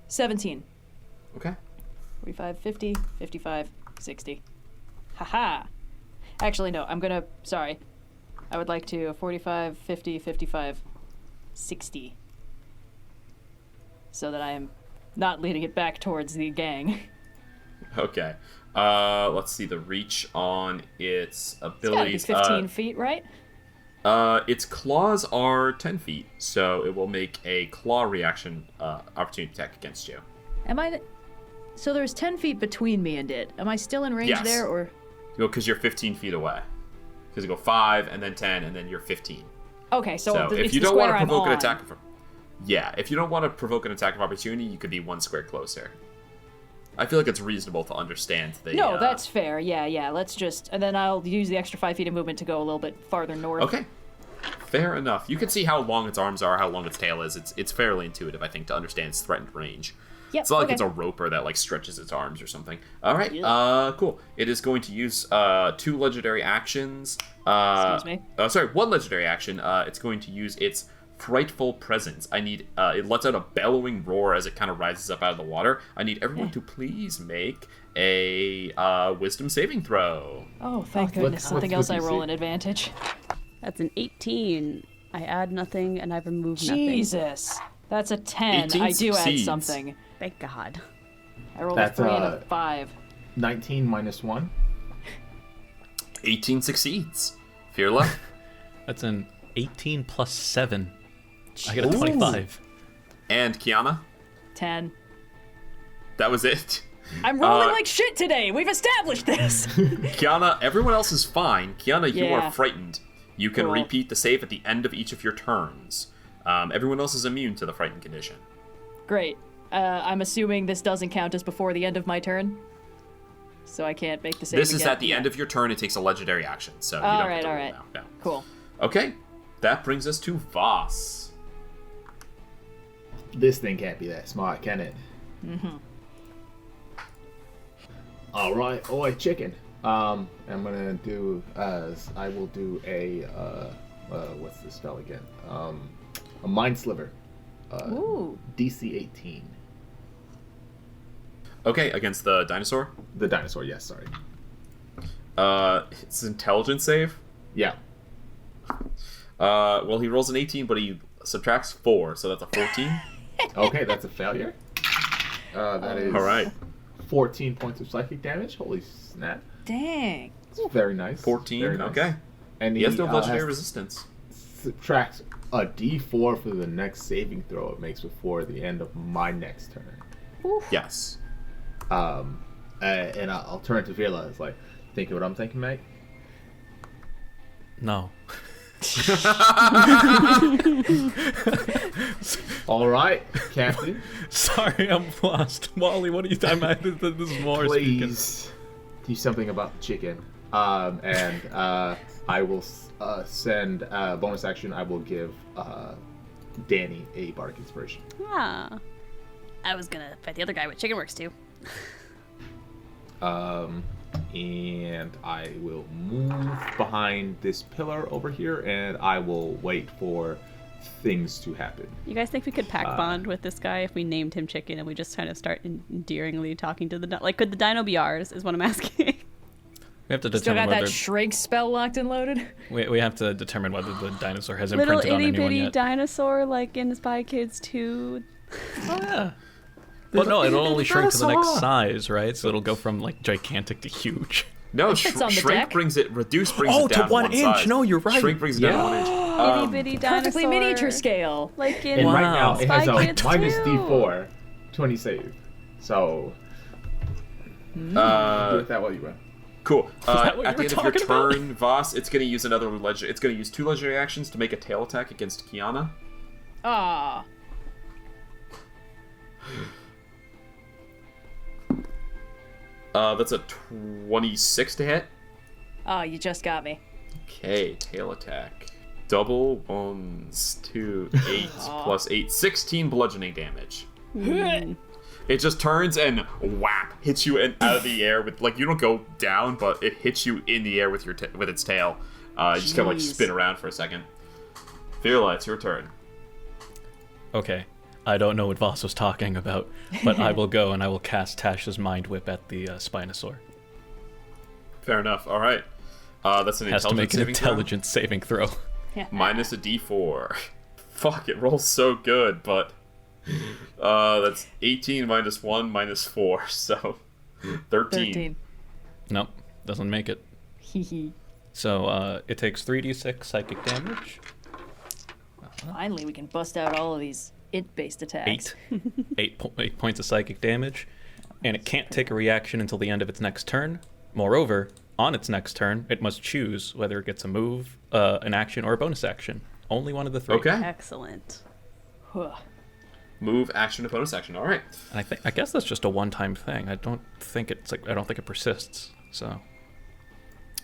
17. Okay. 45, 50, 55, 60. Haha. Actually, no, I'm gonna, sorry. I would like to 45, 50, 55, 60. So that I am not leading it back towards the gang. Okay. Let's see the reach on its It's gotta be abilities. 15 feet, right? Its claws are 10 feet, so it will make a claw reaction opportunity attack against you. Am I... So there's 10 feet between me and it. Am I still in range Yes. there, or... Because you're 15 feet away. Because you go 5, and then 10, and then you're 15. Okay, so, So it's if you the don't want square to I'm provoke an on. attack of... Yeah, if you don't want to provoke an attack of opportunity, you could be one square closer. I feel like it's reasonable to understand the. No, that's fair. Yeah. Let's just, and then I'll use the extra 5 feet of movement to go a little bit farther north. Okay. Fair enough. You can see how long its arms are, how long its tail is. It's fairly intuitive, I think, to understand its threatened range. Yep, it's not like okay. it's a roper that like stretches its arms or something. All right. Cool. It is going to use 2 legendary actions. Excuse me. Sorry, 1 legendary action. It's going to use its frightful presence. I need. It lets out a bellowing roar as it kind of rises up out of the water. I need everyone to please make a wisdom saving throw. Oh, thank goodness. Something else I roll an advantage. That's an 18. I add nothing and I remove nothing. Jesus. That's a 10. 18 I do succeeds. add something. Thank God. I rolled That's, a 3 and a 5. 19 minus 1. 18 succeeds. Firla. That's an 18 plus 7. I got a 25. And Kyana. 10. That was it. I'm rolling like shit today. We've established this. Kyana, everyone else is fine. Kyana, you Yeah. are frightened. You can Cool. repeat the save at the end of each of your turns. Everyone else is immune to the frightened condition. Great. I'm assuming this doesn't count as before the end of my turn. So I can't make the save This is again. at the end of your turn. It takes a legendary action, so you All don't right, get to all roll right. now. No. Cool. Okay, that brings us to Vhas. This thing can't be that smart, can it? Mm-hmm. All right, oi, chicken. I'm gonna do I will do a what's the spell again? A mind sliver. Ooh. DC 18. Okay, against the dinosaur. The dinosaur, yes, sorry. It's intelligence save. Yeah. Well, he rolls an 18, but he subtracts 4, so that's a 14. Okay, that's a failure. That is All right. 14 points of psychic damage. Holy snap. Dang. It's very nice. 14. Very nice. Okay. And He has no legendary has resistance. subtract a D4 for the next saving throw it makes before the end of my next turn. Yes. And I'll turn to Vila. It's like, think of what I'm thinking, mate. No. All right, Captain. Sorry, I'm lost. Wally, what are you talking about? This is more speaking. Please do something about the chicken. And I will send bonus action. I will give Dani a bardic inspiration. Ah. I was gonna fight the other guy with chicken works too. And I will move behind this pillar over here, and I will wait for things to happen. You guys think we could pack bond with this guy if we named him Chicken and we just kind of start endearingly talking to the like? Could the dino be ours? Is what I'm asking. We have to Still determine got that whether shrink spell locked and loaded? we have to determine whether the dinosaur has Little imprinted on itty anyone bitty yet. dinosaur like in Spy Kids 2. Oh, yeah. Well, no, it'll only shrink to the next dinosaur. size, right? So it'll go from like gigantic to huge. No, fits on the shrink deck. brings it. Reduce brings Oh, it down to 1 inch. size. No, you're right. Shrink brings it down Yeah. 1 inch. Itty bitty dinosaur. Perfectly miniature scale. Like in And Wow. right now it has Spy a Kids minus 2. D4 20 save. So do with that while you run. Cool. that what At you the were end of your talking turn, Vhas, it's going to use another It's going to use 2 legendary actions to make a tail attack against Kyana. Ah. That's a 26 to hit. Oh, you just got me. Okay, tail attack. Double 1s, 2, 8 plus 8, 16 bludgeoning damage. It just turns and whap, hits you out of the air with like you don't go down, but it hits you in the air with your with its tail. You just kind of like Jeez. spin around for a second. Fearla, it's your turn. Okay. I don't know what Vhas was talking about, but I will go and I will cast Tash's Mind Whip at the Spinosaur. Fair enough. All right. That's an Has to make an intelligence saving throw. intelligence saving throw. Minus a d4. Fuck, it rolls so good, but that's 18 minus 1 minus 4, so 13. Nope, doesn't make it. Hee So it takes 3d6 psychic damage. Finally, we can bust out all of these int-based attacks. 8 points of psychic damage, and it can't take a reaction until the end of its next turn. Moreover, on its next turn, it must choose whether it gets a move, an action, or a bonus action. Only one of the 3. Okay. Excellent. Huh. Move, action, to bonus action. All right. And I guess that's just a one-time thing. I don't think it persists. So,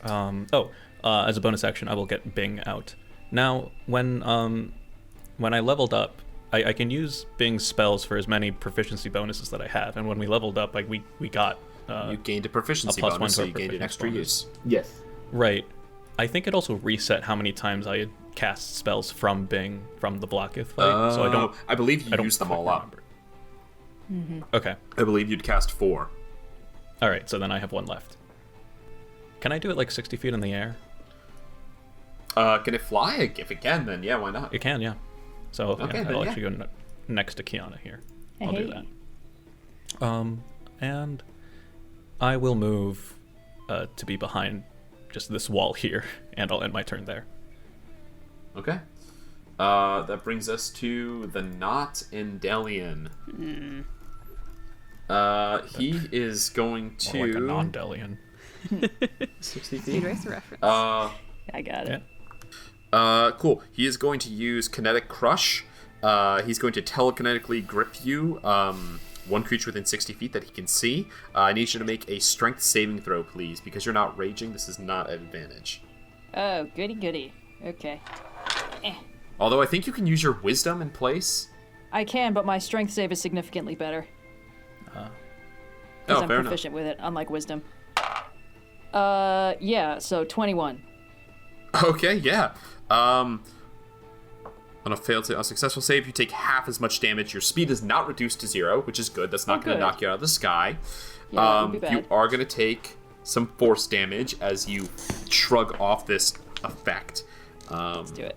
as a bonus action, I will get Bing out. Now, when I leveled up, I can use Bing's spells for as many proficiency bonuses that I have. And when we leveled up, like we got you gained a proficiency +1 bonus, to so our you gained an extra bonus. use. Yes. Right. I think it also reset how many times I had cast spells from Bing from the Blockith fight. So I believe you used them all up. Okay. I believe you'd cast 4. All right. So then I have 1 left. Can I do it like 60 feet in the air? Can it fly? If it can, then yeah, why not? It can, yeah. So Okay, then I'll yeah. actually go next to Kyana here. I'll do Hey. that. And I will move to be behind just this wall here, and I'll end my turn there. Okay. That brings us to the Not Endelian. He is going to... More like a non-Delian. 60 Speed feet? Racer reference. I got it. Cool. He is going to use Kinetic Crush. He's going to telekinetically grip you, one creature within 60 feet that he can see. I need you to make a strength saving throw, please. Because you're not raging, this is not an advantage. Oh, goody goody. Okay. Although I think you can use your wisdom in place. I can, but my strength save is significantly better. Because I'm fair proficient with it, unlike wisdom. Yeah, so 21. Okay, yeah. On a successful save, you take half as much damage. Your speed is not reduced to 0, which is good. That's not going to good. knock you out of the sky. Yeah, that would be bad. You are going to take some force damage as you shrug off this effect. Let's do it.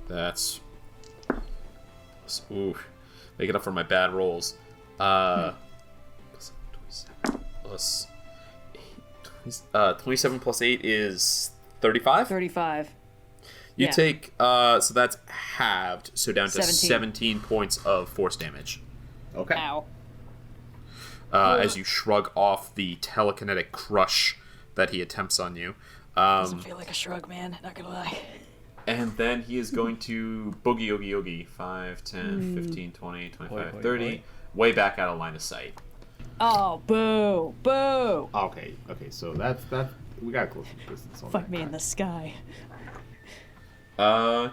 That's... Ooh. Make it up for my bad rolls. Plus 27 plus 8 is 35? 35. You Yeah. take, so that's halved, so down to 17. 17 points of force damage. Okay. Ow. As you shrug off the telekinetic crush that he attempts on you. Doesn't feel like a shrug, man. Not gonna lie. And then he is going to boogie oogie oogie. 5, 10, 15, 20, 25, Boy, 30. boy. Way back out of line of sight. Oh, boo. Boo. Okay. So that's we got close distance on Fuck that me in guy. the sky.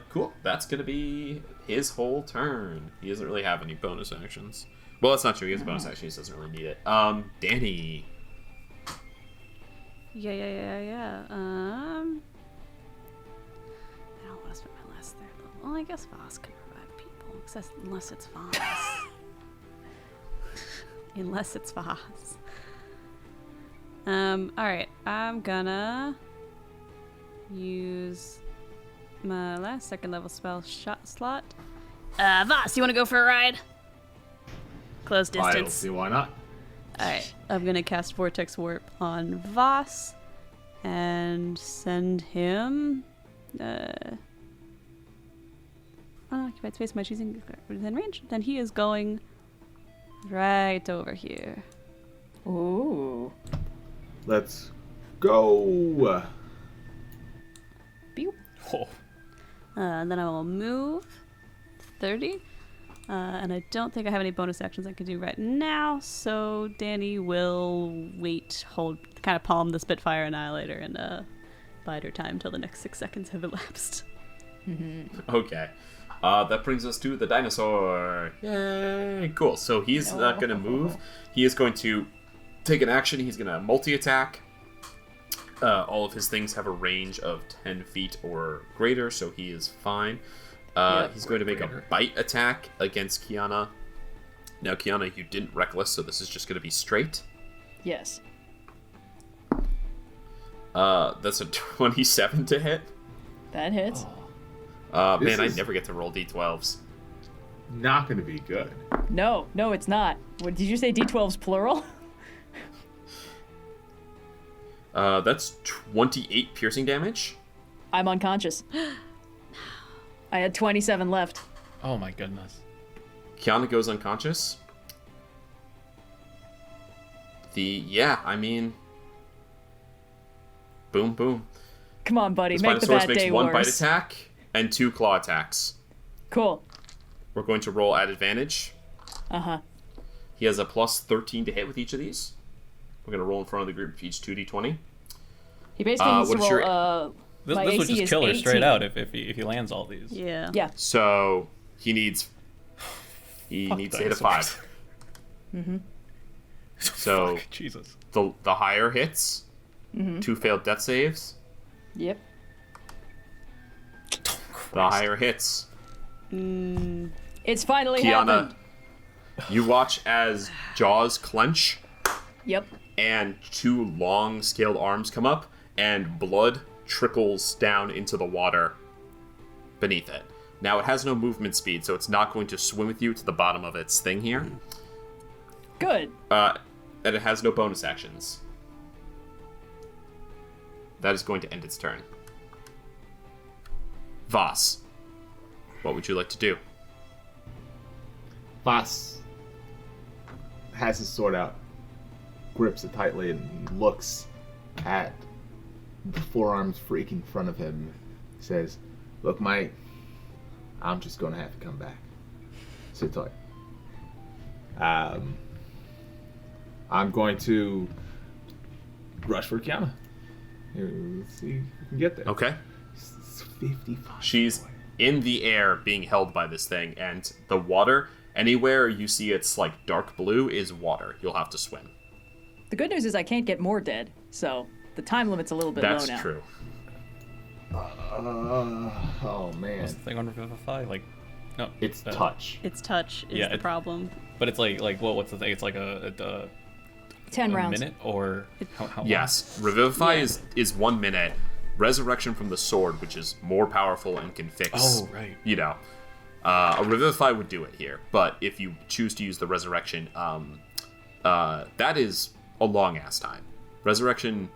Cool. That's going to be his whole turn. He doesn't really have any bonus actions. Well, that's not true. He has a bonus action. He just doesn't really need it. Dani. Yeah. I don't want to spend my last third level. Well, I guess Vhas can revive people, unless it's Vhas. Unless it's Vhas. Alright. I'm gonna use my last second level spell shot slot. Vhas, you want to go for a ride? Close I don't distance. see why not. Alright, I'm gonna cast Vortex Warp on Vhas and send him unoccupied space by choosing within range. Then he is going right over here. Ooh. Let's go. Pew. Oh. And then I will move 30. And I don't think I have any bonus actions I can do right now, so Dani will wait, kind of palm the Spitfire Annihilator and bide her time till the next 6 seconds have elapsed. Okay. That brings us to the dinosaur. Yay! Cool. So he's not going to move. He is going to take an action. He's going to multi-attack. All of his things have a range of 10 feet or greater, so he is fine. He's going to make a bite attack against Kyana. Now, Kyana, you didn't reckless, so this is just going to be straight. Yes. That's a 27 to hit. That hits. Man, I is- never get to roll d12s. Not going to be good. No, it's not. What, did you say D12's plural? That's 28 piercing damage. I'm unconscious. I had 27 left. Oh my goodness. Kyana goes unconscious. Boom, boom. Come on, buddy. This Make the Spinosaurus bad makes day one bite worse. attack, and 2 claw attacks. Cool. We're going to roll at advantage. Uh-huh. He has a plus 13 to hit with each of these. We're going to roll in front of the group for each 2d20. He basically needs to what is roll, This my would AC just is kill her 18. straight out if he lands all these. Yeah. Yeah. So he needs to hit a 5. Mm-hmm. So Fuck, Jesus. the higher hits, 2 failed death saves. Yep. The higher hits. It's finally Kyana, happened. you watch as jaws clench Yep. and 2 long scaled arms come up and blood trickles down into the water beneath it. Now it has no movement speed, so it's not going to swim with you to the bottom of its thing here. Good. And it has no bonus actions. That is going to end its turn. Vhas, what would you like to do? Vhas has his sword out, grips it tightly, and looks at the 4 arms freak in front of him. Says, "Look, mate, I'm just gonna have to come back. Sit tight. I'm going to rush for Kyana. Let's see if we can get there." Okay. It's 55. She's in the air being held by this thing, and the water, anywhere you see it's like dark blue, is water. You'll have to swim. The good news is I can't get more dead, so the time limit's a little bit That's low now. true. Oh man, What's the thing on Revivify? Like, no. it's touch. Its touch is Yeah, the it- problem. But it's what's the thing? It's like a 10 rounds. minute or how long? Yes, Revivify Yeah. is 1 minute. Resurrection from the sword, which is more powerful and can fix. Oh, right. You know, a Revivify would do it here, but if you choose to use the Resurrection, that is a long ass time. Resurrection,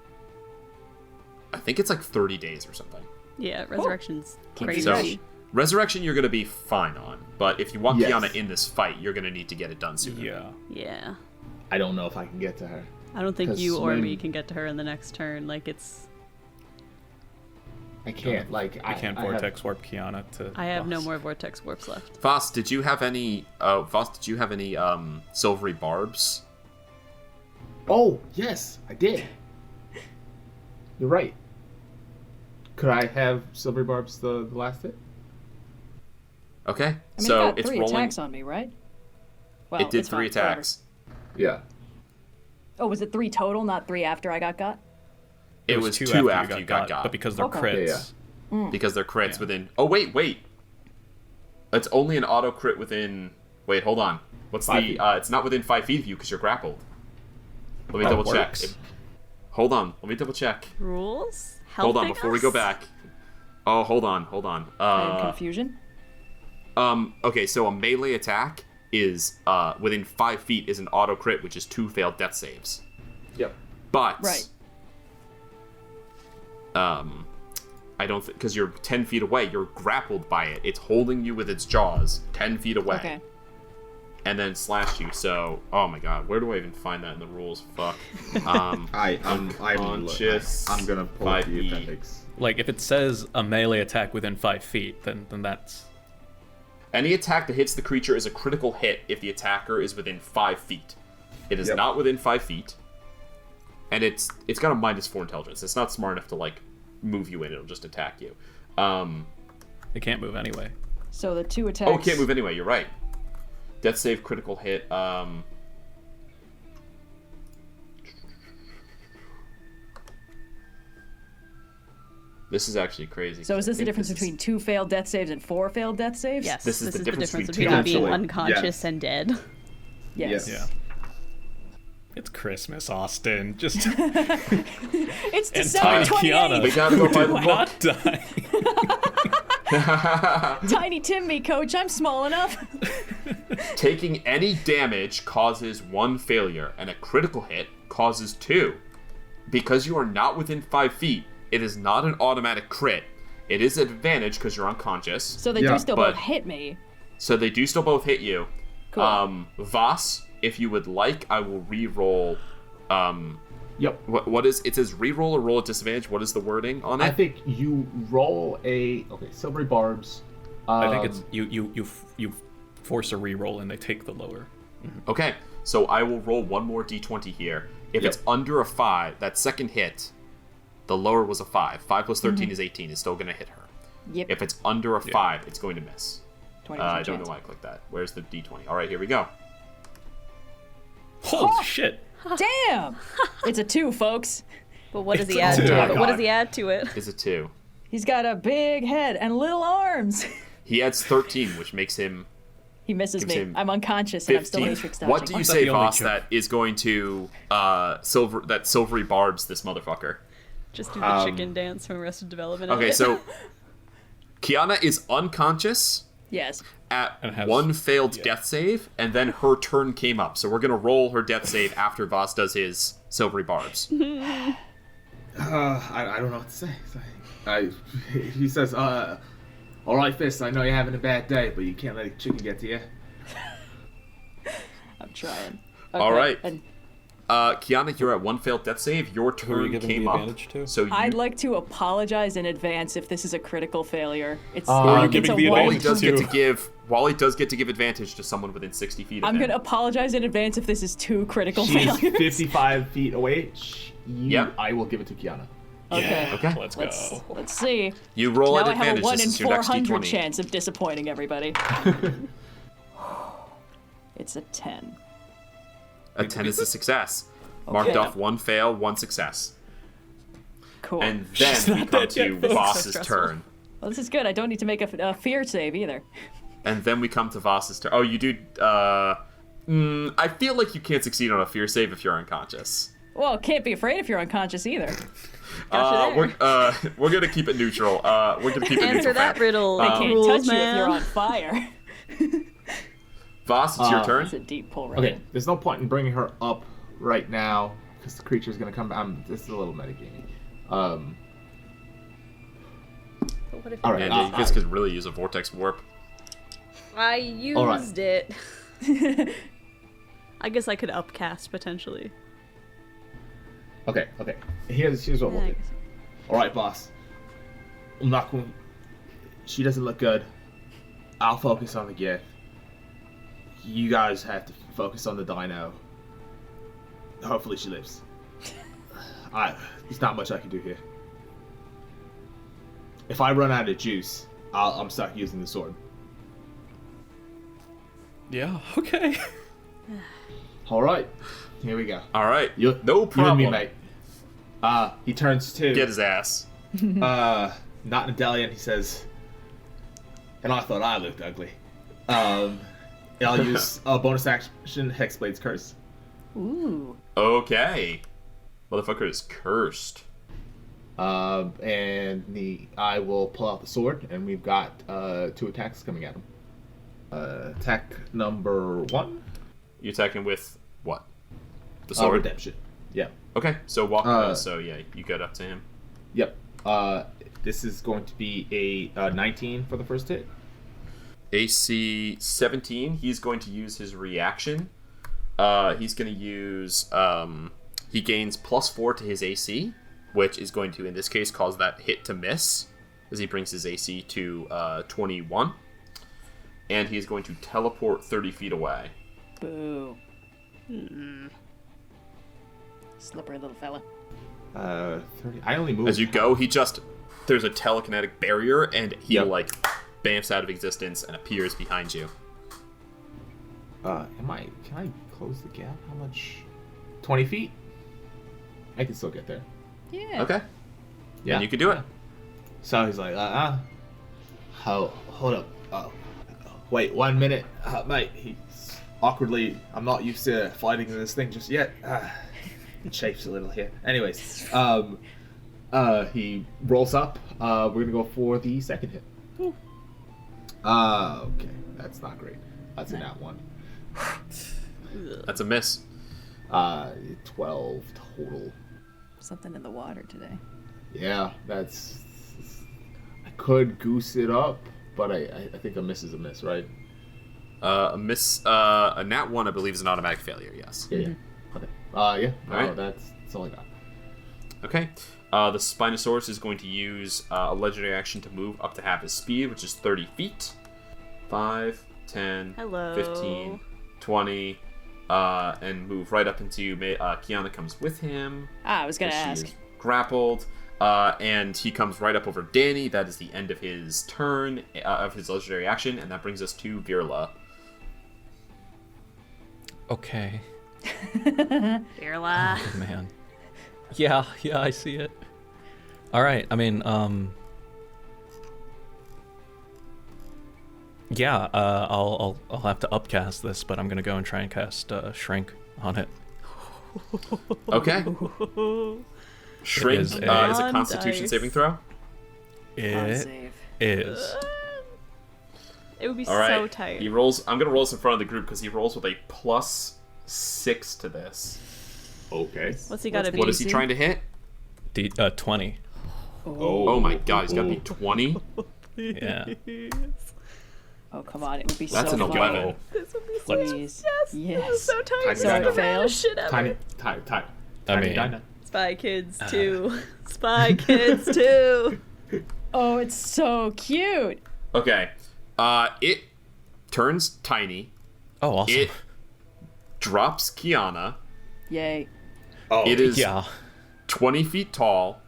I think it's like 30 days or something. Yeah, Resurrection's Keep crazy. So, ready. Resurrection you're going to be fine on, but if you want Yes. Kyana in this fight, you're going to need to get it done sooner. Yeah. Yeah. I don't know if I can get to her. I don't think 'Cause you or swim- me can get to her in the next turn. Like, it's... I can't. Like I can't vortex warp Kyana to. I have no more Vortex Warps left. Vhas, did you have any silvery barbs? Oh yes, I did. You're right. Could I have silver barbs the last hit? Okay, I mean, so it got it's 3 rolling. attacks on me, right? Well, It did it's 3 fine, whatever. attacks. Yeah. Oh, was it 3 total, not 3 after I got got? It was 2 after you got. But because they're Okay. crits. Yeah, Because they're crits Yeah. within. Oh wait. It's only an auto crit within. Wait, hold on. What's 5 the? feet. It's not within 5 feet of you because you're grappled. Let me That double check. works. Hold on. Let me double check. Rules? Hold on Helping before we go us? back. Oh, hold on. I am confusion. Okay, so a melee attack is within 5 feet is an auto crit, which is 2 failed death saves. Yep. But Right. I don't because you're 10 feet away. You're grappled by it. It's holding you with its jaws 10 feet away. Okay. And then slashed you. So, oh my god, where do I even find that in the rules? Fuck. I'm Unconscious. I'm gonna pull 5 up the feet. appendix. Like if it says a melee attack within 5 feet, then that's Any attack that hits the creature is a critical hit if the attacker is within 5 feet. It is Yep. not within 5 feet. And it's got a -4 intelligence. It's not smart enough to like move you in. It'll just attack you. it can't move anyway. So the 2 attacks. Oh, it can't move anyway. You're right. Death save, critical hit. This is actually crazy. So is this I the think difference this is- between 2 failed death saves and 4 failed death saves? Yes, This is the difference between between two. being Potentially, unconscious yes. and dead. Yes. Yeah. It's Christmas, Austin. Just It's and December Tiny Kyana 28th. We gotta go by the book. not die. Tiny Tim me, coach. I'm small enough. Taking any damage causes 1 failure, and a critical hit causes 2. Because you are not within 5 feet, it is not an automatic crit. It is an advantage because you're unconscious. So they Yeah, do still but- both hit me. So they do still both hit you. Cool. Vhas, if you would like, I will re-roll Yep. What is it? Says reroll or roll at disadvantage. What is the wording on it? I think you roll silvery barbs. I think it's you force a reroll and they take the lower. Okay, so I will roll one more d20 here. If it's under a 5, that second hit, the lower was a 5. 5 plus 13 is 18. Is still going to hit her. Yep. If it's under a 5, it's going to miss. 20% I don't chance. know why I clicked that. Where's the d20? All right, here we go. Holy shit! Damn! It's a 2, folks. But what does It's he a add two. to Oh, it? But what God. does he add to it? Is a 2. He's got a big head and little arms. He adds 13, which makes him He misses Gives me. him I'm unconscious and I'm still 15. matrix dodging. What do you Aren't that say, the only Vhas, joke? that is going to silvery barbs this motherfucker? Just do the chicken dance from Arrested Development. Okay, so Kyana is unconscious Yes. at And has- one failed death save, and then her turn came up. So we're gonna roll her death save after Vhas does his silvery barbs. I don't know what to say. He says, all right, Fist, I know you're having a bad day, but you can't let a chicken get to you. I'm trying. All right. And Kyana, you're at one failed death save. Your Who are you turn giving came the up. advantage to? So I'd like to apologize in advance if this is a critical failure. It's, you're it's giving a the one- Wally advantage does Wally does get to give advantage to someone within 60 feet of I'm him. gonna apologize in advance if this is 2 critical She's failures. 55 feet away. Yep. I will give it to Kiana. Okay. Okay. Let's Let's go. let's see. You roll Now at I have a advantage. 1 This in is your next 400 d20. chance of disappointing everybody. It's a 10. A 10 is a success. Marked Okay. off 1 fail, 1 success. Cool. And then we not come dead to yet, folks. Vhas's So stressful. turn. Well, this is good. I don't need to make a fear save either. And then we come to Vhas's turn. Oh, you do. I feel like you can't succeed on a fear save if you're unconscious. Well, can't be afraid if you're unconscious either. Gotcha there. We're gonna keep it neutral. We're gonna keep it Answer neutral. that riddle. They can't rules, touch you if man. you're on fire. Vhas, it's your turn. It's a deep pull right Okay, there's no point in bringing her up right now because the creature's gonna come back. This is a little metagaming. But what if All right. And you guys could really use a vortex warp. I used All right. it? I guess I could upcast potentially. Okay. Here's what we'll Yeah, I do. guess. All right, boss. I'm not going. She doesn't look good. I'll focus on the gift. You guys have to focus on the dino. Hopefully she lives. There's not much I can do here. If I run out of juice, I'm stuck using the sword. Yeah. Okay. All right, here we go. All right. No No You problem. and me, mate. He turns to Get his ass. not Nadalian. He says, and I thought I looked ugly. I'll use a bonus action Hexblade's Curse. Ooh. Okay. Motherfucker is cursed. And I will pull out the sword, and we've got 2 attacks coming at him. Attack number 1. You attacking with what? The Sword. sword. Redemption. Yeah. Okay. So walk. Uh, So yeah, you get up to him. Yep. This is going to be a 19 for the first hit. AC 17. He's going to use his reaction. He's going to use. He gains +4 to his AC, which is going to, in this case, cause that hit to miss, as he brings his AC to 21. And he's going to teleport 30 feet away. Boo. Slippery little fella. 30. I only moved. As you go, there's a telekinetic barrier, and he Yep. like bamfs out of existence and appears behind you. Can I close the gap? How much? 20 feet? I can still get there. Yeah. Okay. Yeah. And you can do it. So he's like, hold up. Wait 1 minute. Mate, he's awkwardly, I'm not used to fighting in this thing just yet. It chafes a little here. Anyways, he rolls up. We're gonna go for the second hit. Okay. That's not great. That's a nat 1. That's a miss. 12 total. Something in the water today. Yeah, that's. I could goose it up, but I think a miss is a miss, right? A miss. A nat 1, I believe, is an automatic failure. Yes. Yeah. Okay. Yeah. No, Alright. that's That's all I got. Okay. The Spinosaurus is going to use a legendary action to move up to half his speed, which is 30 feet. 5, 10, Hello. 15, 20, and move right up into... Kyana comes with him. I was going to She ask. is grappled. And he comes right up over Dani. That is the end of his turn, of his legendary action, and that brings us to Virla. Okay. Virla. Oh, man. Yeah, I see it. All right. I mean, yeah. I'll have to upcast this, but I'm gonna go and try and cast Shrink on it. Okay. Shrink is a On Constitution dice. saving throw. It Save. is. It would be All right. so tight. He rolls. I'm gonna roll this in front of the group because he rolls with a +6 to this. Okay. What's he got to be? What is he trying to hit? 20. Oh my god, he's gotta be 20. Yeah. Oh, come on. It would be That's so an fun. 11. This would be so Please. Yes. This Yes. is so tight. Tiny So dino. it fails? Shit ever. Tiny mean- dino. Spy Kids 2. Spy Kids 2. Oh, it's so cute. Okay. It turns tiny. Oh, awesome. It drops Kyana. Yay. Oh, It is Yeah. 20 feet tall.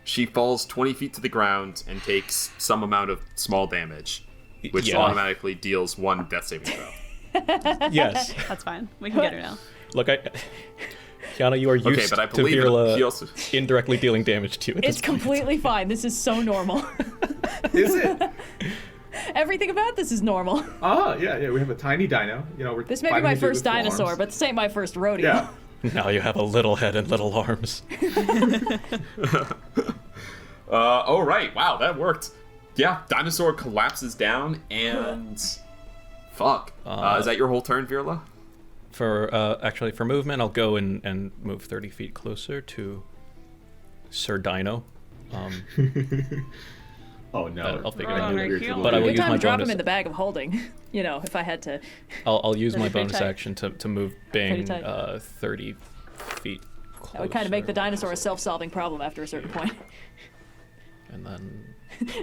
She falls 20 feet to the ground and takes some amount of small damage, which Yeah. automatically deals 1 death saving throw. Yes. That's fine. We can get her now. Look, Kyana, you are used Okay, but I to believe he Virla also... indirectly dealing damage to you. At It's this point. completely fine. This is so normal. is it? Everything about this is normal. Oh, yeah. We have a tiny dino. You know, we're This may be fighting my a dude first with dinosaur, arms. but this ain't my first rodeo. Yeah. Now you have a little head and little arms. Oh, right. Wow, that worked. Yeah, dinosaur collapses down and... Fuck. Is that your whole turn, Virla? Actually, for movement, I'll go and move 30 feet closer to Sir Dino. Oh no! I'll figure Right it on out. her heel. But I will Good use time my to drop bonus. him in the bag of holding. You know, if I had to. I'll use my That's pretty bonus tight. action to move Pretty Bing tight. 30 feet closer. That would kind of make the dinosaur a self-solving problem after a certain point. And then...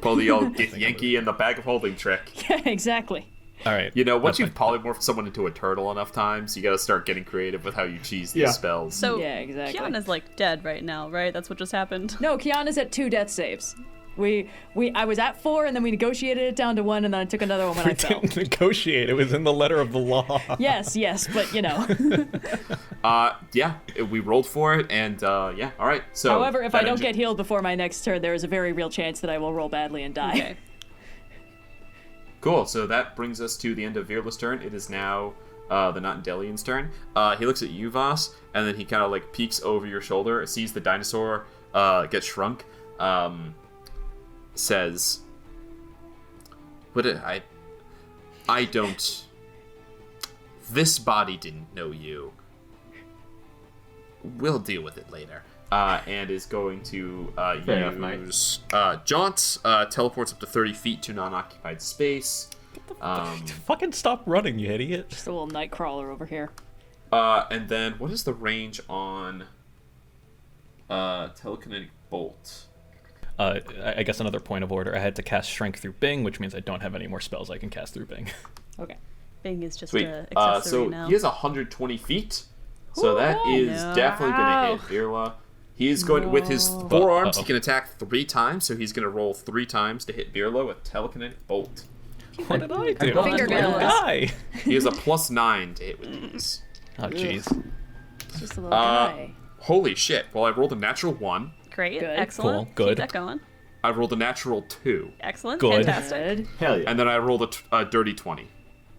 Pull the old get Yankee in the bag of holding trick. Yeah, exactly. All right. You know, once that's you've polymorphed someone into a turtle enough times, you gotta start getting creative with how you cheese these Yeah. spells. So, Yeah, exactly. Kyana's like dead right now, right? That's what just happened. No, Kyana's at 2 death saves. I was at 4, and then we negotiated it down to 1, and then I took another one when We I fell. didn't negotiate. It was in the letter of the law. Yes, but you know. Yeah, we rolled for it, and yeah, all right. So, However, if that I don't engine- get healed before my next turn, there is a very real chance that I will roll badly and die. Okay. Cool. So that brings us to the end of Virla's turn. It is now the Notendelian's turn. He looks at you, Vhas, and then he kind of like peeks over your shoulder, sees the dinosaur get shrunk, says, "What? I don't. This body didn't know you. We'll deal with it later." And is going to Fair enough, mate. use Jaunt, teleports up to 30 feet to non-occupied space. Fucking stop running, you idiot. Just a little night crawler over here. And then, what is the range on telekinetic bolt? I guess another point of order. I had to cast Shrink through Bing, which means I don't have any more spells I can cast through Bing. Okay. Bing is just Sweet. a accessory So now. he has 120 feet. So that is definitely going to hit Virla. He is going with his forearms. He can attack 3 times, so he's going to roll 3 times to hit Virla with telekinetic bolt. What did I do? Finger Little guns. guy. He has a +9 to hit with these. Oh, jeez. Just a little guy. Holy shit! Well, I rolled a natural 1. Great. Good. Excellent. Cool. Good. Keep that going. I rolled a natural 2, Excellent. Good. Fantastic. Good. Hell yeah! and then I rolled a dirty 20.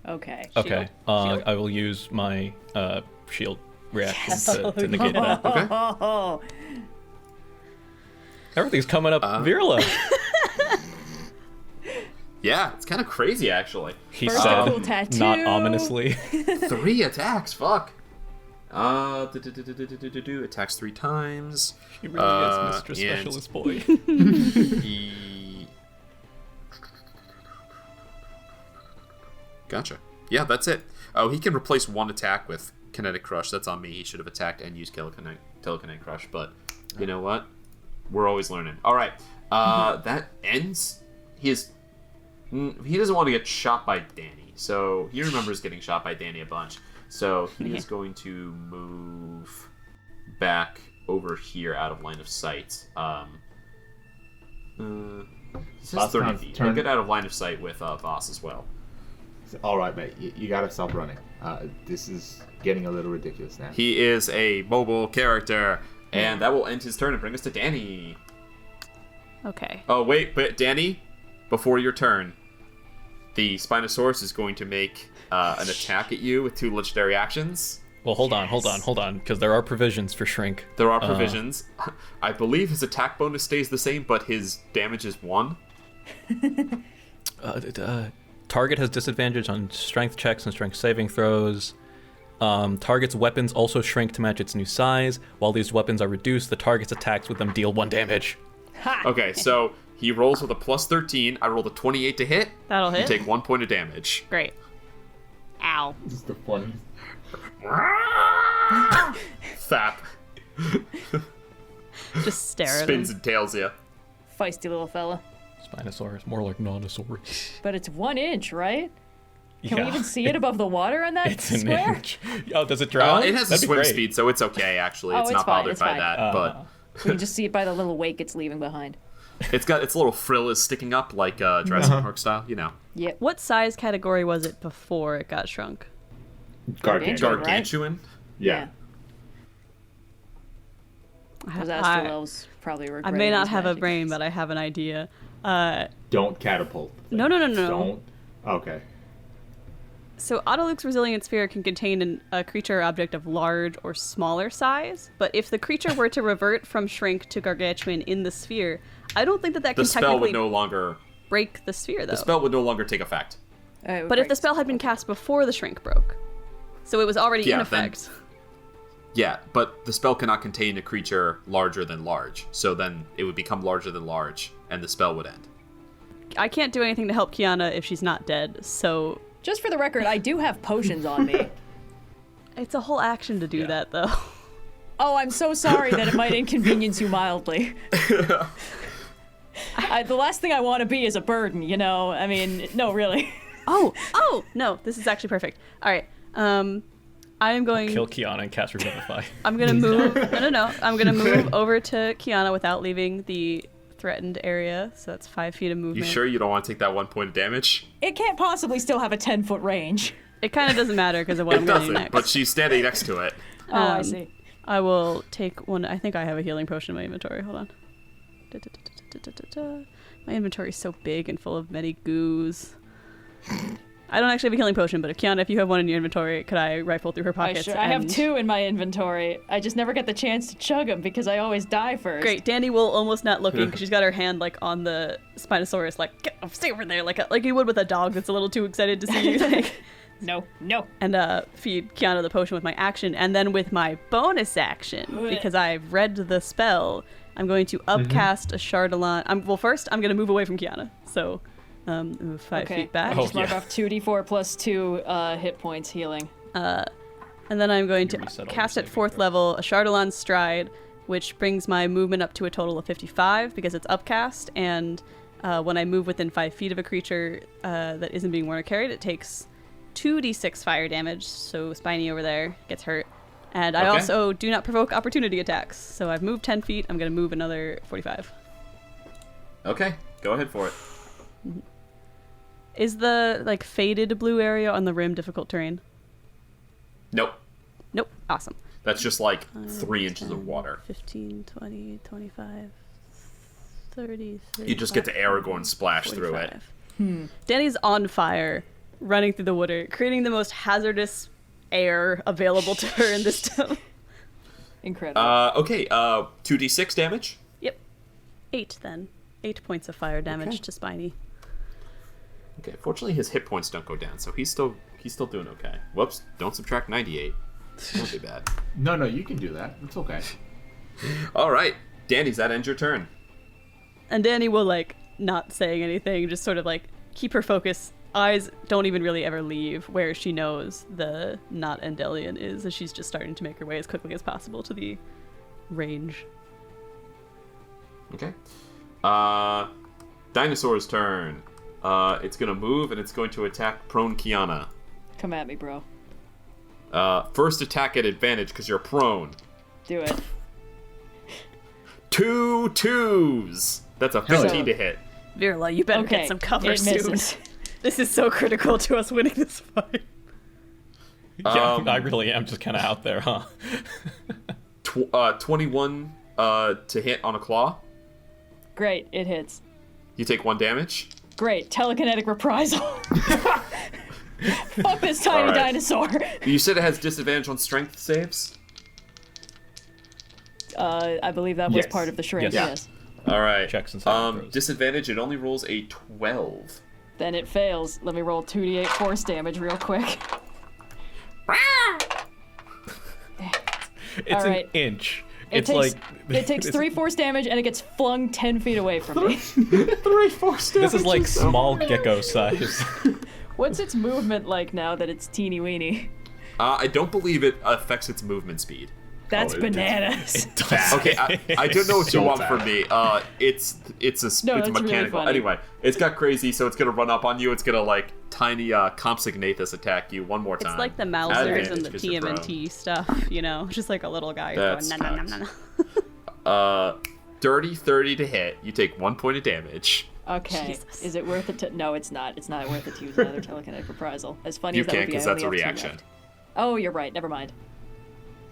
Okay. Okay. Shield. I will use my shield reaction to negate that. Okay. Oh, Everything's coming up Virla. Yeah, it's kind of crazy actually. He First said, a cool tattoo. not ominously. 3 attacks. Fuck. Attacks 3 times. He really is Mr. and- Specialist Boy. He... Gotcha. Yeah, that's it. Oh, he can replace 1 attack with Kinetic Crush. That's on me. He should have attacked and used Telekinetic Crush, but you know what? We're always learning. All right. That ends. He doesn't want to get shot by Dani, so he remembers getting shot by Dani a bunch. So he is going to move back over here out of line of sight. He says 30 feet. He'll get out of line of sight with Vhas as well. All right, mate. You gotta stop running. This is getting a little ridiculous now. He is a mobile character, and that will end his turn and bring us to Dani. Okay. Oh, wait, but Dani, before your turn, the Spinosaurus is going to make an attack at you with 2 legendary actions. Well, hold on, because there are provisions for Shrink. There are provisions. I believe his attack bonus stays the same, but his damage is 1. Target has disadvantage on strength checks and strength saving throws. Target's weapons also shrink to match its new size. While these weapons are reduced, the target's attacks with them deal 1 damage. Okay, so he rolls with a plus 13. I rolled a 28 to hit. That'll hit. You take 1 point of damage. Great. Ow. This is the funniest. Fap. Just stare at him. Spins and tails you. Feisty little fella. Spinosaurus, more like Nonosaurus. But it's 1 inch, right? Can Yeah. we even see it above the water on that It's an square? inch. Oh, does it drown? It has a That'd be swim great. speed, so it's okay, actually. Oh, It's it's not fine, bothered it's by fine. that, but We can just see it by the little wake it's leaving behind. it's got its little frill is sticking up, like Jurassic Park style, you know. Yep. What size category was it before it got shrunk? Gargantuan. Right? Gargantuan? Yeah. Because Astrol's probably I regretting may not his have a magic. brain, but I have an idea. Don't catapult. No. Don't. Okay. So Autoluke's Resilient Sphere can contain a creature or object of large or smaller size, but if the creature were to revert from Shrink to Gargantuan in the sphere, I don't think that The can spell technically would no longer break the sphere, though. the spell would no longer take effect. But if the spell had been cast before the Shrink broke, so it was already in Yeah, then- effect. Yeah, but the spell cannot contain a creature larger than large, so then it would become larger than large, and the spell would end. I can't do anything to help Kyana if she's not dead, so Just for the record, I do have potions on me. it's a whole action to do that, though. Oh, I'm so sorry that it might inconvenience you mildly. The last thing I want to be is a burden, you know? I mean, no, really. Oh, no, this is actually perfect. All right, I am going... Kill Kyana and cast Revivify. I'm gonna move... No. I'm gonna move over to Kyana without leaving the threatened area, so that's 5 feet of movement. You sure you don't want to take that 1 point of damage? It can't possibly still have a 10-foot range. It kind of doesn't matter because of what I'm It gonna do doesn't, next. but she's standing next to it. Oh, I see. I will take one. I think I have a healing potion in my inventory. Hold on. My inventory is so big and full of many goos. I don't actually have a healing potion, but Kyana, if you have one in your inventory, could I rifle through her pockets? I have and- 2 in my inventory. I just never get the chance to chug them because I always die first. Great. Dani will almost not looking because she's got her hand like on the Spinosaurus, like stay over there, like you would with a dog that's a little too excited to see you. Like, No. and feed Kyana the potion with my action, and then with my bonus action, because I've read the spell, I'm going to upcast a Chardalon. Well, first I'm going to move away from Kyana, so move 5 feet back. Just mark off 2d4 plus 2 hit points healing. And then I'm going to You reset all cast your at saving 4th throws. level a Chardalon Stride, which brings my movement up to a total of 55 because it's upcast, and when I move within 5 feet of a creature that isn't being worn or carried, it takes 2d6 fire damage, so Spiny over there gets hurt. And I Okay. also do not provoke opportunity attacks, so I've moved 10 feet, I'm going to move another 45. Okay, go ahead for it. Is the faded blue area on the rim difficult terrain? Nope. Nope. Awesome. That's just like 3 inches of water. 15, 20, 25, 30, You just get the Aragorn splash through it. 45. Dani's on fire, running through the water, creating the most hazardous air available to her in this town. Incredible. Okay, 2d6 damage. Yep. 8 then. 8 points of fire damage Okay. to Spiny. Okay, fortunately his hit points don't go down, so he's still doing okay. Whoops, don't subtract 98. Won't be bad. No, you can do that. It's okay. Alright, Dani's that ends your turn. And Dani will, not saying anything, just sort of, keep her focus eyes don't even really ever leave where she knows the not Endelian is, as she's just starting to make her way as quickly as possible to the range. Okay. Dinosaur's turn. It's gonna move and it's going to attack prone Kyana. Come at me, bro. First attack at advantage because you're prone. Do it. 2 2s. That's a 15 to hit. Virla, you better Okay, get some cover it soon. misses. This is so critical to us winning this fight. Yeah, I really am just kind of out there, huh? 21 to hit on a claw. Great, it hits. You take 1 damage. Great, telekinetic reprisal. Fuck this tiny Alright. dinosaur. You said it has disadvantage on strength saves? I believe that was Yes. part of the shrink, Yes. yes. Alright. Checks and saving throws. Disadvantage, it only rolls a 12. Then it fails. Let me roll 2d8 force damage real quick. It's Alright. an inch. It takes 3 force damage and it gets flung 10 feet away from me. 3 force damage. This is like small gecko size. What's its movement like now that it's teeny weeny? I don't believe it affects its movement speed. That's It bananas. does. Okay, I don't know what you So want bad. from me. It's that's really mechanical. funny. Anyway, it's got crazy, so it's gonna run up on you. It's gonna like tiny Compsognathus attack you one more time. It's like the Advantage Mausers and the 'cause you're prone. TMNT stuff, you know? Just like a little guy That's going, nah, nah, nah, nah, nah. Dirty 30 to hit. You take 1 point of damage. Okay, Jesus. is it worth it to... No, it's not. It's not worth it to use another telekinetic reprisal. As funny You as that can't would be, because I that's a only have 2 reaction. left. Oh, you're right. Never mind.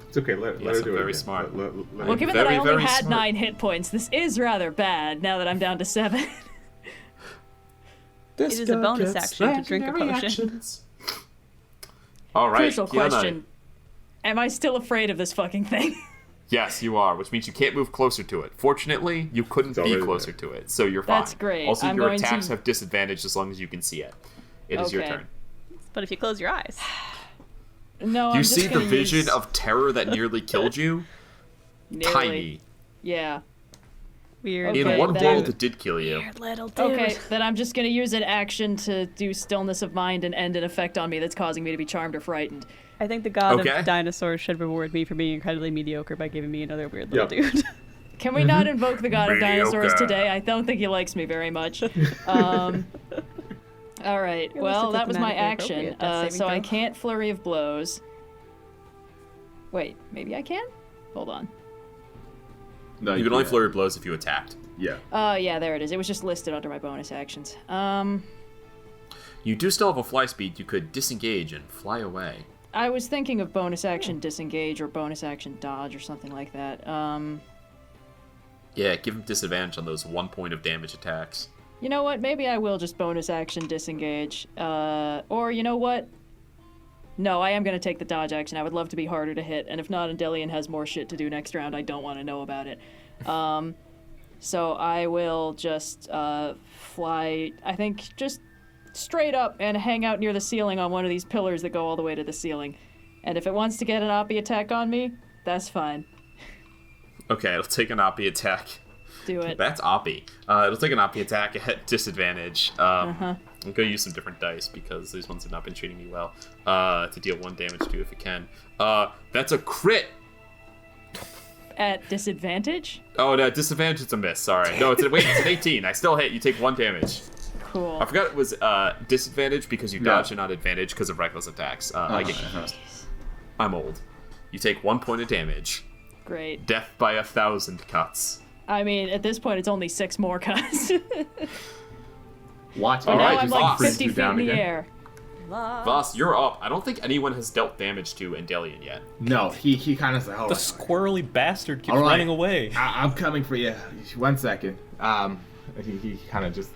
It's okay. Let Yes, her do I'm it. very again. smart. Let Well, her given do it. that I Very, only very had smart. 9 hit points, this is rather bad now that I'm down to 7. It is a bonus action to drink a potion. All right, Crucial Kyana. question. Am I still afraid of this fucking thing? Yes, you are, which means you can't move closer to it. Fortunately, you couldn't be already closer to it, so you're fine. That's great. Also, I'm your going attacks to- have disadvantage as long as you can see it. It is your Okay. turn. But if you close your eyes, No, You I'm just see the gonna vision use... of terror that nearly killed you? Nearly. Tiny. Yeah. weird. Okay, In one then- world, it did kill you. Weird little dude. Okay, then I'm just gonna use an action to do stillness of mind and end an effect on me that's causing me to be charmed or frightened. I think the god Okay. of dinosaurs should reward me for being incredibly mediocre by giving me another weird little dude. Can we not invoke the god of dinosaurs Mediocre. today? I don't think he likes me very much. All right. Well, that was my thematically action. appropriate, death saving So I throw. can't flurry of blows. Wait, maybe I can? Hold on. No, You can only can't. flurry blows if you attacked. Yeah. Yeah, there it is. It was just listed under my bonus actions. You do still have a fly speed. You could disengage and fly away. I was thinking of bonus action disengage or bonus action dodge or something like that. Yeah, give him disadvantage on those 1 point of damage attacks. You know what? Maybe I will just bonus action disengage. Or you know what? No, I am going to take the dodge action. I would love to be harder to hit, and if not, Endelian has more shit to do next round. I don't want to know about it. So I will just fly, I think, just straight up and hang out near the ceiling on one of these pillars that go all the way to the ceiling. And if it wants to get an Oppie attack on me, that's fine. Okay, it'll take an Oppie attack. Do it. That's Oppie. It'll take an Oppie attack at disadvantage. I'm going to use some different dice because these ones have not been treating me well. To deal 1 damage to if it can. That's a crit! At disadvantage? Oh, no, disadvantage is a miss, sorry. No, it's an 18. I still hit. You take 1 damage. Cool. I forgot it was disadvantage because you dodge and not advantage because of reckless attacks. I get confused. I'm old. You take 1 point of damage. Great. Death by 1,000 cuts. I mean, at this point, it's only 6 more cuts. Watch. But now Alright, I'm like Vhas. 50 feet in the air. Vhas, you're up. I don't think anyone has dealt damage to Endelian yet. No, he kind of said, "Hold The on. squirrely bastard keeps All right. running away. I'm coming for you. 1 second." He kind of just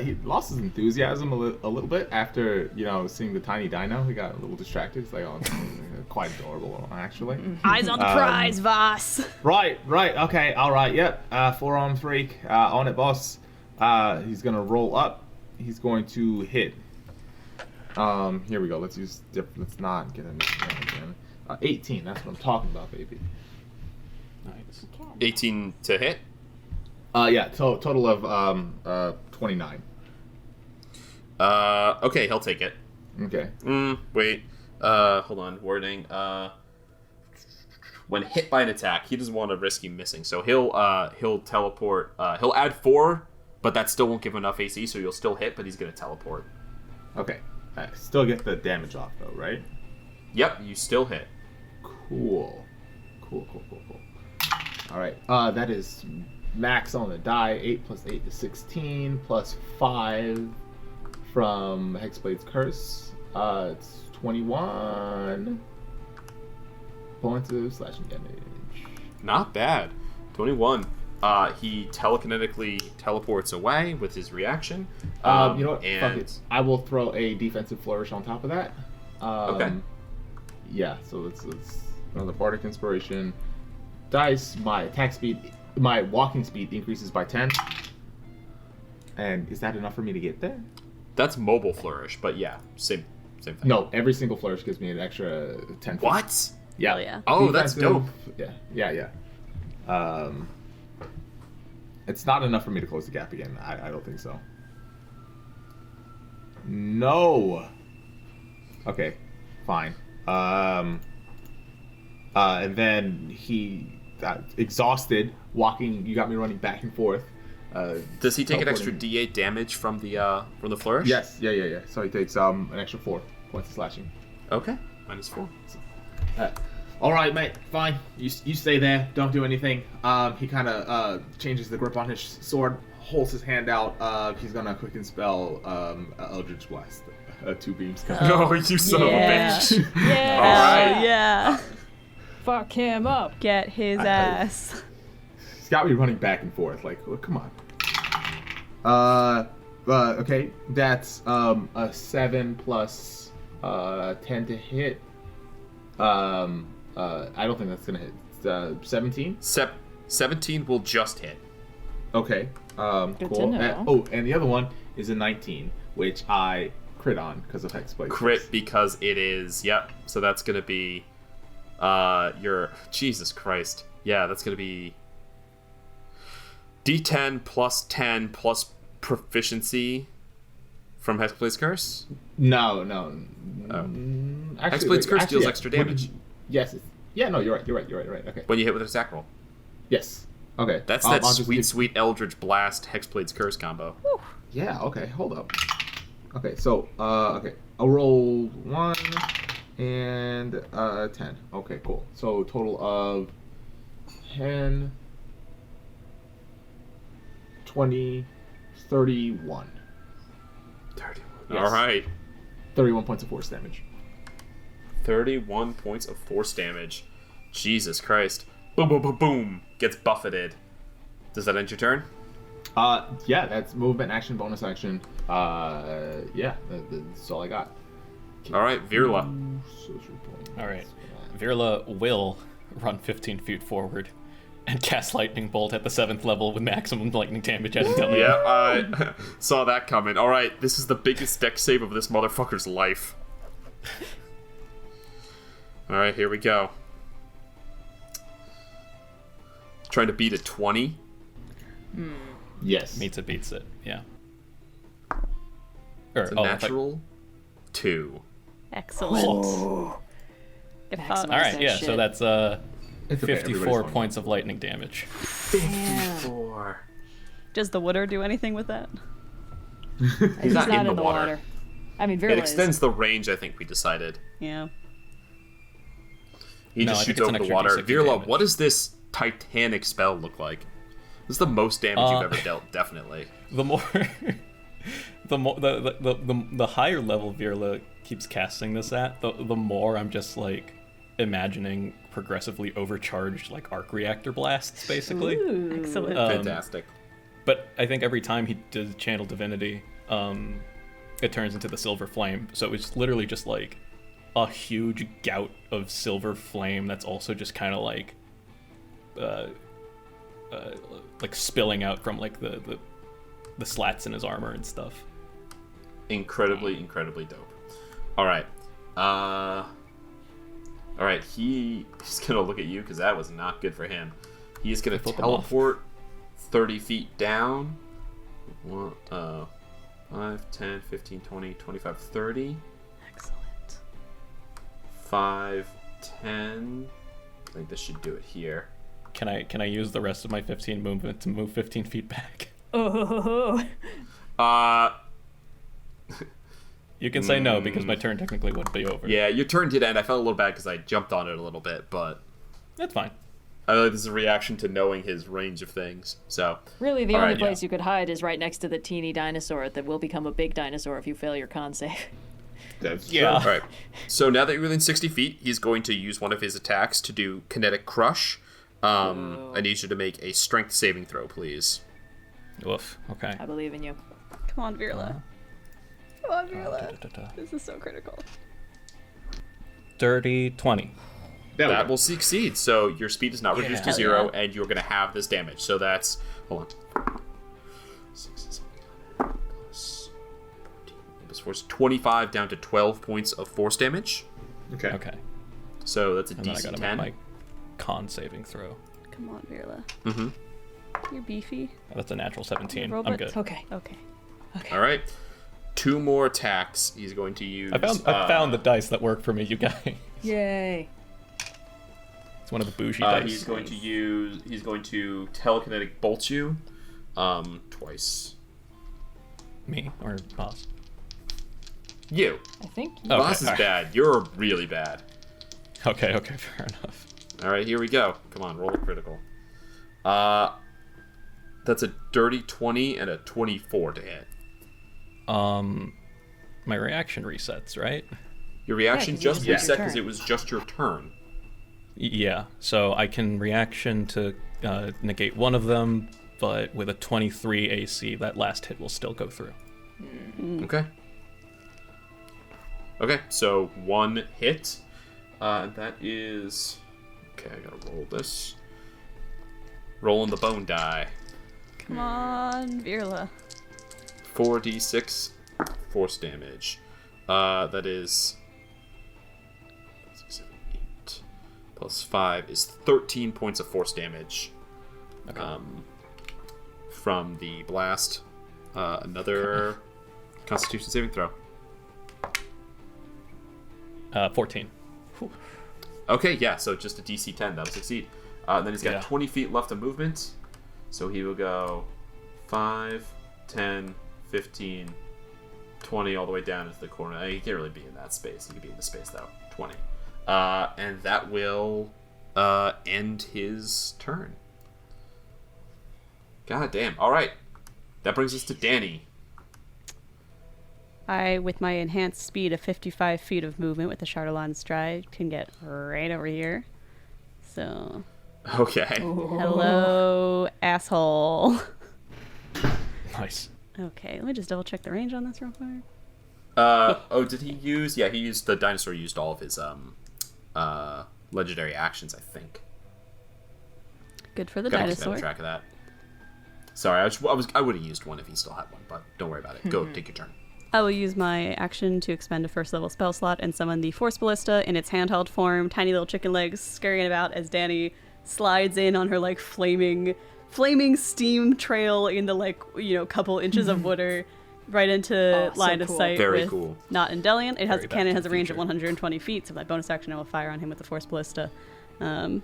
he lost his enthusiasm a little bit after seeing the tiny dino. He got a little distracted. He's like, "Oh, quite adorable, actually." Eyes on the prize, Vhas. Right. Okay. All right. Yep. 4-arm freak. On it, boss. He's gonna roll up. He's going to hit. Here we go. Let's not get any. 18. That's what I'm talking about, baby. Nice. 18 to hit. Yeah. Total of 29. Okay, he'll take it. Okay. Wait. Hold on. Wording. When hit by an attack, he doesn't want to risk you missing, so he'll teleport. He'll add 4, but that still won't give him enough AC, so you'll still hit, but he's gonna teleport. Okay. I still get the damage off though, right? Yep, you still hit. Cool. All right. That is max on the die. 8 plus 8 is 16 plus 5 from Hexblade's Curse. It's 21 points of slashing damage. Not bad. 21. He telekinetically teleports away with his reaction. You know what? And... Fuck it. I will throw a defensive flourish on top of that. Okay. Yeah, so it's another Bardic Inspiration. Dice, my attack speed, my walking speed increases by 10. And is that enough for me to get there? That's mobile flourish, but yeah, same thing. No, every single flourish gives me an extra 10 feet. What? Yeah. Hell yeah. Oh, that's dope. Yeah. It's not enough for me to close the gap again. I don't think so. No. Okay, fine. And then he exhausted, walking. You got me running back and forth. Does he take an extra D8 damage from the flourish? Yes. Yeah. So he takes an extra 4 points of slashing. Okay. -4. All right, mate. Fine. You stay there. Don't do anything. He kind of changes the grip on his sword, holds his hand out. He's gonna quicken spell Eldritch Blast. 2 beams. No, you son of a bitch. Yeah. All right. Yeah. Fuck him up. Get his ass. He's got me running back and forth. Like, oh, come on. Okay. That's a 7 plus 10 to hit. I don't think that's gonna hit. 17. 17 will just hit. Okay. Good Cool. to know. And the other one is a 19, which I crit on because of Hexblade. Crit because it is. Yep. So that's gonna be your Jesus Christ. Yeah, that's gonna be D10 plus 10 plus proficiency from Hexblade's Curse. No. Hexblade's Curse deals extra damage. Yes. Yeah. No, you're right. Okay. When you hit with an attack roll. Yes. Okay. That's that sweet Eldritch Blast Hexblade's Curse combo. Whew. Yeah. Okay. Hold up. Okay. So okay. I'll roll 1 and 10. Okay. Cool. So total of 10, 20, 31. 31. Yes. All right. 31 points of force damage. 31 points of force damage. Jesus Christ. Boom, boom, boom, boom. Gets buffeted. Does that end your turn? Yeah, that's movement, action, bonus action. Yeah, that's all I got. All right, Virla. All right. Virla will run 15 feet forward and cast Lightning Bolt at the 7th level with maximum lightning damage at Intelligence. Yeah, I saw that coming. All right, this is the biggest deck save of this motherfucker's life. All right, here we go. Trying to beat a 20. Yes. Meets it, beats it. Yeah. It's a natural 2. Excellent. Good thought. All right, yeah, shit. so that's It's okay, 54 everybody's points of lightning damage. 54. Does the Wooder do anything with that? He's not not in the water. I mean, It Virla extends the range, I think we decided. Yeah. He No, just I think shoots it's an over the extra water. D60 Virla, damage. what does this titanic spell look like? This is the most damage you've ever dealt, definitely. The more, the higher level Virla keeps casting this at, the more I'm just like imagining progressively overcharged like arc reactor blasts, basically. Ooh. Excellent. Fantastic. But I think every time he does Channel Divinity, it turns into the Silver Flame. So it's literally just like a huge gout of silver flame that's also just kind of like spilling out from like the slats in his armor and stuff. Incredibly dope. All right. He's gonna look at you because that was not good for him. He's gonna Flip him off. teleport 30 feet down. 5, 10, 15, 20, 25, 30. Excellent. 5, 10. I think this should do it here. Can I use the rest of my 15 movement to move 15 feet back? Oh. You can say no because my turn technically would be over. Yeah, your turn did end. I felt a little bad because I jumped on it a little bit, but That's fine. I feel like this is a reaction to knowing his range of things. So Really, the All only right, place you could hide is right next to the teeny dinosaur that will become a big dinosaur if you fail your con save. That's Yeah. All right. So now that you're within 60 feet, he's going to use one of his attacks to do kinetic crush. I need you to make a strength saving throw, please. Oof. Okay. I believe in you. Come on, Virla. Come on, Virla. Da-da-da-da. This is so critical. Dirty 20. There we That go. will succeed. So your speed is not reduced to Hell 0, yeah. and you're going to have this damage. So that's... Hold on. 6 is plus 14 plus force. 25 down to 12 points of force damage. Okay. Okay. So that's a And then I DC gotta 10. make my con saving throw. Come on, Virla. Mm-hmm. You're beefy. That's a natural 17. I'm Robots? good. Okay. Okay. All right. 2 more attacks he's going to use. I found the dice that work for me, you guys. Yay. It's one of the bougie dice. He's going to telekinetic bolt you twice. Me or boss? You. I think. Okay, Boss is alright. bad. You're really bad. Okay, fair enough. All right, here we go. Come on, roll a critical. That's a dirty 20 and a 24 to hit. My reaction resets, right? Your reaction 'cause you just just reset took your because turn. it was just your turn. Yeah, so I can reaction to negate one of them, but with a 23 AC, that last hit will still go through. Okay. Okay, so 1 hit. That is... Okay, I gotta roll this. Rolling the bone die. Come on, Virla. 4d6 force damage. That is 6, 7, 8 plus 5 is 13 points of force damage. Okay. From the blast. Another Constitution saving throw. 14. Okay, yeah, so just a DC 10, that'll succeed. Then he's got Yeah. 20 feet left of movement. So he will go 5, 10, 15, 20 all the way down into the corner. He can't really be in that space. He could be in the space though. 20. And that will end his turn. God damn. Alright. That brings us to Dani. I, with my enhanced speed of 55 feet of movement with the Charlatan stride, can get right over here. So, Okay. hello, asshole. Nice. Okay, let me just double check the range on this real quick. Did he use... Yeah, he used... The dinosaur used all of his legendary actions, I think. Good for the Gotta keep dinosaur. track of that. Sorry, I would have used one if he still had one, but don't worry about it. Go, take your turn. I will use my action to expend a first level spell slot and summon the Force Ballista in its handheld form, tiny little chicken legs scurrying about as Dani slides in on her like flaming steam trail in the couple inches of water right into so line of cool. sight. Very with cool. Not Endelian. It has Very a cannon, Back has to a the range of Future. 120 feet, so my bonus action I will fire on him with the Force Ballista. Man,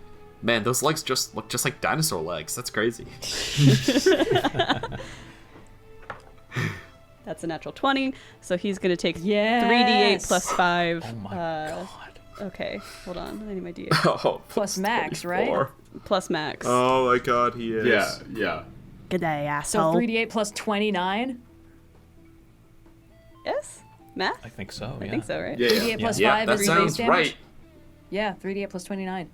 those legs just look just like dinosaur legs. That's crazy. That's a natural 20, so he's going to take Yes! 3d8 plus 5. Oh my god. Okay, hold on. I need my d8. Oh, Plus max, right? 24. Plus max. Oh my god, he is. Yeah. Good day, So asshole. 3d8 plus 29? Yes? Math? I think so, yeah. I think so, right? Yeah. 3d8 plus Yeah, 5 that is sounds damage? right. Yeah, 3d8 plus 29.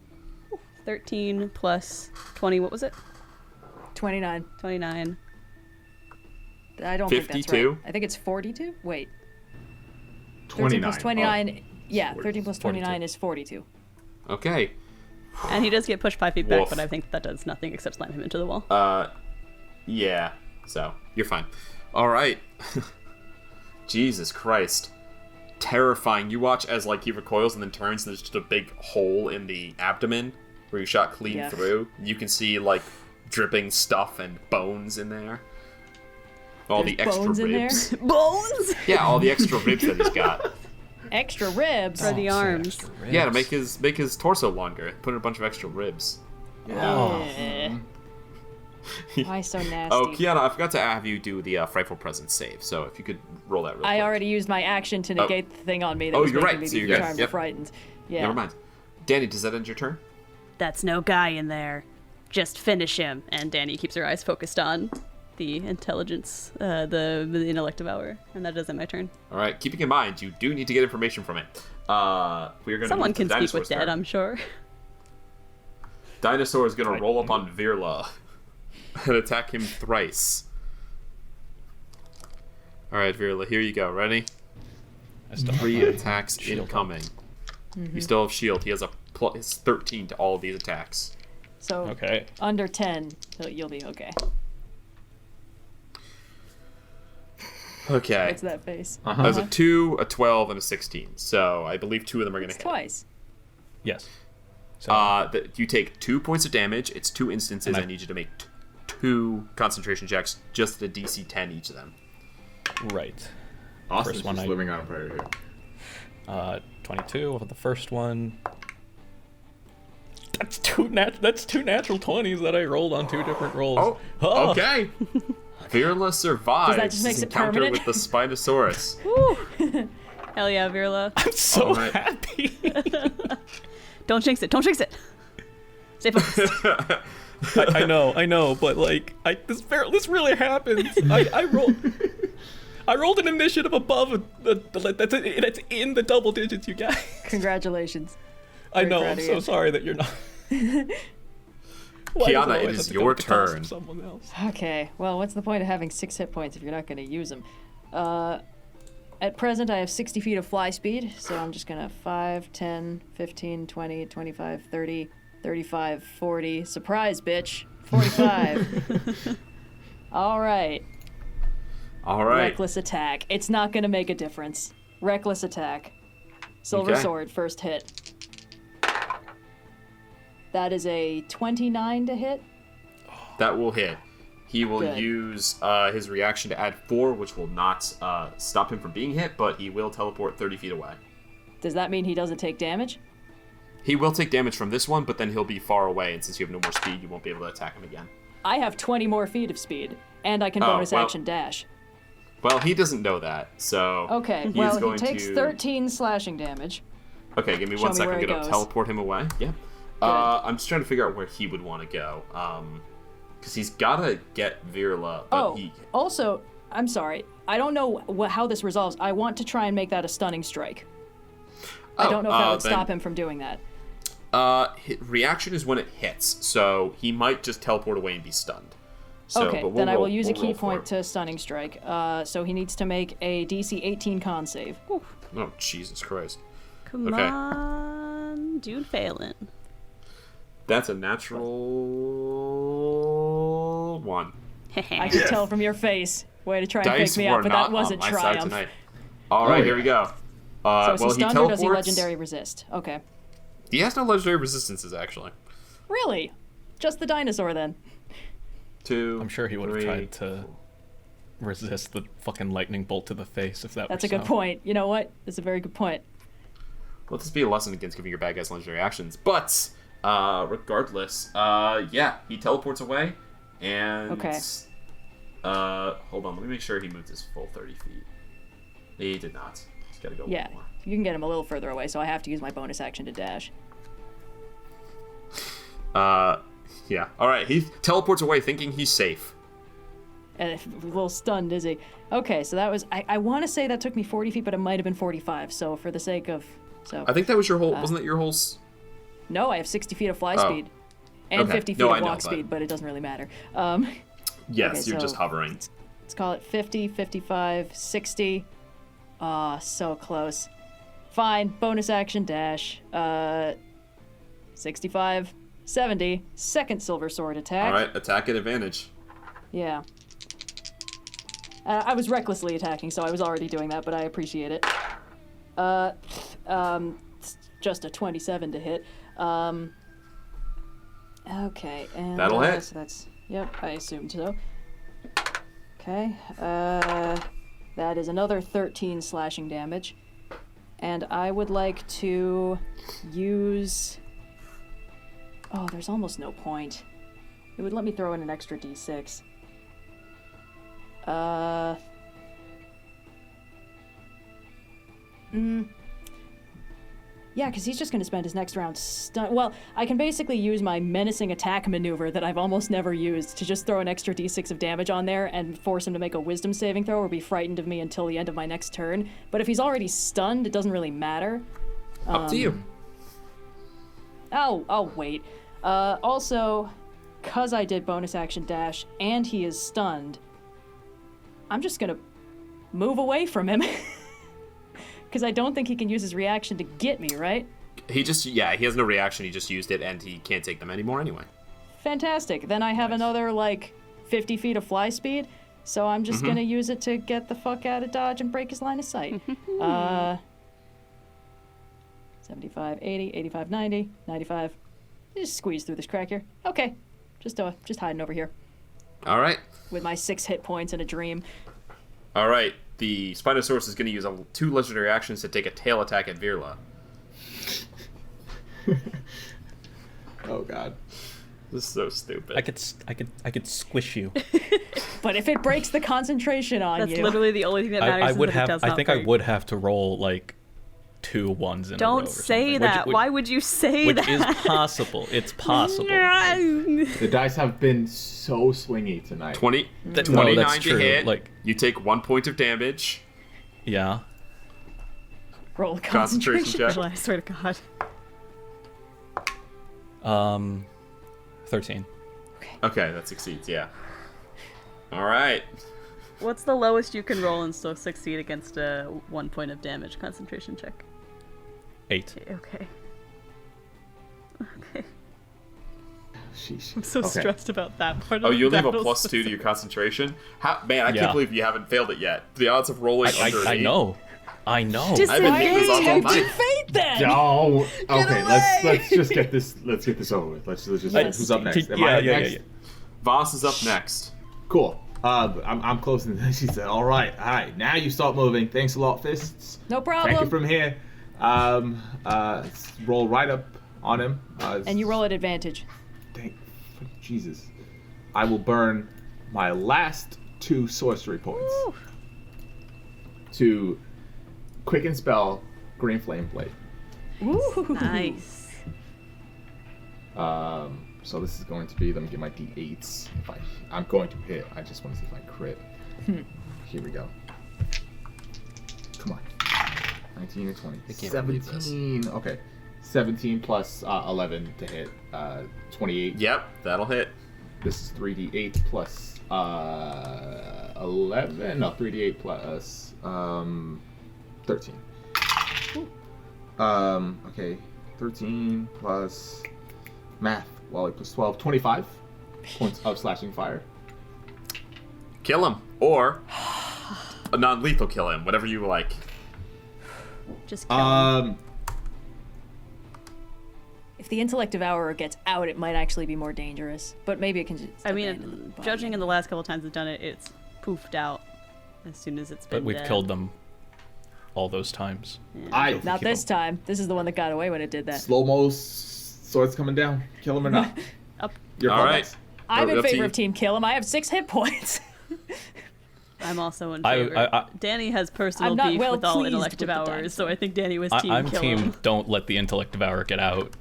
13 plus 20, what was it? 29. 29. I don't think that's 52? right. I think it's 42? Wait. 13 29. plus 29. Yeah, 40. 13 plus 29 is 42. Okay. And he does get pushed 5 feet back, Woof. but I think that does nothing except slam him into the wall. Yeah. So, you're fine. Alright. Jesus Christ. Terrifying. You watch as, he recoils and then turns, and there's just a big hole in the abdomen where you shot clean Yeah. through. You can see, dripping stuff and bones in there. all There's the extra bones in there? ribs. Bones Yeah, all the extra ribs that he's got. Extra ribs. for the arms. Yeah, to make his torso longer. Put in a bunch of extra ribs. Eh. Why so nasty? Oh, Kyana, I forgot to have you do the frightful presence save. So if you could roll that real quick. I already used my action to negate the thing on me that Oh, was you're making right. So me you're be good. charmed Yep. or frightened. Yeah. Never mind. Dani, does that end your turn? That's no guy in there. Just finish him. And Dani keeps her eyes focused on the intelligence, the intellect devour, and that does end my turn. All right. Keeping in mind, you do need to get information from it. We're gonna Someone move to can speak with Dinosaur's dead, turn. I'm sure. Dinosaur is gonna roll up on Virla and attack him thrice. All right, Virla, here you go. Ready? I still have 3 my attacks shield up. incoming. You still have shield. He has a plus 13 to all of these attacks. So Okay. under 10, you'll be okay. Okay. What's that face? There's a 2, a 12, and a 16. So I believe 2 of them are gonna It's hit. twice. Yes. So, You take 2 points of damage. It's 2 instances. And I need you to make 2 concentration checks, just a DC 10 each of them. right. Austin's First one just I- living on a prayer here. 22 for the first one. That's two natural 20s that I rolled on 2 different rolls. Oh, okay. Virla survives Does that just makes his it encounter permanent? with the Spinosaurus. Hell yeah, Virla. I'm so Alright. happy. Don't jinx it. Don't jinx it. Stay focused. I know, but like, this really happens. I rolled an initiative above that's in the double digits, you guys. Congratulations. I know. proud I'm of so you. sorry that you're not. Why does Kiana, always it have is to go your at the cost of turn. someone else? Okay, well, what's the point of having 6 hit points if you're not going to use them? At present, I have 60 feet of fly speed, so I'm just going to 5, 10, 15, 20, 25, 30, 35, 40. Surprise, bitch. 45. All right. All right. Reckless attack. It's not going to make a difference. Reckless attack. Silver Okay. sword, first hit. That is a 29 to hit. That will hit. He will Good. use his reaction to add 4, which will not stop him from being hit, but he will teleport 30 feet away. Does that mean he doesn't take damage? He will take damage from this one, but then he'll be far away, and since you have no more speed, you won't be able to attack him again. I have 20 more feet of speed, and I can Oh, bonus well. action dash. Well, he doesn't know that, so... Okay, he's well, he going takes to... 13 slashing damage. Okay, give me Show 1 me second. where I'm it going to goes. teleport him away. Yeah. I'm just trying to figure out where he would want to go. Because he's got to get Virla, but Oh, he... also, I'm sorry. I don't know how this resolves. I want to try and make that a stunning strike. I don't know if that would then- stop him from doing that. Reaction is when it hits, so he might just teleport away and be stunned. So, Okay, but we'll then I will roll- use a we'll key roll for point it. to stunning strike. So he needs to make a DC 18 con save. Oh, Jesus Christ. Come Okay. on, dude, failing. That's a natural 1. I can tell from your face. Way to try and Dice fake me were out, but not that wasn't on my side triumph. tonight. All right, Oh, here yeah. we go. So is well, he he stunned or teleports. does he legendary resist? Okay. He has no legendary resistances, actually. Really? Just the dinosaur then. 2. I'm sure he would have 3. tried to resist the fucking lightning bolt to the face if that That's a were good so. point. You know what? That's a very good point. Let this be a lesson against giving your bad guys legendary actions. But, regardless, yeah, he teleports away, and... Okay. Hold on, let me make sure he moved his full 30 feet. He did not. He's gotta go Yeah, one more. you can get him a little further away, so I have to use my bonus action to dash. Yeah. Alright, he teleports away thinking he's safe. A little stunned, is he? Okay, so that was... I want to say that took me 40 feet, but it might have been 45, so for the sake of... So I think that was your whole... wasn't that your whole... No, I have 60 feet of fly Oh. speed. And Okay. 50 feet No, of I know, walk but- speed, but it doesn't really matter. Yes, Okay, you're just so- hovering. Let's call it 50, 55, 60. Ah, so close. Fine, bonus action dash. 65, 70, second silver sword attack. Alright, attack at advantage. Yeah. I was recklessly attacking, so I was already doing that, but I appreciate it. It's just a 27 to hit. Okay, and That'll hit. So that's... Yep, I assumed so. Okay. That is another 13 slashing damage. And I would like to use... Oh, there's almost no point. It would let me throw in an extra d6. Yeah, because he's just going to spend his next round Well, I can basically use my menacing attack maneuver that I've almost never used to just throw an extra d6 of damage on there and force him to make a wisdom saving throw or be frightened of me until the end of my next turn. But if he's already stunned, it doesn't really matter. Up to you. I'll wait. Also, because I did bonus action dash and he is stunned, I'm just going to move away from him. Because I don't think he can use his reaction to get me, right? He has no reaction. He just used it, and he can't take them anymore anyway. Fantastic. Then I have another, 50 feet of fly speed, so I'm just going to use it to get the fuck out of dodge and break his line of sight. 75, 80, 85, 90, 95. Just squeeze through this crack here. Okay. Just hiding over here. All right. With my 6 hit points and a dream. All right. The Spinosaurus is going to use 2 legendary actions to take a tail attack at Virla. Oh God, this is so stupid. I could squish you. But if it breaks the concentration on That's you, literally the only thing that matters. I would have to roll 2 ones in a row. Don't say that. Why would you say that? Which is possible. It's possible. the dice have been so swingy tonight. 29 that's to true. hit. You take 1 point of damage. Yeah. roll a Concentration check. I swear to God. 13. Okay, that succeeds. Yeah. All right. What's the lowest you can roll and still succeed against a 1 point of damage concentration check? 8. Okay. Okay. Sheesh. I'm so stressed about that part. Oh, of you the leave a battle +2 to your concentration? Man, I Yeah. can't believe you haven't failed it yet. The odds of rolling under I 8. know. I know. Just I've been hitting this off all night. fate then. No. Okay, let's just get this. Let's get this over with. Let's just. Who's up next? Am I up next? Vhas is up next. Cool. I'm closing. She said, "All right. Now you start moving. Thanks a lot, fists. No Crank problem. it from here. Roll right up on him. And you roll at advantage. Thank Jesus. I will burn my last 2 sorcery points to quicken spell Green Flame Blade. Ooh. Nice. So this is going to be. Let me get my d8s. I'm going to hit. I just want to see if I crit. Here we go. Come on. 19 or 20. I can't believe this. 17. Okay. 17 plus 11 to hit. 28. Yep, that'll hit. This is 3d8 plus 11. No, 3d8 plus 13. Okay. 13 plus math. Wally plus 12. 25 points of slashing fire. Kill him. Or a non-lethal kill him. Whatever you like. Just kill him. If the intellect devourer gets out, it might actually be more dangerous. But maybe it can just. I mean, judging in the last couple times I've done it, it's poofed out as soon as it's been But we've dead. killed them all those times. Not this time. This is the one that got away when it did that. Slow-mo swords coming down. Kill him or not? Up. Your All call, right. Max. I'm in Up to favor you. of Team Kill Him. I have 6 hit points. I'm also in I- favor. Danny has personal I'm not beef well with all pleased intellect with the devourers, so dinosaur. I think Danny was team I'm kill team him. don't let the intellect devourer get out.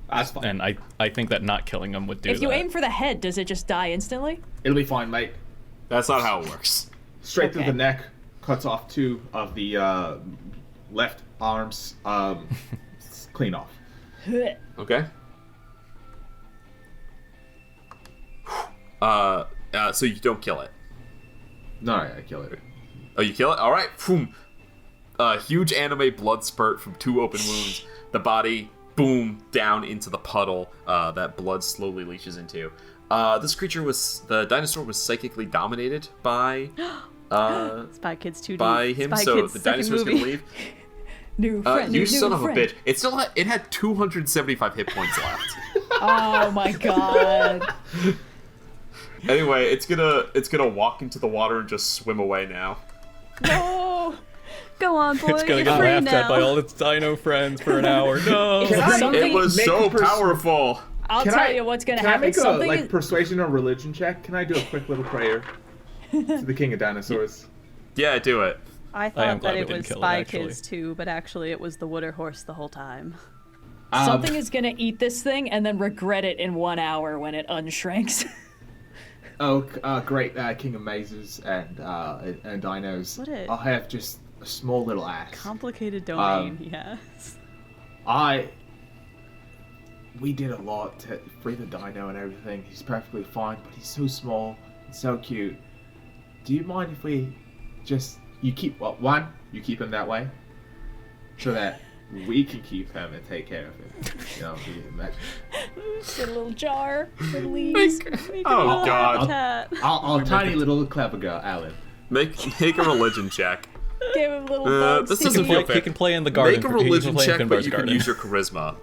That's fine. And I think that not killing him would do If you that. aim for the head, does it just die instantly? It'll be fine, mate. That's not how it works. Straight through Okay. the neck. Cuts off 2 of the left arms. Clean off. Okay. So you don't kill it. No, I kill it. Oh, you kill it? All right. Boom. A huge anime blood spurt from 2 open wounds. The body, boom, down into the puddle that blood slowly leaches into. The dinosaur was psychically dominated by Spy Kids 2D. by him, Spy so Kids the second dinosaur's movie. gonna leave. New friend. You new son of a friend. bitch! It had 275 hit points left. Oh my god. Anyway, it's gonna walk into the water and just swim away now. No! Go on, boy. It's gonna You're get free laughed at now. by all its dino friends for an hour. No! It was make so a powerful. I'll Can tell I- you what's gonna Can I happen. make a Something persuasion or religion check? Can I do a quick little prayer to the king of dinosaurs? Yeah, do it. I am thought glad that we it didn't was kill it, Spy actually. Kids too, but actually it was the Wooder horse the whole time. something is gonna eat this thing and then regret it in 1 hour when it unshrinks. Oh, great king of mazes and dinos. What a- I have just a small little axe. Complicated domain he has. We did a lot to free the dino and everything. He's perfectly fine, but he's so small and so cute. Do you mind if we just you keep him that way, so that we can keep him and take care of him. You know, you can imagine. Get a little jar for leaves. Oh God! I'll tiny little clever girl, Alan. Make a religion check. Give him little bugs. This He doesn't can- feel He fair. can play in the garden. Make a he can religion play in check, but Finbar's you can garden. use your charisma.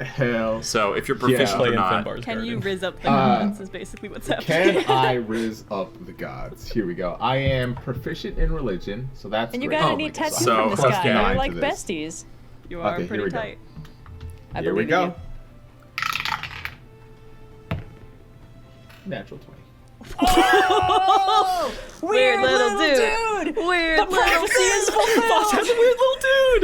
Hell. So if you're proficient Play or in not, Finbar's Can you garden. riz up the gods is basically what's happening. Can I riz up the gods? Here we go. I am proficient in religion, so that's And you great. got Oh a neat my God. tattoo So, from this plus guy. 9 You're to like this. besties. You are Okay, here pretty we go. tight. I Here we believe in go. you. Natural 20. Oh! Weird little dude! Weird The prophecy is fulfilled! Fox has a weird little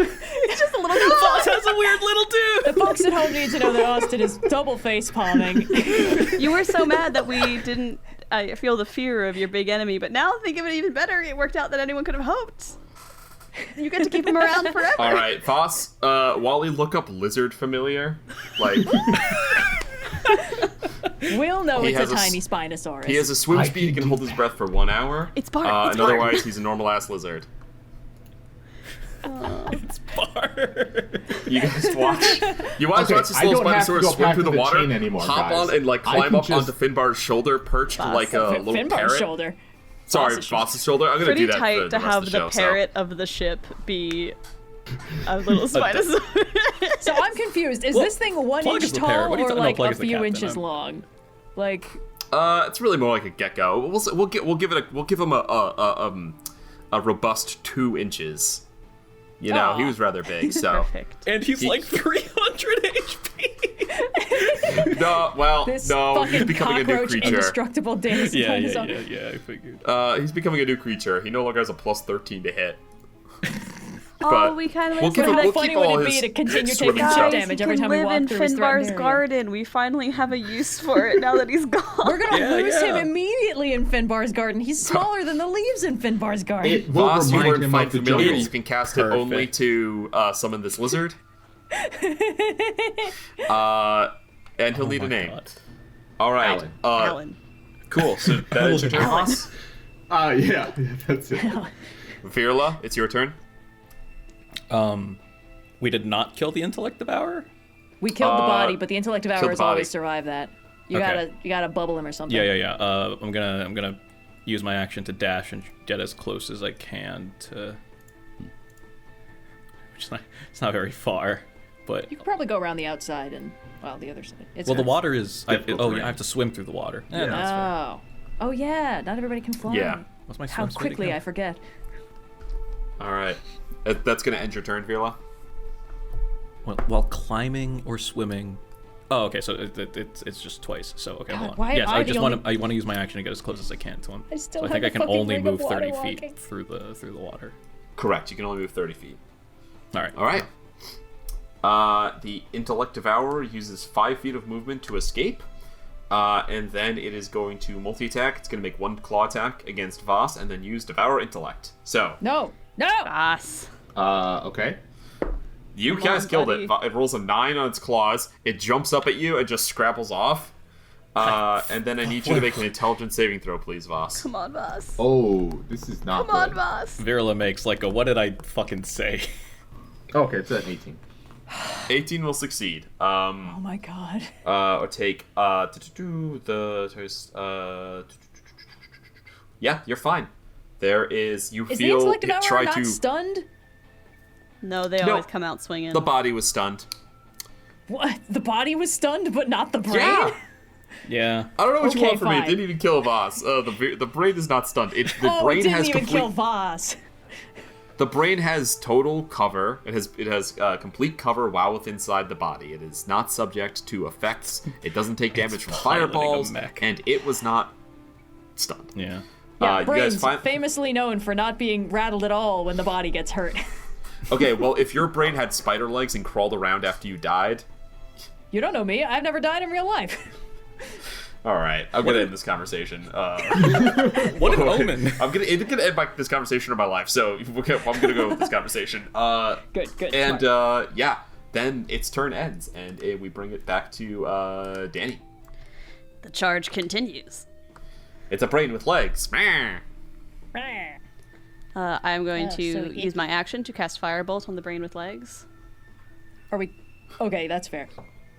dude. It's just a little Fox has a weird little dude. The folks at home need to know that Austin is double face palming. You were so mad that we didn't feel the fear of your big enemy, but now think of it even better. It worked out that anyone could have hoped. You get to keep him around forever. all right, Vhas. Wally, look up lizard familiar. Like We'll know He it's has a a tiny Spinosaurus. he has a swim I speed. He can can do hold his that. breath for 1 hour. It's Bart. It's And Bart. otherwise, he's a normal ass lizard. It's Bar. You guys watch. You watch Okay, this I little don't have to Spinosaurus go swim back through to the the water, chain anymore, hop guys. on and like I climb can up just- onto Finbar's shoulder, perched like a little Finbar's parrot. shoulder. Sorry, Vhas's shoulder. Vhas's shoulder. I'm gonna Pretty do that for tight the to rest have of the the show. parrot of the ship be a little Spinosaurus. So I'm confused. Is Well, this thing 1 Plug inch is the parrot. tall What are you or talking- no, like Plug a is the few captain. inches long? Like, It's really more like a gecko. We'll give him a robust 2 inches. You know, he was rather big, so. Perfect. And he's like 300 HP. this no, he's fucking becoming a new cockroach creature. indestructible Dennis Yeah, Spinosaurus. I figured. He's becoming a new creature. He no longer has a plus 13 to hit. Oh, But we kind of we'll give How him, we'll funny keep would all it be his to continue swimming taking stuff. shit damage every he time can we live walk in through his Finbar's threatened area? garden. We finally have a use for it now that he's gone. We're gonna Yeah, lose him yeah. immediately in Finbar's garden. He's smaller than the leaves in Finbar's garden. It will Vhas, you remind learn him Find of the Familiar. jungle. You can cast it only Perfect. to summon this lizard. And he'll need a name. God. All right. Alan. Alan. Cool. So that is your turn, Vhas. Yeah, that's it. Virla, it's your turn. We did not kill the intellect devourer. We killed the body, but the intellect killed the devourers body. always survive that. You Okay. gotta bubble him or something. Yeah. I'm gonna use my action to dash and get as close as I can to. It's not very far, but You could probably go around the outside and the other side. It's well, the fine. water is. Difficult I terrain. have to swim through the water. Yeah, Yeah. that's fair. Oh yeah, not everybody can fly. Yeah. What's my How swim speed quickly again? I forget. All right. That's gonna end your turn, Virla. While climbing or swimming. Oh, okay. So it's just twice. So okay, God, hold on. why am Yes, I I the just only- want to use my action to get as close as I can to him. I still So I have think I the can fucking only ring of move water 30 walking. feet through the water. Correct. You can only move 30 feet. All right. All right. The Intellect Devourer uses 5 feet of movement to escape. And then it is going to multi-attack. It's going to make 1 claw attack against Vhas and then use Devour Intellect. So, No. Boss. Okay. you Come guys on, killed buddy. it. It rolls a 9 on its claws. It jumps up at you and just scrapples off. And then I need you to make an intelligence saving throw, please, Vhas. Come on, boss. Oh, this is not Come on, good. boss. Virla makes like a what did I fucking say? Okay, it's an 18. 18 will succeed. Oh my god. Or take yeah, you're fine. There is you Is the feel intellect it devourer try not to stunned? No, they No. always come out swinging. the body was stunned. What? The body was stunned, but not the brain. Yeah. Yeah. I don't know what you Okay, want from me. It fine. didn't even kill Vhas. The brain is not stunned. The brain it didn't has even complete. kill Vhas. The brain has total cover. It has complete cover while within inside the body. It is not subject to effects. It doesn't take damage from piloting a fireballs, mech. and it was not stunned. Yeah. Yeah, you brains guys find... famously known for not being rattled at all when the body gets hurt. Okay, well, if your brain had spider legs and crawled around after you died, You don't know me. I've never died in real life. all right, I'm gonna end this conversation. What an omen. I'm gonna end this conversation of my life. So okay, I'm gonna go with this conversation. Good. And smart. yeah, then its turn ends, and we bring it back to Dani. The charge continues. It's a brain with legs. I'm going Oh, to so use my action to cast Firebolt on the brain with legs. Are we? Okay, that's fair.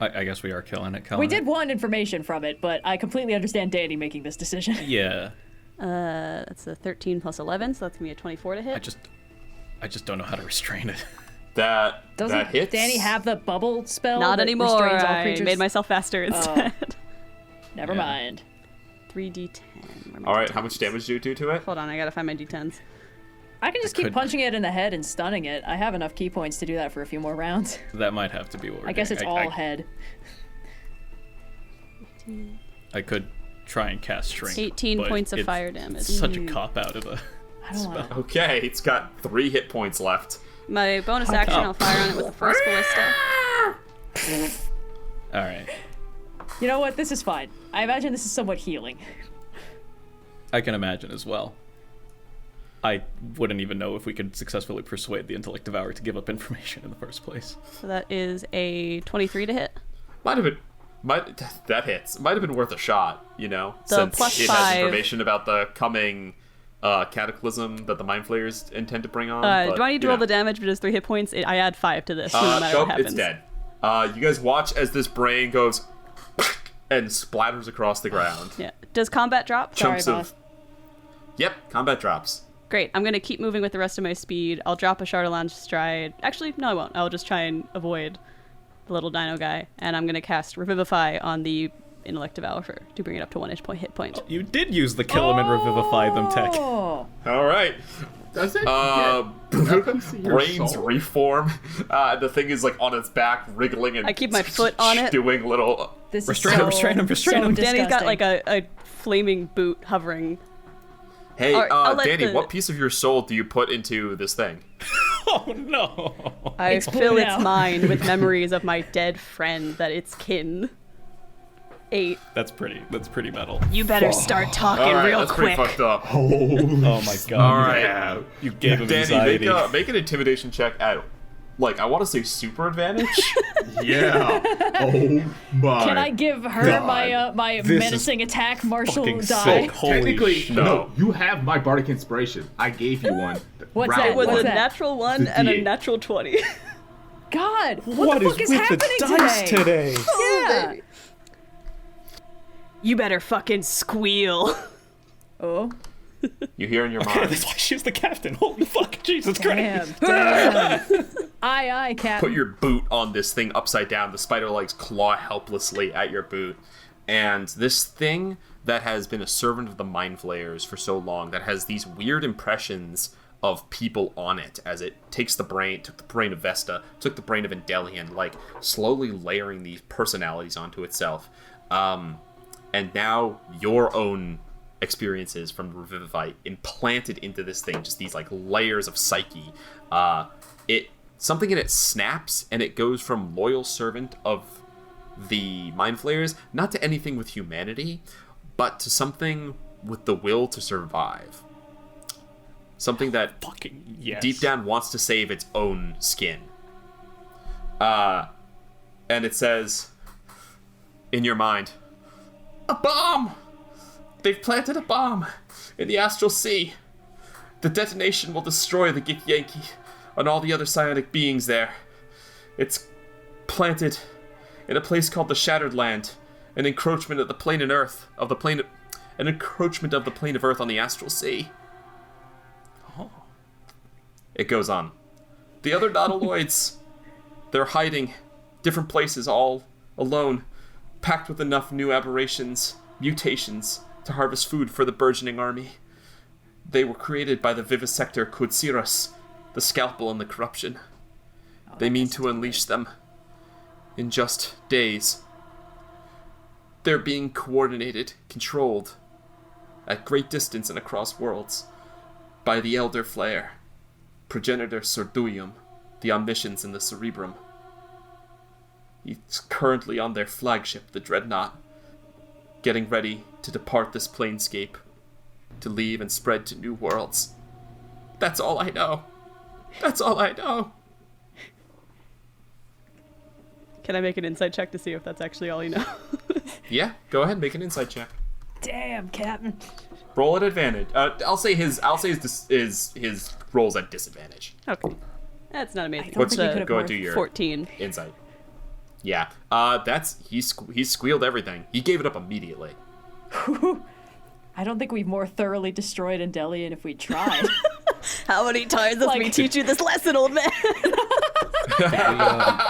I guess we are killing it, We did want information from it, but I completely understand Dani making this decision. Yeah. That's a 13 plus 11, so that's going to be a 24 to hit. I just don't know how to restrain it. That Doesn't hits. Dani have the bubble spell? Not that anymore. restrains all I creatures? made myself faster instead. Never Yeah. mind. 3d10. Where are my All right, d10s? how much damage do you do to it? Hold on, I gotta find my d10s. I can just keep could- punching it in the head and stunning it. I have enough key points to do that for a few more rounds. That might have to be what we're I guess doing. it's all head. I could try and cast Shrink. 18 but points of it's fire damage. Such a cop out of a I don't want to. Okay, it's got 3 hit points left. My bonus action, I'll fire on it with the first ballista. All right. You know what? This is fine. I imagine this is somewhat healing. I can imagine as well. I wouldn't even know if we could successfully persuade the Intellect Devourer to give up information in the first place. So that is a 23 to hit. That hits. Might have been worth a shot, you know, The since plus it 5. has information about the coming cataclysm that the Mind Flayers intend to bring on. but, Do I need to you roll know. the damage? But it's 3 hit points. I add 5 to this, no matter Nope, what happens. it's dead. You guys watch as this brain goes and splatters across the ground. Yeah. Does combat drop? Sorry, Chunks boss. of... Yep, combat drops. Great. I'm gonna keep moving with the rest of my speed. I'll drop a Charlatan stride. Actually, no, I won't. I'll just try and avoid the little dino guy, and I'm gonna cast Revivify on the Intellect Devourer to bring it up to 1 hit point. You did use the kill 'em and revivify them tech. Oh, All right. Does it get weapons in your Brains soul? reform. The thing is like on its back, wriggling and I keep my foot on it. doing little. this Restrain is him, restrain him, restrain him. Danny's got disgusting. like a flaming boot hovering. Hey, Alright, I'll let Dani, the- what piece of your soul do you put into this thing? Oh no. I Explode fill now. its mind with memories of my dead friend that it's kin. 8. That's pretty metal. You better start talking All right, real that's quick. pretty fucked up. Oh my god. All right, You gave him Dani, anxiety. make an intimidation check at, like, I want to say super advantage. Yeah. Oh my. Can I give her God. my This is menacing attack martial fucking die? sick. Holy Technically, shit. no. You have my bardic inspiration. I gave you one. What's Round that? It was What's a that? natural 1 The and a D8. natural 20. God, what the fuck is with happening the dice today? today? Yeah. You better fucking squeal. Oh, You hear in your mind, That's why she was the captain. Holy fuck, Jesus damn, Christ. damn. Aye, Captain. put your boot on this thing upside down. The spider legs claw helplessly at your boot. And this thing that has been a servant of the Mind Flayers for so long, that has these weird impressions of people on it as it took the brain of Vesta, took the brain of Endelion, like slowly layering these personalities onto itself. And now your own experiences from Revivify implanted into this thing, just these like layers of psyche. Something in it snaps, and it goes from loyal servant of the Mind Flayers, not to anything with humanity, but to something with the will to survive. Something that Fucking yes. deep down wants to save its own skin. And it says, in your mind, a bomb! They've planted a bomb in the Astral Sea. The detonation will destroy the Githyanki and all the other psionic beings there. It's planted in a place called the Shattered Land, an encroachment of the plane of Earth, an encroachment of the plane of Earth on the Astral Sea. It goes on. The other nautiloids, they're hiding different places all alone. packed with enough new aberrations, mutations, to harvest food for the burgeoning army. They were created by the vivisector Kutsiras, the scalpel and the corruption. They mean to unleash them in just days. They're being coordinated, controlled, at great distance and across worlds, by the Elder Flare, Progenitor Sorduium, the Omniscience in the Cerebrum. He's currently on their flagship, the Dreadnought, getting ready to depart this planescape, to leave and spread to new worlds. That's all I know. That's all I know. Can I make an insight check to see if that's actually all you know? Yeah, go ahead, make an insight check. Damn, Captain. Roll at advantage. I'll say his rolls at disadvantage. Okay. That's not amazing. don't think we could have Go more. ahead, do your 14. insight. Yeah. He squealed everything. He gave it up immediately. I don't think we've more thoroughly destroyed Endelian if we tried. How many times does me teach you this lesson, old man?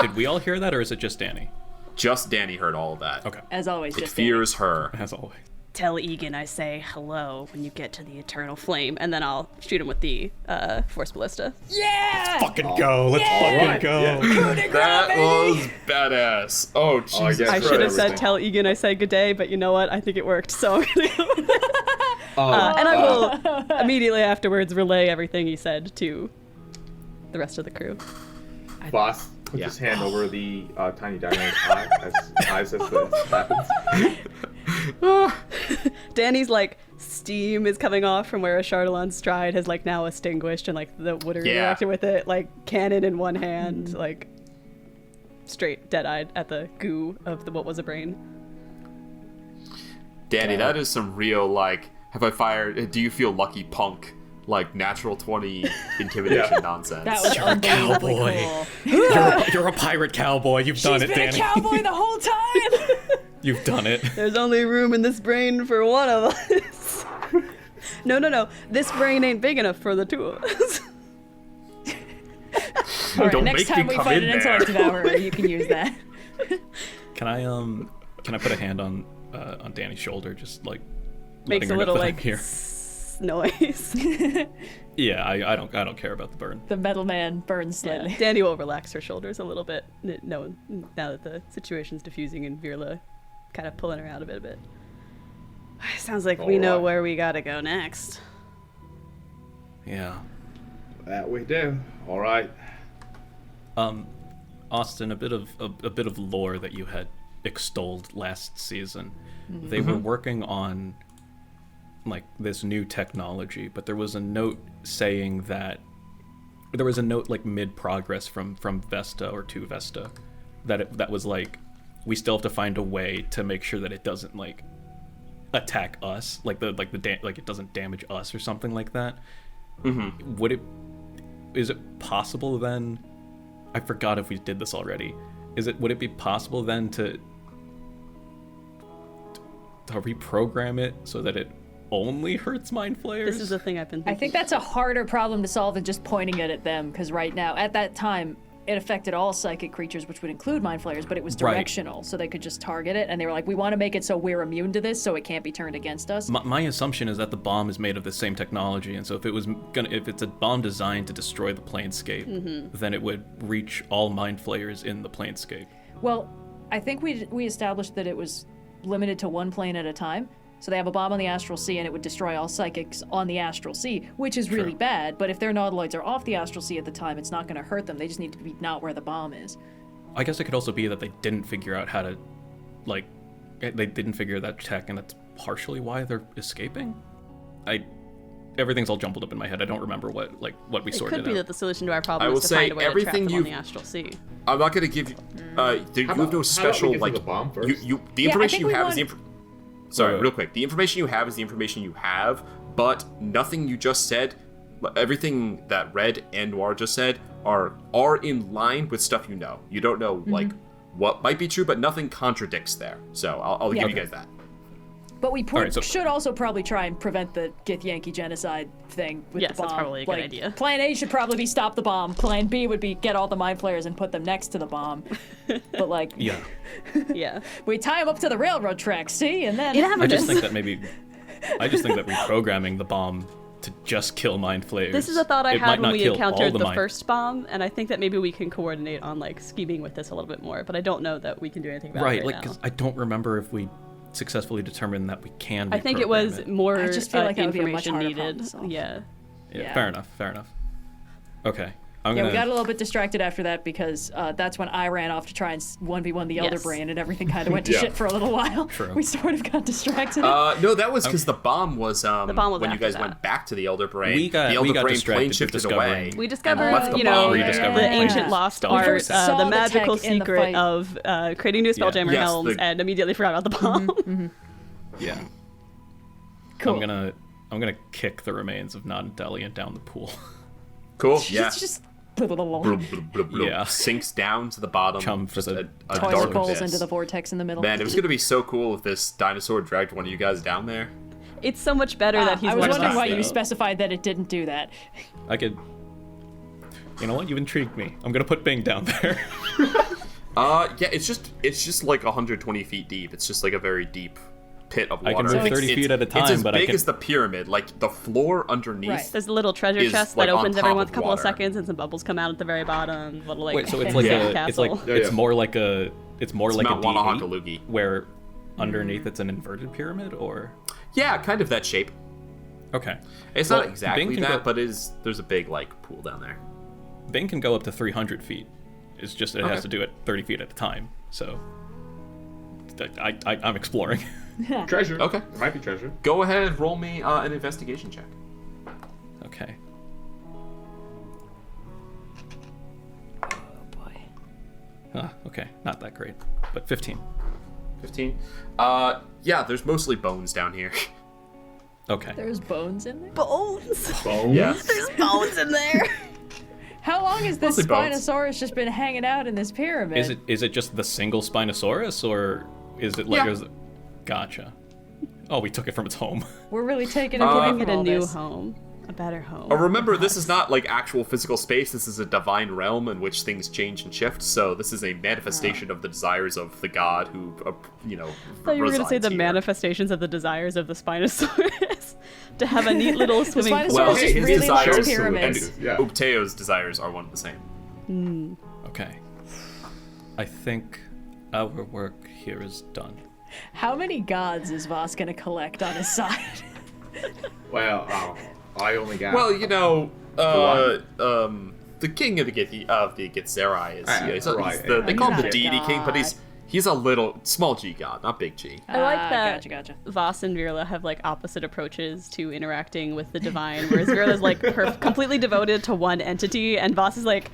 Did we all hear that, or is it just Dani? Just Dani heard all of that. Okay. As always, It just fears her. As always. Tell Egan I say hello when you get to the Eternal Flame, and then I'll shoot him with the Force Ballista. Yeah! Fucking go. Let's fucking go. That was badass. Oh, Jesus guess I Christ. should have said tell Egan I say good day, but you know what? I think it worked, so I'm gonna go with that. And I will immediately afterwards relay everything he said to the rest of the crew. Boss puts his hand over the tiny dynamic eye as this happens. Dani's like steam is coming off from where a Chardalon's stride has like now extinguished, and like the wood reacted with it, like cannon in one hand, like straight dead-eyed at the goo of what was a brain. Dani, that is some real, like, have I fired, do you feel lucky punk, like, natural 20 intimidation nonsense. That was You're a unbelievably cowboy. cool. You're a pirate cowboy. You've done She's it, been Dani. a cowboy the whole time! You've done it. There's only room in this brain for one of us. No. This brain ain't big enough for the two of us. All right, Don't next make time me we come fight in an there. intellect devourer, you can use that. Can I put a hand on Dani's shoulder, just like Makes letting a her little know that I'm like here? noise. Yeah, I don't care about the burn. The metal man burns slightly. Dani will relax her shoulders a little bit, now that the situation's diffusing and Virla kind of pulling her out of it a bit. Sounds like we know Alright. where we gotta go next. Yeah. That we do. All right. Austin, a bit of lore that you had extolled last season. They were working on like this new technology, but there was a note saying that there was a note like mid progress from Vesta or to Vesta that was like, we still have to find a way to make sure that it doesn't like attack us, like it doesn't damage us or something like that. Is it possible then? I forgot if we did this already. Would it be possible then to reprogram it so that it only hurts mind flayers? This is the thing I've been thinking. I think that's a harder problem to solve than just pointing it at them, because right now, at that time, it affected all psychic creatures, which would include mind flayers, but it was Right. directional, so they could just target it, and they were like, we want to make it so we're immune to this, so it can't be turned against us. My assumption is that the bomb is made of the same technology, and so if it's a bomb designed to destroy the planescape, then it would reach all mind flayers in the planescape. Well, I think we established that it was limited to one plane at a time. So they have a bomb on the Astral Sea, and it would destroy all psychics on the Astral Sea, which is really bad. But if their nautiloids are off the Astral Sea at the time, it's not going to hurt them. They just need to be not where the bomb is. I guess it could also be that they didn't figure out how to, like, they didn't figure that tech, and that's partially why they're escaping. Everything's all jumbled up in my head. I don't remember what we It sorted could be out. that the solution to our I problem will is to say find a way to trap everything them on the you've- Astral Sea. I'm not going to give you. You have no special, get to like. the bomb first? The Yeah, I information think you we have is the. want- Sorry, real quick. The information you have is the information you have, but nothing you just said, everything that Red and Noir just said, are in line with stuff you know. You don't know, like, what might be true, but nothing contradicts there. So I'll give you guys that. But we All right, so- should also probably try and prevent the Gith-Yankee genocide thing with Yes, the bomb. that's probably a good idea. Plan A should probably be stop the bomb. Plan B would be get all the mind flayers and put them next to the bomb. But like, Yeah. Yeah. we tie them up to the railroad tracks, see? And then... I just think that reprogramming the bomb to just kill mind flayers. This is a thought I it had might when not we kill encountered all the mind- first bomb, and I think that maybe we can coordinate on like scheming with this a little bit more, but I don't know that we can do anything about Right, it like, now. because I don't remember if we successfully determined that we can. I think it reprogram was more I just feel like that would be a much information harder needed. problem to solve. Yeah. Yeah, fair enough. Okay. I'm Yeah, gonna... we got a little bit distracted after that because that's when I ran off to try and 1v1 the Elder Yes. Brain, and everything kind of went to Yeah. shit for a little while. True. We sort of got distracted. No, that was because the bomb was bomb was when you after guys that. went back to the Elder Brain. We got- the Elder we got Brain distracted plane with shifted discovering- away. We and discovered, left the you know, bomb We there. discovered the the ancient bomb. lost Stealth art, first. Saw the the magical tech in the secret fight. of creating new Spelljammer Yes, helms, the- and immediately forgot about the bomb. Yeah. Cool. I'm gonna kick the remains of Non-Deliant down the pool. Cool. Yeah. It's just Blub, blub, blub, blub. Yeah. Sinks down to the bottom. Chum for just the a toilet dark bowls abyss. into the vortex in the middle. Man, it was gonna be so cool if this dinosaur dragged one of you guys down there. It's so much better that he's I was one of wondering us. why you though. specified that it didn't do that. I could. You know what? You intrigued me. I'm gonna put Bing down there. Yeah, it's just like 120 feet deep. It's just like a very deep pit of I water. can move So 30 It's- feet at a time, It's as but big I can. as the pyramid. Like the floor underneath. Right. There's a little treasure Is, chest like, that on opens every top once of couple of water. seconds, and some bubbles come out at the very bottom. Little like Wait, so it's hidden like castle. it's more like a Mount D8, Wanahakalugi. where underneath it's an inverted pyramid, or Yeah, kind of that shape. okay. It's Well, not exactly Bing can that, go- but there's a big like pool down there. Bing can go up to 300 feet. It's just it Okay. has to do it 30 feet at a time. So I'm exploring. Treasure. Okay. It might be treasure. Go ahead and roll me an investigation check. Okay. Oh boy. Okay, not that great, but 15. 15. Yeah, there's mostly bones down here. Okay. There's bones in there? bones. Bones. Yeah. There's bones in there. How long has this Mostly bones. Spinosaurus just been hanging out in this pyramid? Is it just the single Spinosaurus, or is it like? Yeah. Gotcha. Oh, we took it from its home. We're really taking it Uh, away Giving from it a all new this. home, a better home. Oh, remember, this is not like actual physical space. This is a divine realm in which things change and shift. So this is a manifestation of the desires of the god who, I thought you were going to say the resides here. manifestations of the desires of the Spinosaurus to have a neat little swimming Spinosaurus pool. Well, just his really desires likes and pyramids. Yeah. Upteo's desires are one and the same. Okay. I think our work here is done. How many gods is Vhas gonna collect on his side? Well, I only got. Well, you know, the king of the Githzerai is right, they yeah. call him He's the not a deity king, but god. he's a little small G god, not big G. I like that Gotcha. Vhas and Virla have like opposite approaches to interacting with the divine, whereas Virla's like completely devoted to one entity, and Vhas is like,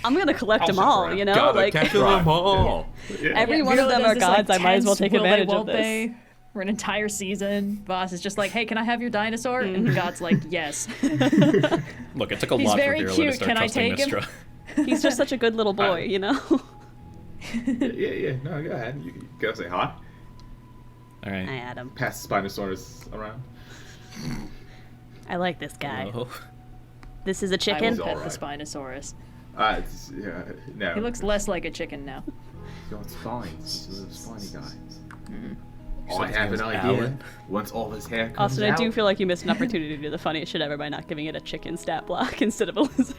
I'm gonna collect them all, Right. you know? Gotta like capture them all. Yeah. every one of Virla them does are this, like, gods, I might as well tense take will they, advantage of won't this. they for an entire season. Vhas is just like, hey, can I have your dinosaur? And the god's like, yes. Look, it took a He's lot for very Virla to cute. start Can I trusting take him? Mistra. He's just such a good little boy, you know? Yeah. No, go ahead. You go say hi. All right. Hi, Adam. Pass the Spinosaurus around. I like this guy. Hello. This is a I chicken. will pet alright. the Spinosaurus. No. He looks less like a chicken now. He's got spines. He's a little spiny guy. So I his have name's an idea. Alan? Once all his hair comes Austin, I out. do feel like you missed an opportunity to do the funniest shit ever by not giving it a chicken stat block instead of a lizard.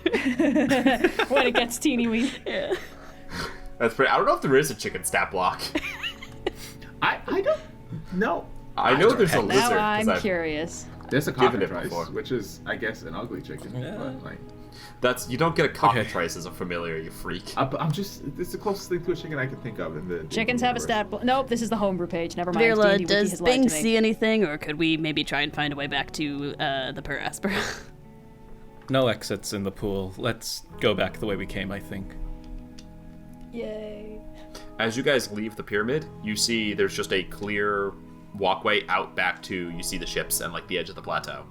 When it gets teeny weeny. Yeah. That's pretty. I don't know if there is a chicken stat block. I don't know. I know there's a lizard. Now 'cause I'm I've- curious. There's a Given it cockatrice, before. which is, I guess, an ugly chicken. Yeah. But, like, You don't get a cockatrice as a familiar, you freak. I'm just. It's the closest thing to a chicken I can think of in the. Chickens have a stat. Nope, this is the homebrew page. Never mind. Virla, D&D Wiki does has lied Bing to me. see anything, or could we maybe try and find a way back to the Per Aspera? No exits in the pool. Let's go back the way we came, I think. Yay. As you guys leave the pyramid, you see there's just a clear walkway out back to, you see the ships and like the edge of the plateau.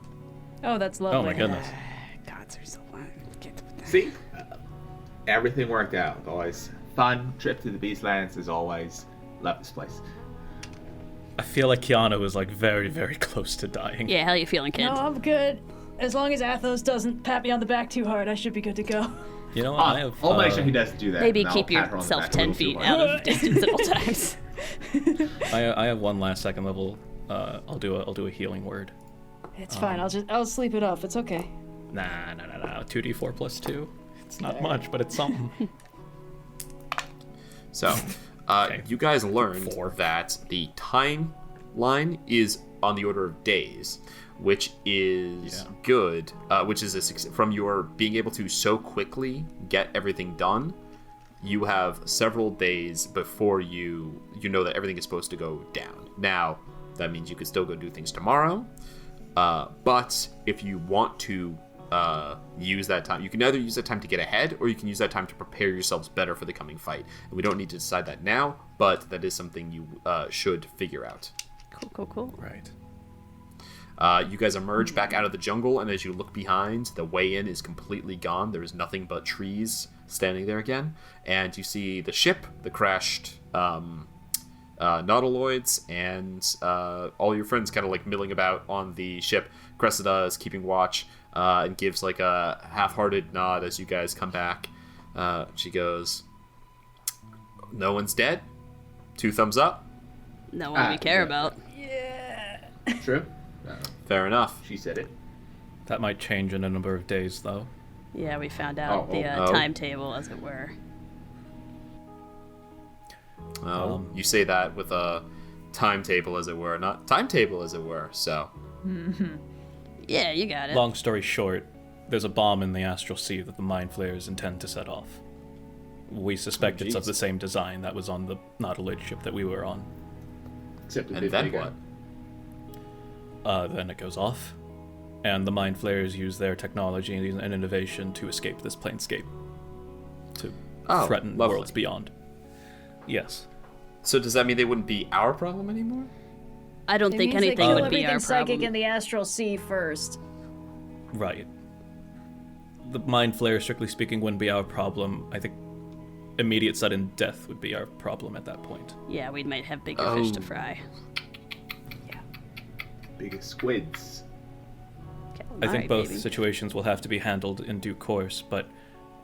Oh, that's lovely. Oh my goodness. Gods are so fun. See, everything worked out. Always fun trip to the Beastlands. As always, love this place. I feel like Kyana was like very, very close to dying. Yeah, how you feeling, kid? No, I'm good. As long as Athos doesn't pat me on the back too hard, I should be good to go. You know what? I'll make sure he doesn't do that. Maybe and I'll keep pat her on the yourself back a 10 little too feet hard. out of distance at all times. I have one last second level. I'll do a healing word. It's fine. I'll sleep it off. It's okay. Nah. 2d4 plus 2. It's not much, but it's something. So, you guys learned 4. that the timeline is on the order of days, which is good. Which is from your being able to so quickly get everything done. You have several days before you know that everything is supposed to go down. Now, that means you could still go do things tomorrow. But if you want to use that time, you can either use that time to get ahead, or you can use that time to prepare yourselves better for the coming fight. And we don't need to decide that now, but that is something you should figure out. Cool. Right. You guys emerge back out of the jungle, and as you look behind, the way in is completely gone. There is nothing but trees standing there again. And you see the ship, the crashed nautiloids, and all your friends kind of like milling about on the ship. Cressida is keeping watch and gives like a half-hearted nod as you guys come back. She goes, "No one's dead. 2 thumbs up." No one we care about. True. Fair enough. She said it. That might change in a number of days, though. Yeah, we found out the oh. timetable, as it were. You say that with a timetable, as it were, not timetable, as it were. So, Yeah, you got it. Long story short, there's a bomb in the astral sea that the mind flayers intend to set off. We suspect it's of jeez. the same design that was on the nautiloid ship that we were on. Except a and bit then bigger. what? Then it goes off, and the mind flayers use their technology and innovation to escape this planescape, to threaten lovely. worlds beyond. Yes. So does that mean they wouldn't be our problem anymore? I don't think anything would be our psychic problem. in the astral sea first. Right. The mind flare, strictly speaking, wouldn't be our problem. I think immediate sudden death would be our problem at that point. Yeah, we might have bigger fish to fry. Biggest squids. Okay, I think alright, both baby. situations will have to be handled in due course, but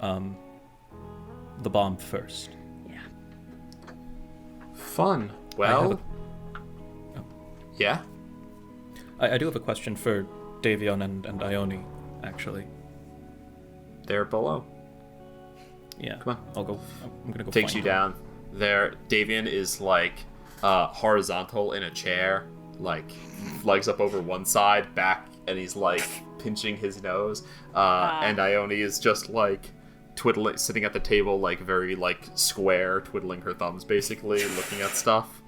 the bomb first. Yeah. Fun. I Well, have yeah. I do have a question for Davion and Ione, actually. They're below. Yeah. Come on. I'm gonna go. Takes find you them. down. There, Davian is like horizontal in a chair, like legs up over one side, back, and he's like pinching his nose. And Ione is just like twiddling, sitting at the table, like very like square, twiddling her thumbs, basically looking at stuff.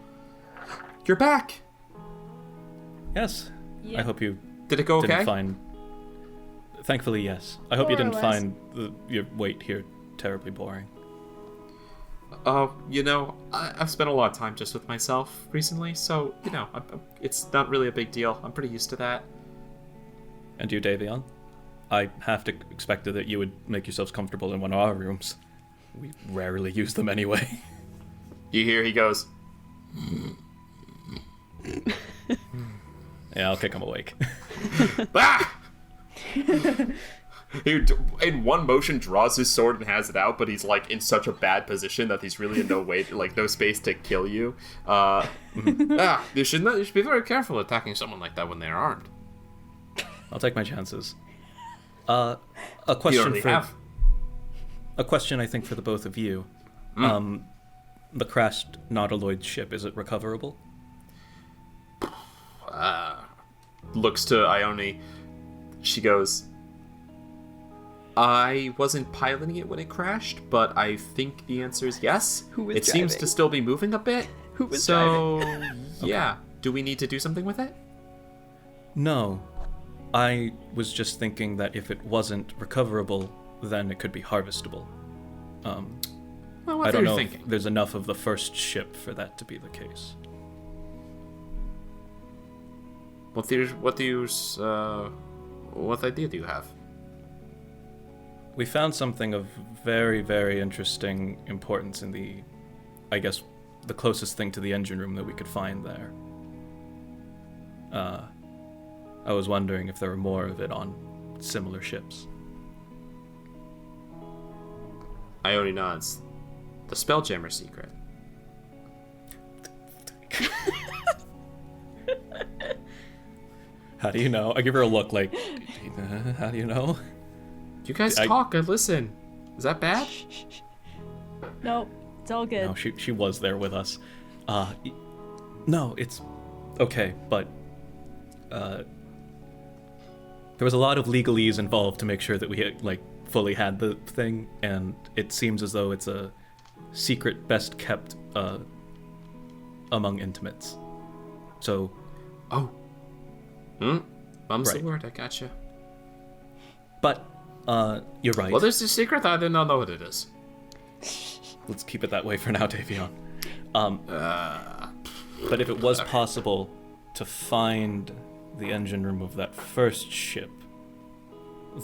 You're back. Yes. I hope you Did it go didn't okay? find. Thankfully, yes. I hope you More or didn't less. find your wait here terribly boring. You know, I've spent a lot of time just with myself recently, so, you know, it's not really a big deal. I'm pretty used to that. And you, Davion? I have to expect that you would make yourselves comfortable in one of our rooms. We rarely use them anyway. You hear he goes, Yeah, I'll kick him awake. ah! He, in one motion, draws his sword and has it out, but he's like in such a bad position that he's really in no way, like no space to kill you. You should be very careful attacking someone like that when they're armed. I'll take my chances. A You question already for have. a question, I think, for the both of you. The crashed nautiloid ship, is it recoverable? Looks to Ione. She goes, I wasn't piloting it when it crashed, but I think the answer is yes. Who was It seems driving? to still be moving a bit. Who was so, yeah. Do we need to do something with it? No. I was just thinking that if it wasn't recoverable, then it could be harvestable. Well, I what don't are know you if thinking? there's enough of the first ship for that to be the case. What idea do you have? We found something of very, very interesting importance in the, I guess, the closest thing to the engine room that we could find there. I was wondering if there were more of it on similar ships. Ione nods. The Spelljammer secret. How do you know? I give her a look like, how do you know? You guys talk and listen. Is that bad? Nope, it's all good. No, she was there with us. No, it's okay, but there was a lot of legalese involved to make sure that we had, fully had the thing, and it seems as though it's a secret best kept among intimates. So. Oh. Mum's Right. the word. I gotcha. But you're right. Well, there's a secret. I do not know what it is. Let's keep it that way for now, Davion. But if it was possible to find the engine room of that first ship,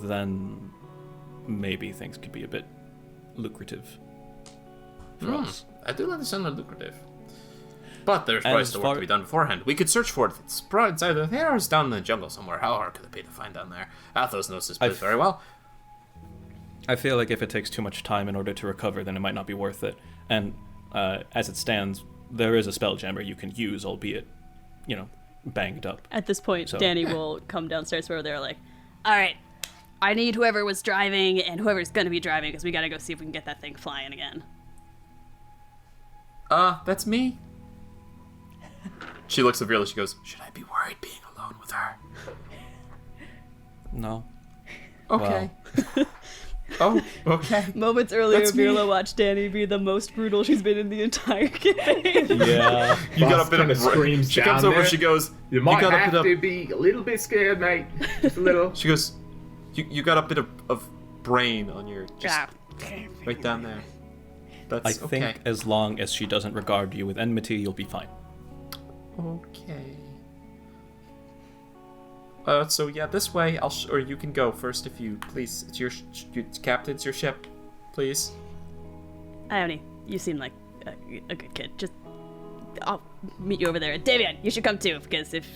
then maybe things could be a bit lucrative for us. I do understand the lucrative. But there's probably still work to be done beforehand. We could search for it. It's either there or it's down in the jungle somewhere. How hard could it be to find down there? Athos knows this place very well. I feel like if it takes too much time in order to recover, then it might not be worth it. And as it stands, there is a spelljammer you can use, albeit, banged up. At this point, So- Dani will come downstairs where they're like, all right, I need whoever was driving and whoever's going to be driving because we got to go see if we can get that thing flying again. That's me. She looks at Virla, she goes, should I be worried being alone with her? No. Okay. Oh, okay. Moments earlier, That's me. Virla watched Dani be the most brutal she's been in the entire campaign. Yeah. You got Boss a bit of kinda screams She down comes over, there. she goes, You might got a have bit to of... be a little bit scared, mate. Just a little. She goes, you got a bit of brain on your... Just right down there. That's I okay. think as long as she doesn't regard you with enmity, you'll be fine. Okay. So yeah, this way. Or you can go first if you please. It's your captain. It's your ship, please. Ione, you seem like a good kid. Just, I'll meet you over there. Davion, you should come too, because if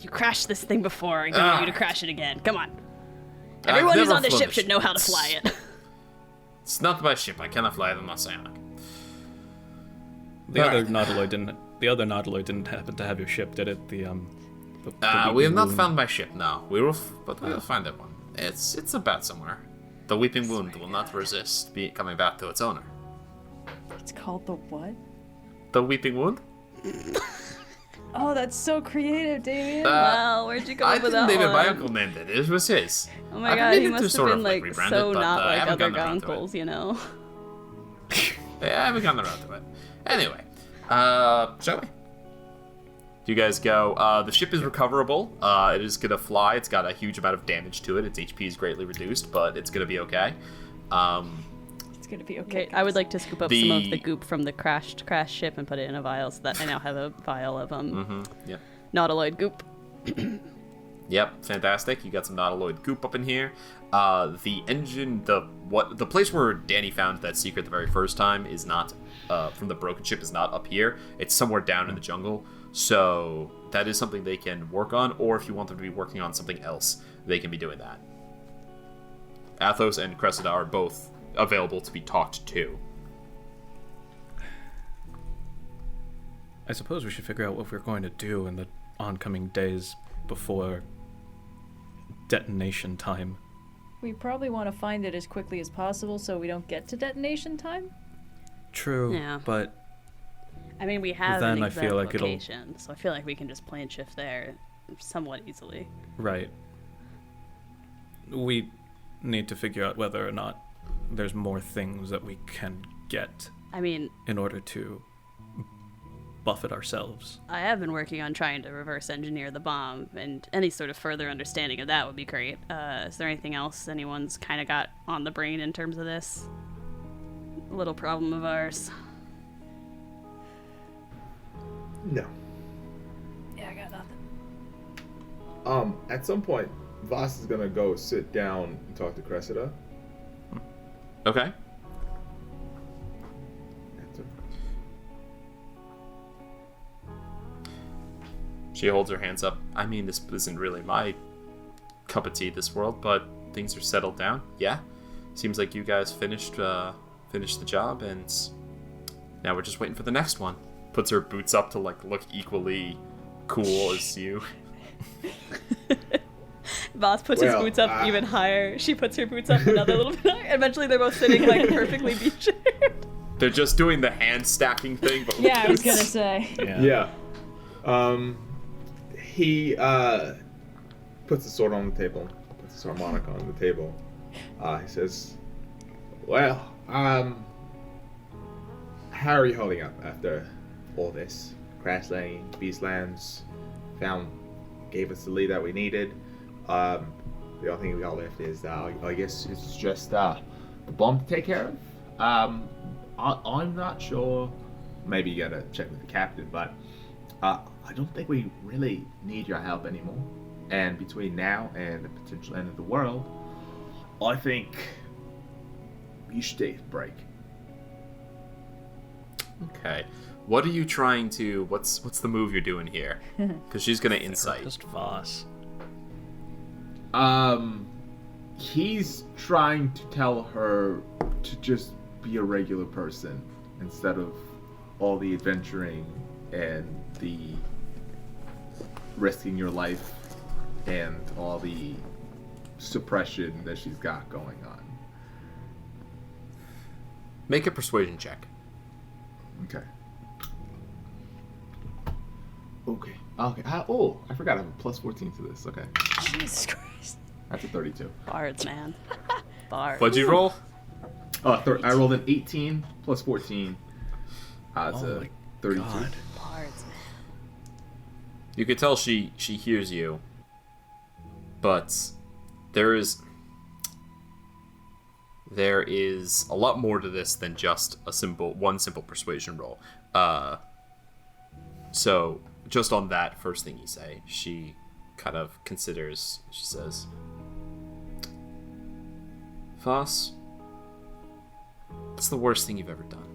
you crashed this thing before, I don't want you to crash it again. Come on. Everyone who's never on the flown ship a should know how to fly it. It's not my ship. I cannot fly them. I'm not psionic. The Alright. other Nautiloid didn't happen to have your ship, did it? The We have not Wound. found my ship. No, we will, but we will find that one. It's about somewhere. The Weeping Wound will not resist coming back to its owner. It's called the what? The Weeping Wound? Oh, that's so creative, Damien. Wow, where'd you come I up with didn't that name it. one? My uncle named it. It was his. Oh my I've god, needed he to must have sort been of, like rebrand so it, but, not I like haven't other gotten around to it. uncles, you know? Yeah, I haven't gotten around to it. Anyway, shall we? You guys go. The ship is recoverable. It is gonna fly. It's got a huge amount of damage to it. Its HP is greatly reduced, but it's gonna be okay. It's gonna be okay. Okay, I would like to scoop up some of the The- goop from the crash ship and put it in a vial so that I now have a vial of Yep. Nautiloid goop. Yep, fantastic. You got some Nautiloid goop up in here. The engine, the place where Dani found that secret the very first time is not from the broken ship is not up here. It's somewhere down in the jungle. So that is something they can work on, or if you want them to be working on something else, they can be doing that. Athos and Cressida are both available to be talked to. I suppose we should figure out what we're going to do in the oncoming days before detonation time. We probably want to find it as quickly as possible so we don't get to detonation time. True, Yeah. but I mean, we have then an I exact feel like it'll- location, so I feel like we can just plane shift there somewhat easily. right. We need to figure out whether or not there's more things that we can get I mean, in order to buff it ourselves. I have been working on trying to reverse engineer the bomb, and any sort of further understanding of that would be great. Is there anything else anyone's kind of got on the brain in terms of this little problem of ours? No. Yeah, I got nothing. At some point, Vhas is gonna go sit down and talk to Cressida. Okay. She holds her hands up. I mean, this isn't really my cup of tea, this world, but things are settled down. Yeah, seems like you guys finished the job, and now we're just waiting for the next one. Puts her boots up to like look equally cool as you. Vhas puts his boots up even higher. She puts her boots up another little bit higher. Eventually, they're both sitting like perfectly beached. They're just doing the hand stacking thing, but Yeah, I was gonna say. Yeah. He puts the sword on the table, puts his harmonica on the table. He says, "Well, how are you holding up after all this? Crash landing, Beastlands, gave us the lead that we needed. The only thing we got left is, I guess it's just the bomb to take care of. I'm not sure. Maybe you gotta check with the captain, but I don't think we really need your help anymore. And between now and the potential end of the world, I think you should take a break." Okay. What are you trying to... What's the move you're doing here? Because she's gonna insight. Just Vhas. He's trying to tell her to just be a regular person instead of all the adventuring and the risking your life and all the suppression that she's got going on. Make a persuasion check. Okay. I forgot I have a plus 14 to this. Okay. Jesus Christ. That's a 32. Bards, man. Bards. What'd you roll? I rolled an 18 plus 14. It's a 32. God. Bards, man. You could tell she hears you, but there is a lot more to this than just one simple persuasion roll. So just on that first thing you say, she kind of considers. She says, "Vhas, what's the worst thing you've ever done?"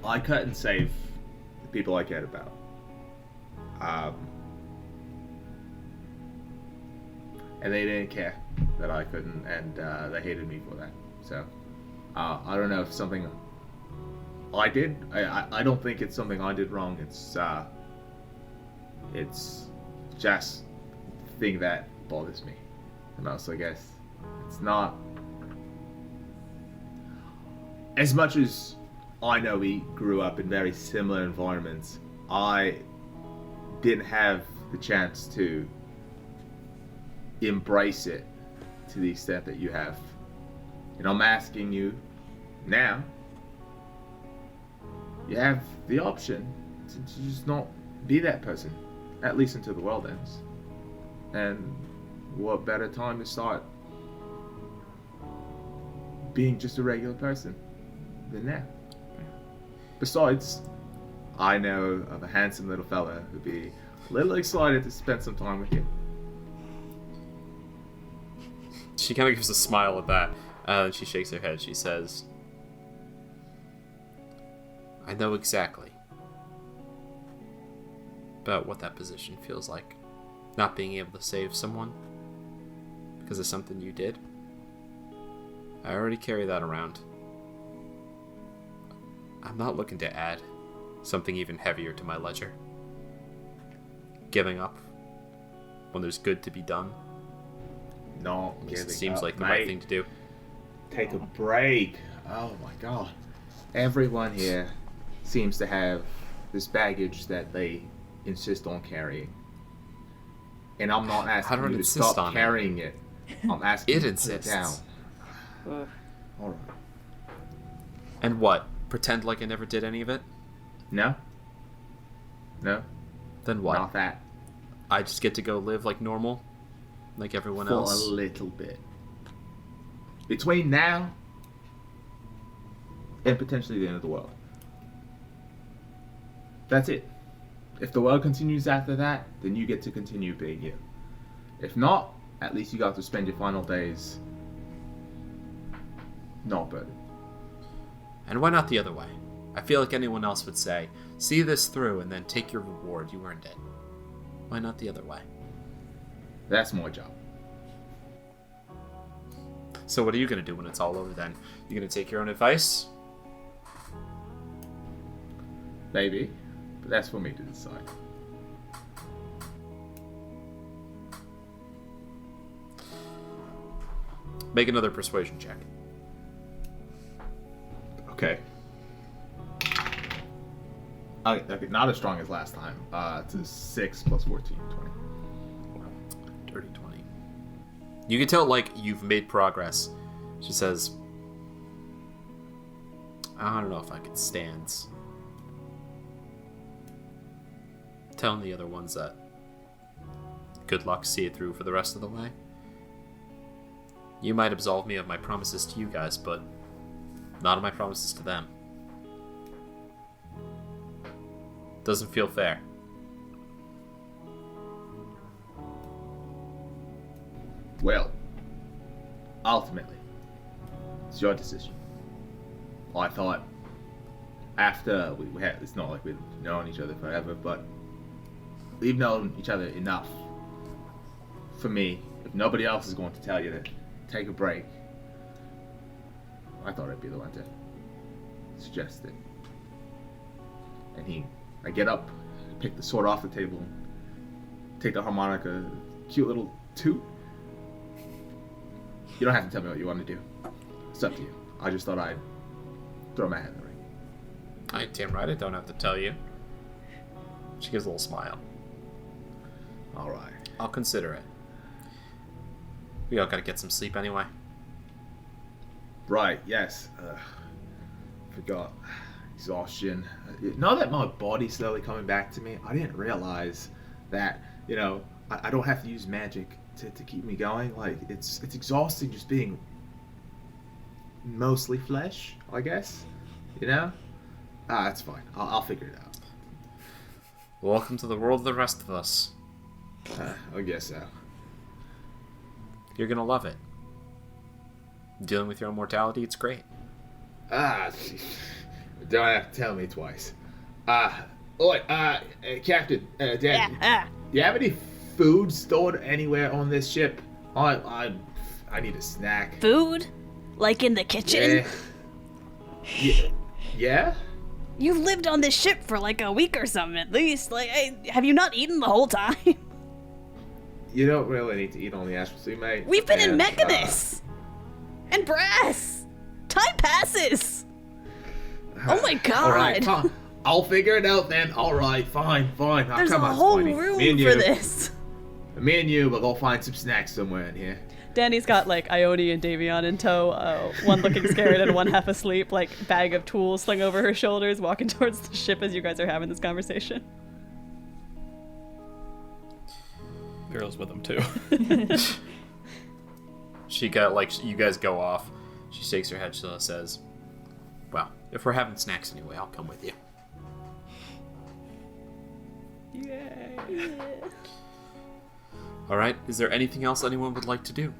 I cut and save the people I cared about. And they didn't care that I couldn't, and they hated me for that. So, I don't know if something I did. I don't think it's something I did wrong. It's just the thing that bothers me the most, I guess. It's not as much as I know we grew up in very similar environments. I didn't have the chance to embrace it to the extent that you have. And I'm asking you now, you have the option to just not be that person, at least until the world ends. And what better time to start being just a regular person than now? Besides, I know of a handsome little fella who'd be a little excited to spend some time with you. She kind of gives a smile at that, and she shakes her head. She says, "I know exactly about what that position feels like. Not being able to save someone because of something you did. I already carry that around. I'm not looking to add something even heavier to my ledger. Giving up when there's good to be done. No, It seems like the right thing to do. Take a break. Oh my god. Everyone here seems to have this baggage that they insist on carrying. And I'm not asking you to stop carrying it. I'm asking you to put it down. Alright. And what? Pretend like I never did any of it? No. No. Then what? Not that. I just get to go live like normal? Like everyone For else? a little bit. Between now and potentially the end of the world. That's it. If the world continues after that, then you get to continue being you. If not, at least you got to spend your final days Not bad. And why not the other way? I feel like anyone else would say, see this through and then take your reward. You earned it. Why not the other way? That's my job. So what are you going to do when it's all over then? You going to take your own advice? Maybe. But that's for me to decide. Make another persuasion check. Okay. Okay, not as strong as last time. It's a 6 plus 14, 20. Dirty 20. You can tell, like, you've made progress. She says, I don't know if I could stand telling the other ones that good luck, see it through for the rest of the way. You might absolve me of my promises to you guys, but not of my promises to them. Doesn't feel fair. Well, ultimately, it's your decision. I thought after we had, it's not like we've known each other forever, but we've known each other enough for me, if nobody else is going to tell you to take a break, I thought I'd be the one to suggest it. And I get up, pick the sword off the table, take the harmonica, cute little toot. You don't have to tell me what you want to do. It's up to you. I just thought I'd throw my hat in the ring. I damn right I don't have to tell you. She gives a little smile. All right. I'll consider it. We all gotta get some sleep anyway. Right, yes. Forgot. Exhaustion. Now that my body's slowly coming back to me, I didn't realize that, I don't have to use magic to keep me going. Like, it's exhausting just being mostly flesh, I guess. That's fine. I'll figure it out. Welcome to the world of the rest of us. I guess so. You're gonna love it. Dealing with your own mortality, it's great. Don't have to tell me twice. Captain, Dani, Yeah. do you have any food stored anywhere on this ship? I need a snack. Food? Like in the kitchen? Yeah? You've lived on this ship for like a week or something at least. Like, have you not eaten the whole time? You don't really need to eat on the astral sea, mate. We've been in Mechanus! And Brass! Time passes! Oh my god! Alright, fine. I'll figure it out then. Alright, fine. There's Come a on, whole Spidey. room Me and for you. this. Me and you, but we'll find some snacks somewhere in here. Danny's got like Ione and Davion in tow, one looking scared and one half asleep, like bag of tools slung over her shoulders, walking towards the ship as you guys are having this conversation. Girl's with him too. She got, like, you guys go off. She shakes her head. She says, well, if we're having snacks anyway, I'll come with you. Yay. Alright, is there anything else anyone would like to do?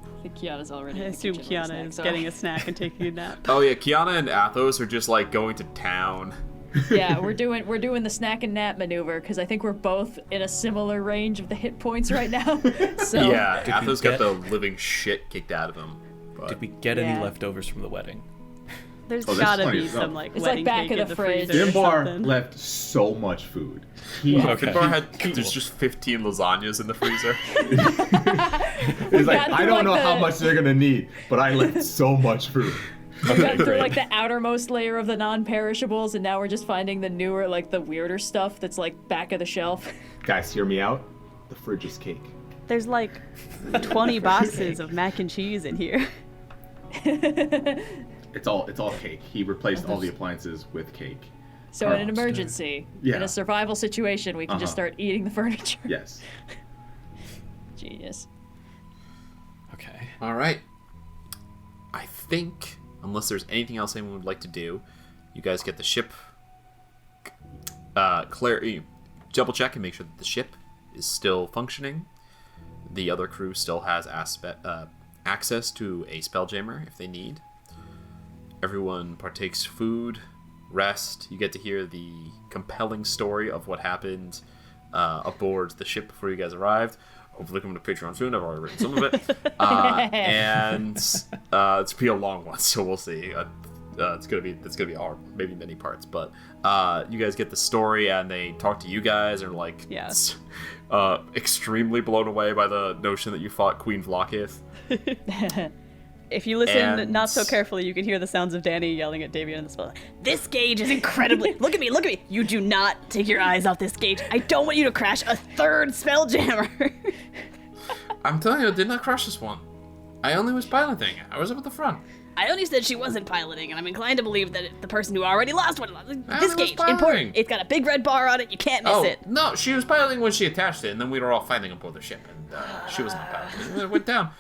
I think Kiana's already I in the assume kitchen where the Kyana is snacks are. getting a snack and taking a nap. Oh yeah, Kyana and Athos are just, like, going to town. Yeah, we're doing the snack and nap maneuver because I think we're both in a similar range of the hit points right now. So Yeah, Did we Athos got get- the living shit kicked out of him. But Did we get Yeah. any leftovers from the wedding? There's there's gotta plenty be of some stuff. like It's wedding like back cake of in the the fridge. freezer or Dimbar something. left so much food. Finbar had, there's just 15 lasagnas in the freezer. He's like, got I through, don't like, know how the- much they're gonna need, but I left so much food. we got through great. like the outermost layer of the non-perishables, and now we're just finding the newer, like the weirder stuff that's like back of the shelf. Guys, hear me out. The fridge is cake. There's like 20 boxes of mac and cheese in here. It's all cake. He replaced all the appliances with cake. So in an Carlos. emergency, Yeah. in a survival situation, we can just start eating the furniture. Yes. Genius. Okay. Alright. I think, unless there's anything else anyone would like to do, you guys get the ship. Double check and make sure that the ship is still functioning. The other crew still has access to a spelljammer if they need. Everyone partakes food, rest. You get to hear the compelling story of what happened aboard the ship before you guys arrived. Hopefully coming to Patreon soon. I've already written some of it. And it's be a long one, so we'll see. It's gonna be hard, maybe many parts, but you guys get the story and they talk to you guys and are like extremely blown away by the notion that you fought Queen Vlokith. If you listen not so carefully, you can hear the sounds of Dani yelling at Davian in the spell. This gauge is incredibly... Look at me, look at me! You do not take your eyes off this gauge. I don't want you to crash a third spelljammer. I'm telling you, I did not crash this one. I only was piloting. I was up at the front. I only said she wasn't piloting, and I'm inclined to believe that the person who already lost one. This gauge, piloting. important. It's got a big red bar on it. You can't miss it. No, she was piloting when she attached it, and then we were all fighting aboard the ship, and she was not piloting. It went down.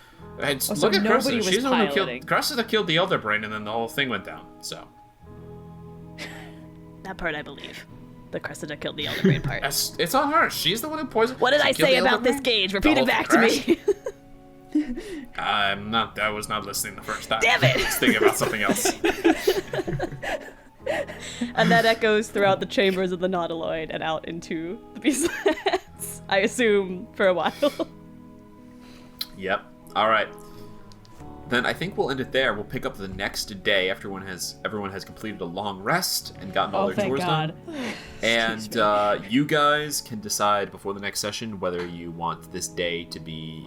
And so look at nobody Cresa. was She's the one who piloting. killed. Cresa that killed the Elder Brain, and then the whole thing went down. So That part I believe. The Cressida killed the Elder Brain part. it's on her. She's the one who poisoned. What did I she killed say the Elder about this Brain? gauge? The Repeat whole it back thing to crashed? me. I was not listening the first time. Damn it! I was thinking about something else. And that echoes throughout the chambers of the Nautiloid and out into the Beastlands. I assume for a while. Yep. All right. Then I think we'll end it there. We'll pick up the next day after everyone has completed a long rest and gotten all their thank chores God. done. And you guys can decide before the next session whether you want this day to be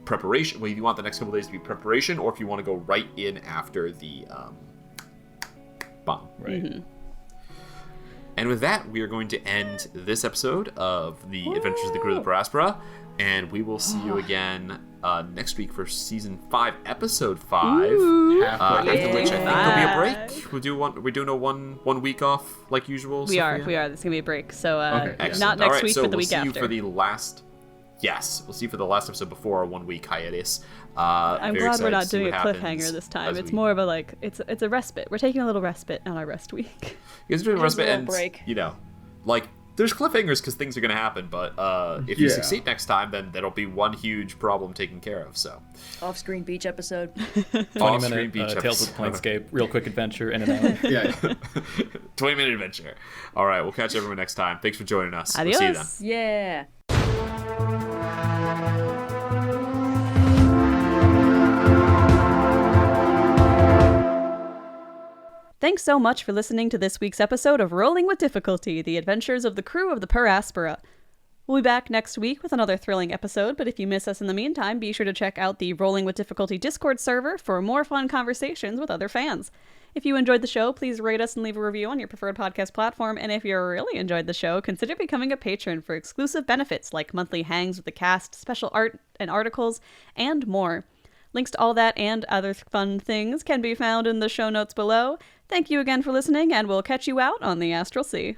preparation. Well, if you want the next couple days to be preparation, or if you want to go right in after the bomb. Right. Mm-hmm. And with that, we are going to end this episode of the Adventures of the Crew of the Aspera, and we will see you again next week for season 5, episode 5. After which I think there'll be a break. We're doing a one week off like usual. We are. Sophia? There's gonna be a break. So Excellent. not All next right, week, so but the we'll week see after. You for the last. Yes, we'll see you for the last episode before our 1 week hiatus. I'm very glad we're excited not to see doing a what happens cliffhanger this time. as It's we- more of a it's a respite. We're taking a little respite on our rest week. You guys are doing It is a respite, little and break. there's cliffhangers because things are going to happen, but if you Yeah. succeed next time, then that'll be one huge problem taken care of. So, Off-screen beach episode. 20-minute Tales of Planescape, real quick adventure in an hour. Yeah. 20-minute adventure. All right, we'll catch everyone next time. Thanks for joining us. We'll see you then. Adios. Yeah. Thanks so much for listening to this week's episode of Rolling with Difficulty, the adventures of the crew of the Aspera. We'll be back next week with another thrilling episode, but if you miss us in the meantime, be sure to check out the Rolling with Difficulty Discord server for more fun conversations with other fans. If you enjoyed the show, please rate us and leave a review on your preferred podcast platform, and if you really enjoyed the show, consider becoming a patron for exclusive benefits like monthly hangs with the cast, special art and articles, and more. Links to all that and other fun things can be found in the show notes below. Thank you again for listening, and we'll catch you out on the Astral Sea.